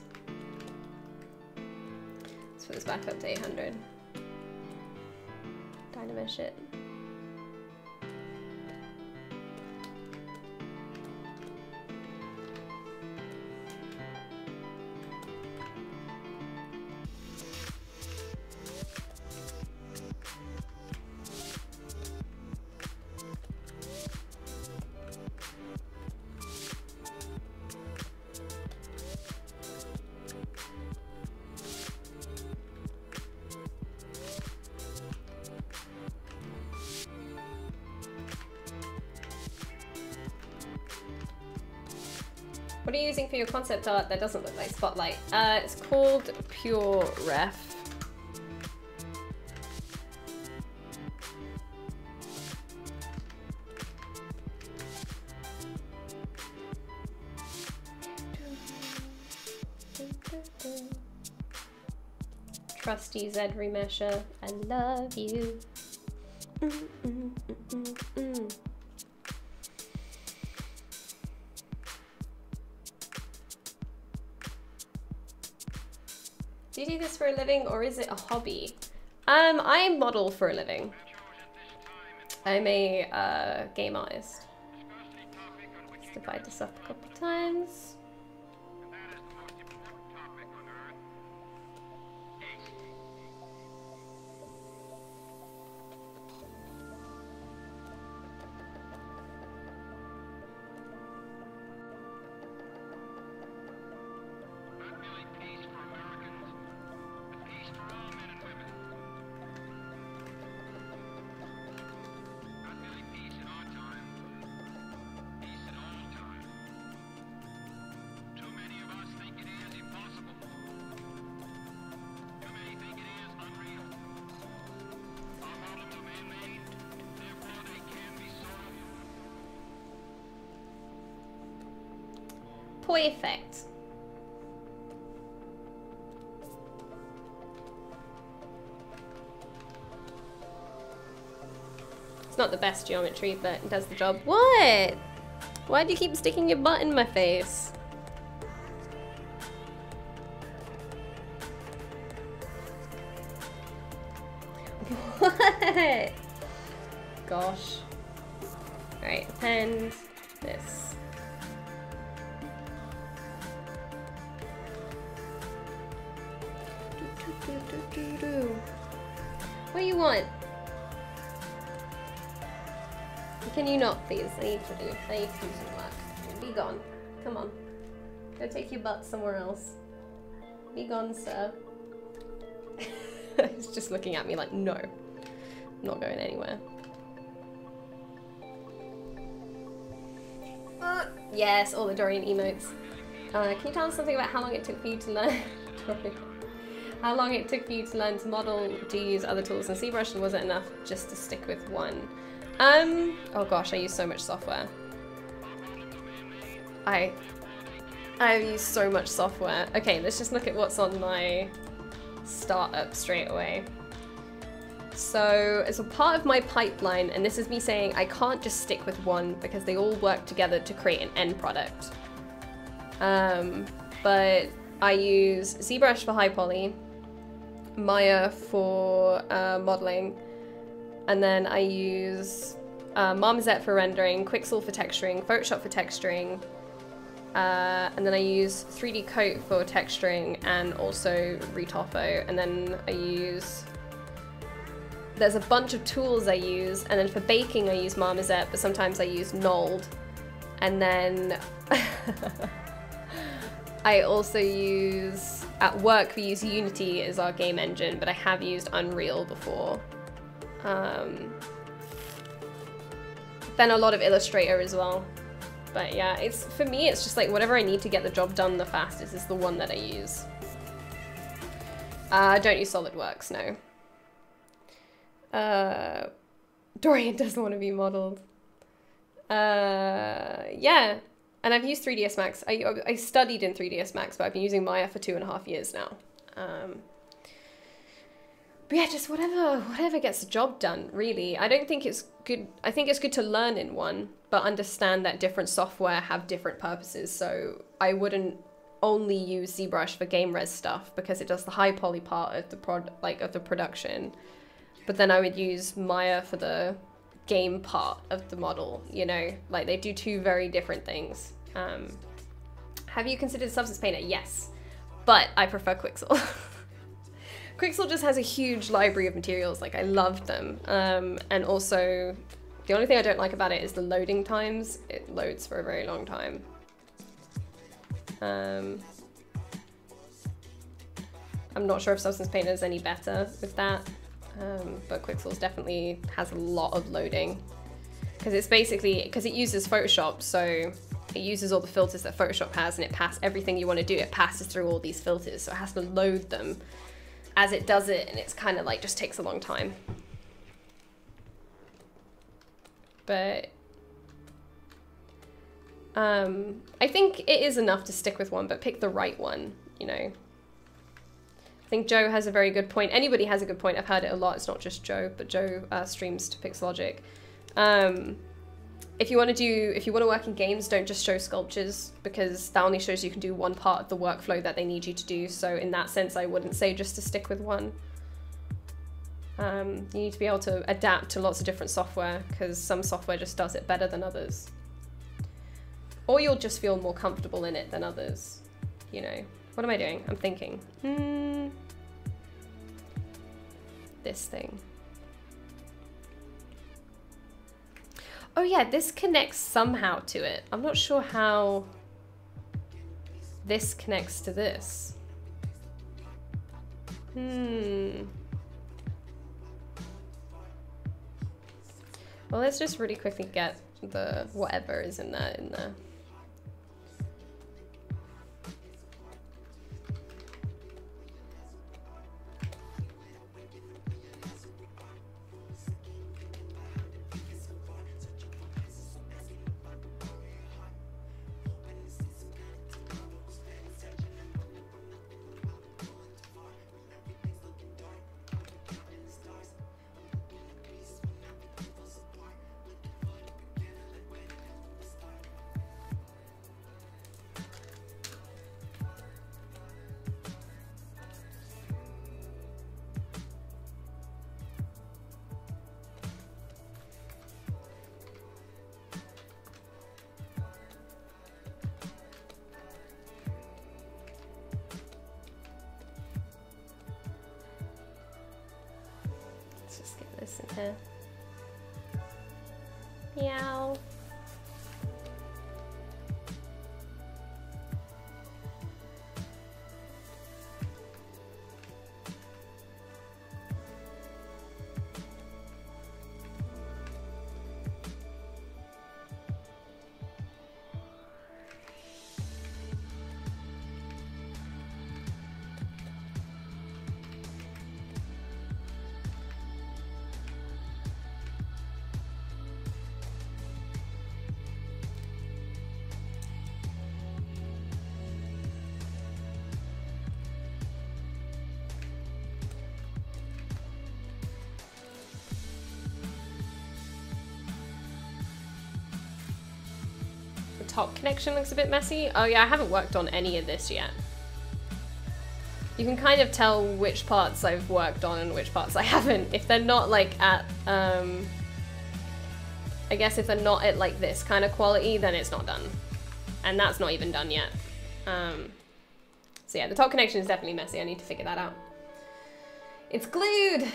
Let's put this back up to 800. DynaMesh it. What are you using for your concept art that doesn't look like Spotlight? It's called Pure Ref. Trusty ZBrush, I love you. Do you do this for a living or is it a hobby? I model for a living. I'm a game artist. Let's divide this up a couple times. Perfect. It's not the best geometry, but it does the job. What? Why do you keep sticking your butt in my face? What? Gosh. Alright, append this. What do you want? Can you not, please? I need to do some work. Be gone. Come on. Go take your butt somewhere else. Be gone, sir. He's just looking at me like, no. I'm not going anywhere. Yes, all the Dorian emotes. Can you tell us something about how long it took for you to learn? How long it took for you to learn to model? Do you use other tools in ZBrush, and was it enough just to stick with one? Oh gosh, I use so much software. I use so much software. Okay, let's just look at what's on my startup straight away. So as a part of my pipeline, and this is me saying I can't just stick with one because they all work together to create an end product. But I use ZBrush for high poly, Maya for modeling, and then I use Marmoset for rendering, Quixel for texturing, Photoshop for texturing, and then I use 3D Coat for texturing and also Retoppo, and then I use... There's a bunch of tools I use, and then for baking I use Marmoset, but sometimes I use Nold, and then I also use, at work we use Unity as our game engine, but I have used Unreal before. Then a lot of Illustrator as well. But yeah, it's, for me it's just like whatever I need to get the job done the fastest is the one that I use. I don't use SolidWorks, no. Dorian doesn't want to be modeled. Yeah, and I've used 3ds Max. I studied in 3ds Max, but I've been using Maya for 2.5 years now. But yeah, just whatever gets the job done, really. I don't think it's good. I think it's good to learn in one, but understand that different software have different purposes. So I wouldn't only use ZBrush for game res stuff because it does the high poly part of the production. But then I would use Maya for the game part of the model, you know? Like, they do two very different things. Have you considered Substance Painter? Yes, but I prefer Quixel. Quixel just has a huge library of materials, like I love them. And also, the only thing I don't like about it is the loading times. It loads for a very long time. I'm not sure if Substance Painter is any better with that. But Quixel definitely has a lot of loading because it's basically, because it uses Photoshop, so it uses all the filters that Photoshop has, and everything you want to do, it passes through all these filters, so it has to load them as it does it, and it's kind of like just takes a long time. But I think it is enough to stick with one, but pick the right one, you know. I think Joe has a very good point. Anybody has a good point. I've heard it a lot. It's not just Joe, but Joe streams to Pixologic. If you want to work in games, don't just show sculptures, because that only shows you can do one part of the workflow that they need you to do. So in that sense, I wouldn't say just to stick with one. You need to be able to adapt to lots of different software, because some software just does it better than others. Or you'll just feel more comfortable in it than others, you know. What am I doing? I'm thinking. This thing. Oh yeah, this connects somehow to it. I'm not sure how this connects to this. Well, let's just really quickly get the whatever is in there in there. Okay. Meow. Top connection looks a bit messy. Oh yeah, I haven't worked on any of this yet. You can kind of tell which parts I've worked on and which parts I haven't. If they're not like at, I guess if they're not at like this kind of quality, then it's not done. And that's not even done yet. So yeah, the top connection is definitely messy. I need to figure that out. It's glued!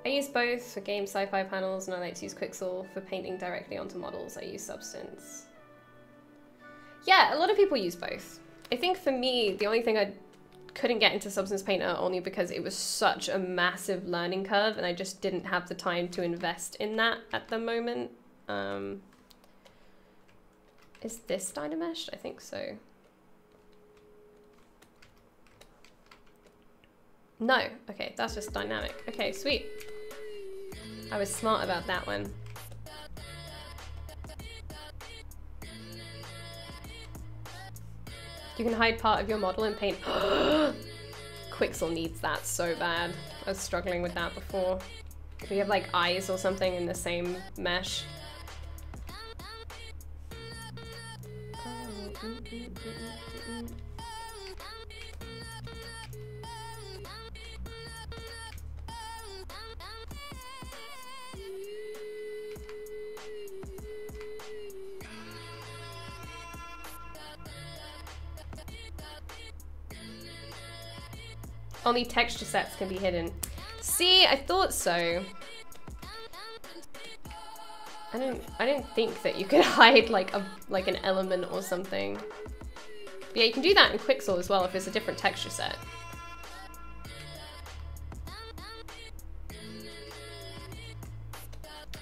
I use both for game sci-fi panels, and I like to use Quixel for painting directly onto models. I use Substance. Yeah, a lot of people use both. I think for me, the only thing I couldn't get into Substance Painter only because it was such a massive learning curve, and I just didn't have the time to invest in that at the moment. Is this DynaMesh? I think so. No, okay, that's just dynamic. Okay, sweet. I was smart about that one. You can hide part of your model and paint. Quixel needs that so bad. I was struggling with that before. We have like eyes or something in the same mesh. Only texture sets can be hidden. See, I thought so. I didn't think that you could hide like an element or something. But yeah, you can do that in Quixel as well if it's a different texture set.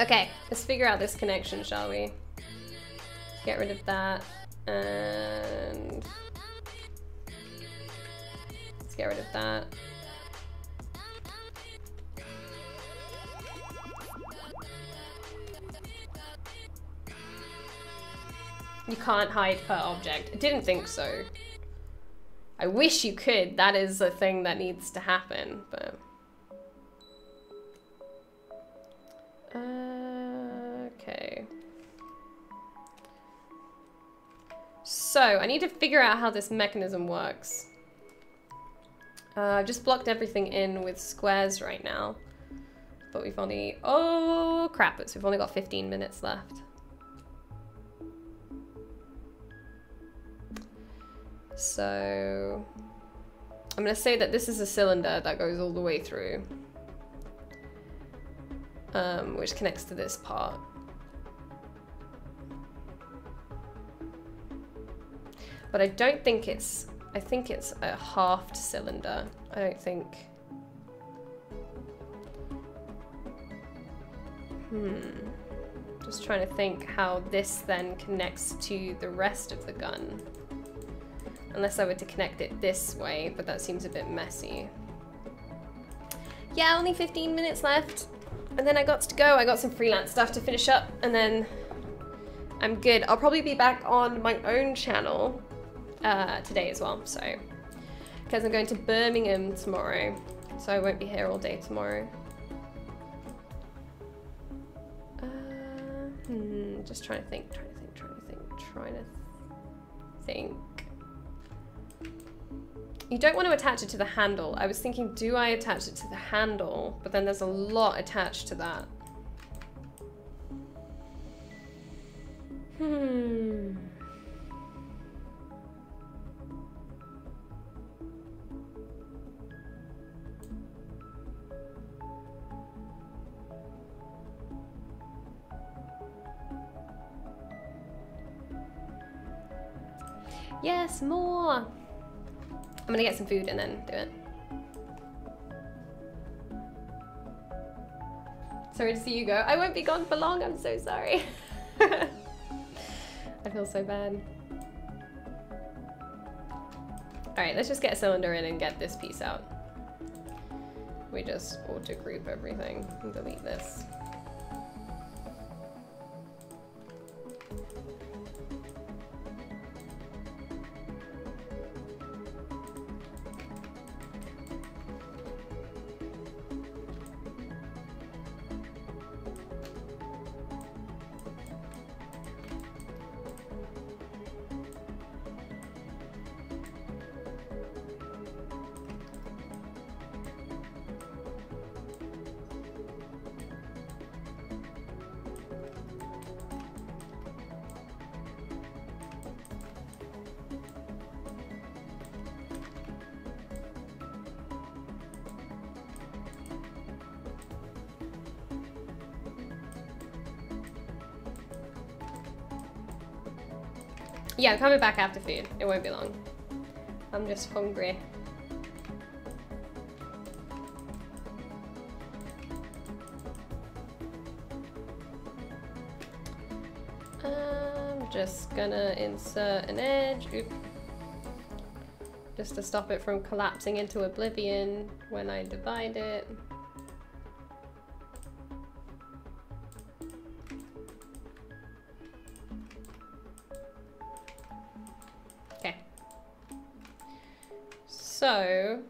Okay, let's figure out this connection, shall we? Get rid of that, and let's get rid of that. You can't hide per object. I didn't think so. I wish you could. That is a thing that needs to happen, but... okay. So, I need to figure out how this mechanism works. I've just blocked everything in with squares right now. But we've only... oh, crap. We've only got 15 minutes left. So... I'm going to say that this is a cylinder that goes all the way through. Which connects to this part. But I don't think it's... I think it's a halved cylinder. I don't think... Just trying to think how this then connects to the rest of the gun. Unless I were to connect it this way, but that seems a bit messy. Yeah, only 15 minutes left. And then I got to go. I got some freelance stuff to finish up, and then I'm good. I'll probably be back on my own channel today as well, so. Because I'm going to Birmingham tomorrow, so I won't be here all day tomorrow. Just trying to think. You don't want to attach it to the handle. I was thinking, do I attach it to the handle? But then there's a lot attached to that. Yes, more! I'm gonna get some food and then do it. Sorry to see you go. I won't be gone for long, I'm so sorry. I feel so bad. Alright, let's just get a cylinder in and get this piece out. We just auto group everything and delete this. Yeah, I'm coming back after food. It won't be long. I'm just hungry. I'm just gonna insert an edge. Oop. Just to stop it from collapsing into oblivion when I divide it. So,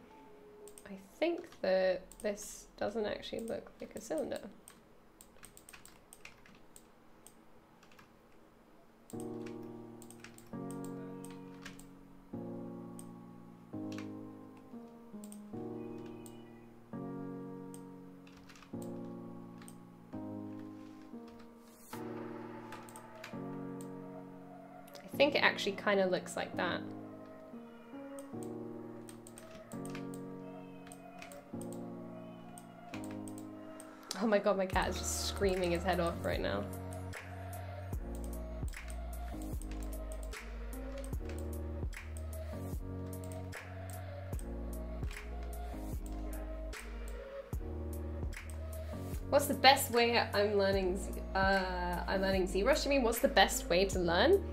I think that this doesn't actually look like a cylinder. I think it actually kind of looks like that. Oh my god, my cat is just screaming his head off right now. What's the best way I'm learning ZBrush? You mean what's the best way to learn?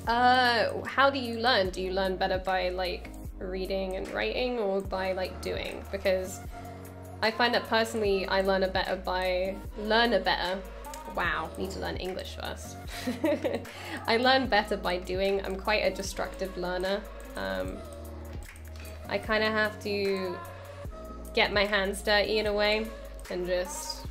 How do you learn? Do you learn better by like reading and writing or by like doing? Because I find that personally I learn better. Wow, need to learn English first. I learn better by doing. I'm quite a destructive learner. I kind of have to get my hands dirty in a way and just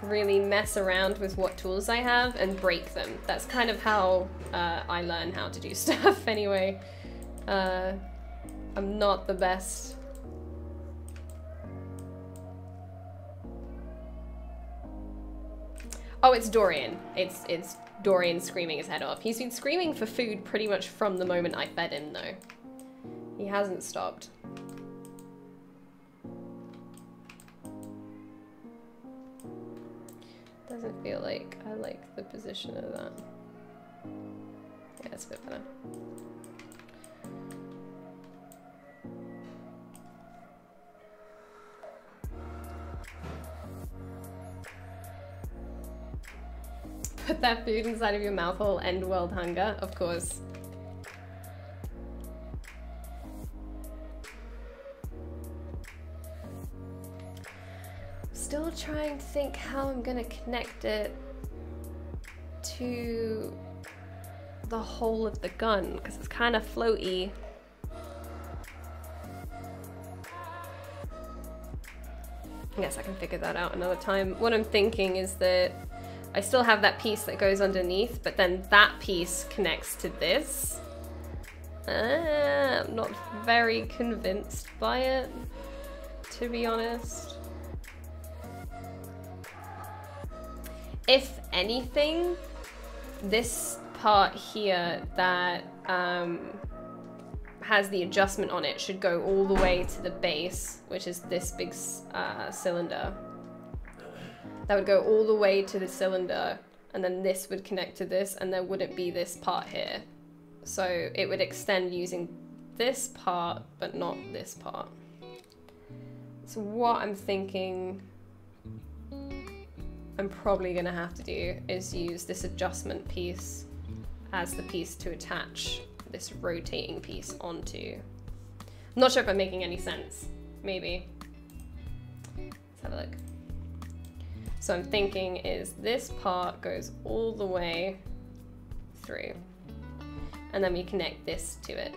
really mess around with what tools I have and break them. That's kind of how I learn how to do stuff anyway. I'm not the best. Oh, it's Dorian. It's Dorian screaming his head off. He's been screaming for food pretty much from the moment I fed him though. He hasn't stopped. Doesn't feel like I like the position of that. Yeah, it's a bit better. Put that food inside of your mouth hole, end world hunger, of course. Still trying to think how I'm gonna connect it to the whole of the gun, because it's kind of floaty. I guess I can figure that out another time. What I'm thinking is that I still have that piece that goes underneath, but then that piece connects to this. I'm not very convinced by it, to be honest. If anything, this part here that has the adjustment on it should go all the way to the base, which is this big cylinder. That would go all the way to the cylinder, and then this would connect to this, and there wouldn't be this part here. So it would extend using this part, but not this part. So what I'm thinking I'm probably gonna have to do is use this adjustment piece as the piece to attach this rotating piece onto. I'm not sure if I'm making any sense. Maybe. Let's have a look. So I'm thinking is this part goes all the way through, and then we connect this to it.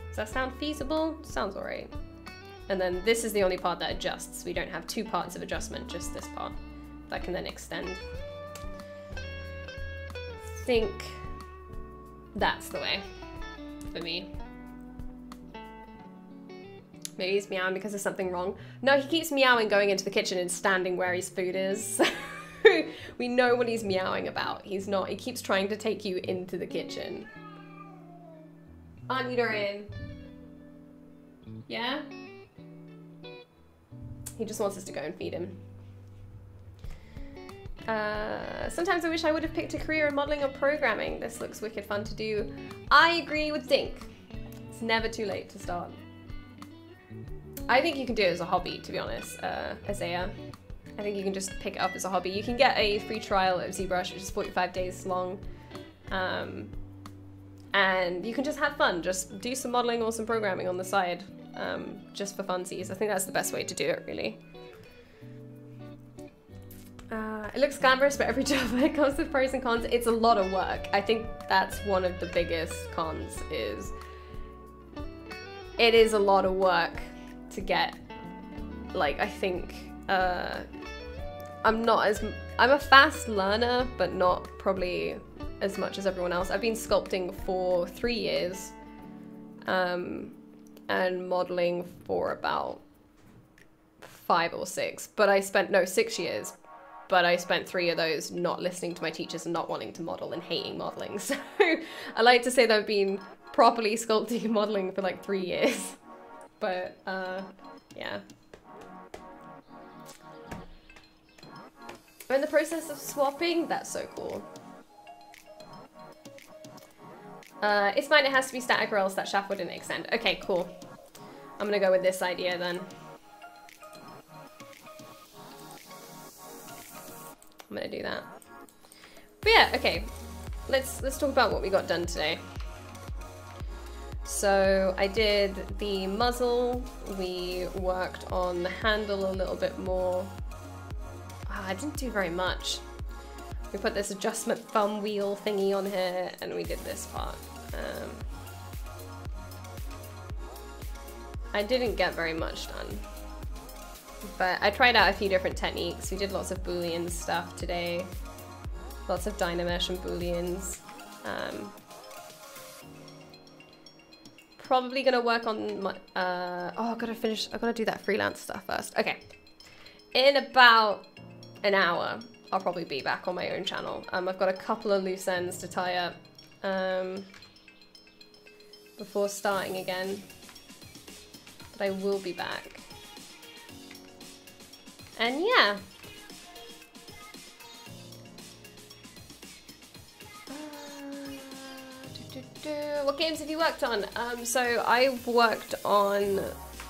Does that sound feasible? Sounds alright. And then this is the only part that adjusts. We don't have two parts of adjustment, just this part that can then extend. I think that's the way for me. Maybe he's meowing because there's something wrong. No, he keeps meowing going into the kitchen and standing where his food is. We know what he's meowing about. He's not, he keeps trying to take you into the kitchen. Aren't you, Dorian? Yeah? He just wants us to go and feed him. Sometimes I wish I would have picked a career in modeling or programming. This looks wicked fun to do. I agree with Dink. It's never too late to start. I think you can do it as a hobby, to be honest, Isaiah. I think you can just pick it up as a hobby. You can get a free trial of ZBrush, which is 45 days long. And you can just have fun. Just do some modeling or some programming on the side, just for funsies. I think that's the best way to do it, really. It looks glamorous, but every job when it comes to pros and cons, it's a lot of work. I think that's one of the biggest cons is it is a lot of work to get, like, I think, I'm a fast learner, but not probably as much as everyone else. I've been sculpting for 3 years, and modeling for about 5 or 6, but I spent, no, 6 years, but I spent 3 of those not listening to my teachers and not wanting to model and hating modeling. So I like to say that I've been properly sculpting and modeling for like 3 years. But, yeah. I'm in the process of swapping. That's so cool. It's fine, it has to be static or else that shaft wouldn't extend. Okay, cool. I'm gonna go with this idea then. I'm gonna do that. But yeah, okay. Let's talk about what we got done today. So I did the muzzle, we worked on the handle a little bit more. I didn't do very much. We put this adjustment thumb wheel thingy on here and we did this part. I didn't get very much done. But I tried out a few different techniques. We did lots of Boolean stuff today. Lots of DynaMesh and Booleans. Probably gonna work on my, oh, I gotta do that freelance stuff first. Okay. In about an hour, I'll probably be back on my own channel. I've got a couple of loose ends to tie up before starting again. But I will be back. And yeah. What games have you worked on? So I've worked on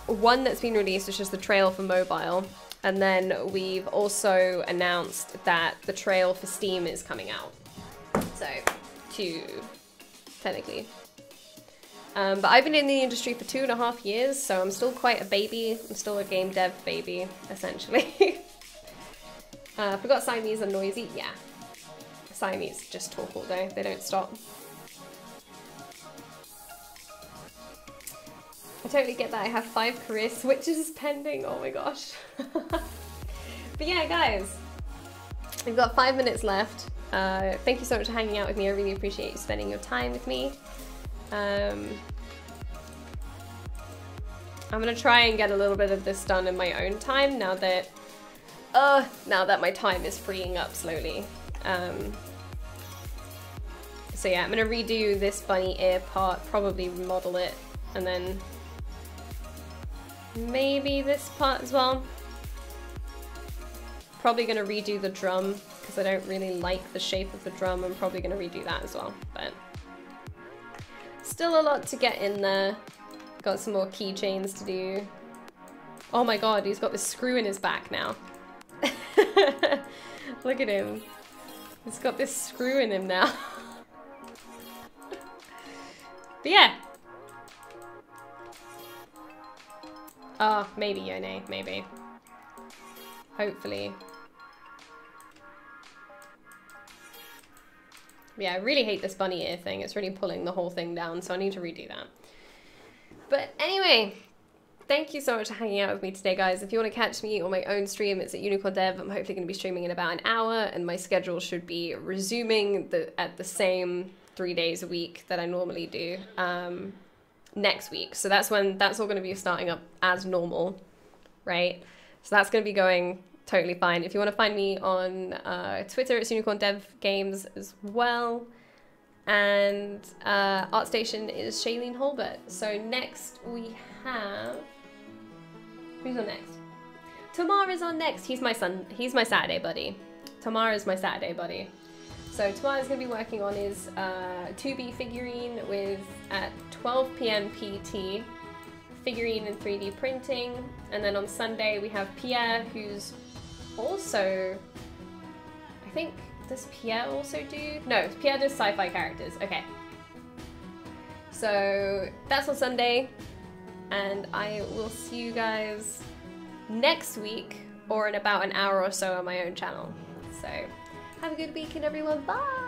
one that's been released, which is the Trail for mobile. And then we've also announced that the Trail for Steam is coming out. So, two, technically. But I've been in the industry for 2.5 years, so I'm still quite a baby. I'm still a game dev baby, essentially. Forgot Siamese are noisy? Yeah. Siamese just talk all day. They don't stop. I totally get that. I have 5 career switches pending. Oh my gosh. But yeah, guys. We've got 5 minutes left. Thank you so much for hanging out with me. I really appreciate you spending your time with me. I'm gonna try and get a little bit of this done in my own time now that my time is freeing up slowly. So yeah, I'm gonna redo this bunny ear part, probably remodel it, and then maybe this part as well. Probably gonna redo the drum because I don't really like the shape of the drum. I'm probably gonna redo that as well, but still a lot to get in there. Got some more keychains to do. Oh my god, he's got this screw in his back now. Look at him. He's got this screw in him now. But yeah. Oh, maybe Yone, maybe. Hopefully. Yeah, I really hate this bunny ear thing. It's really pulling the whole thing down, so I need to redo that. But anyway, thank you so much for hanging out with me today, guys. If you want to catch me on my own stream, it's at Unicorn Dev. I'm hopefully going to be streaming in about an hour, and my schedule should be resuming at the same 3 days a week that I normally do next week. So that's when that's all going to be starting up as normal, right? So that's going to be going totally fine. If you want to find me on Twitter, it's Unicorn Dev Games as well. And ArtStation is Shayleen Hulbert. So next we have... Who's on next? Tamara's on next. He's my Saturday buddy. Tamara's my Saturday buddy. So Tamara's going to be working on his 2B figurine with, at 12 PM PT, figurine and 3D printing. And then on Sunday we have Pierre, who's also, I think, does Pierre also do? No, Pierre does sci-fi characters. Okay. So that's on Sunday, and I will see you guys next week or in about an hour or so on my own channel. So have a good weekend, everyone. Bye!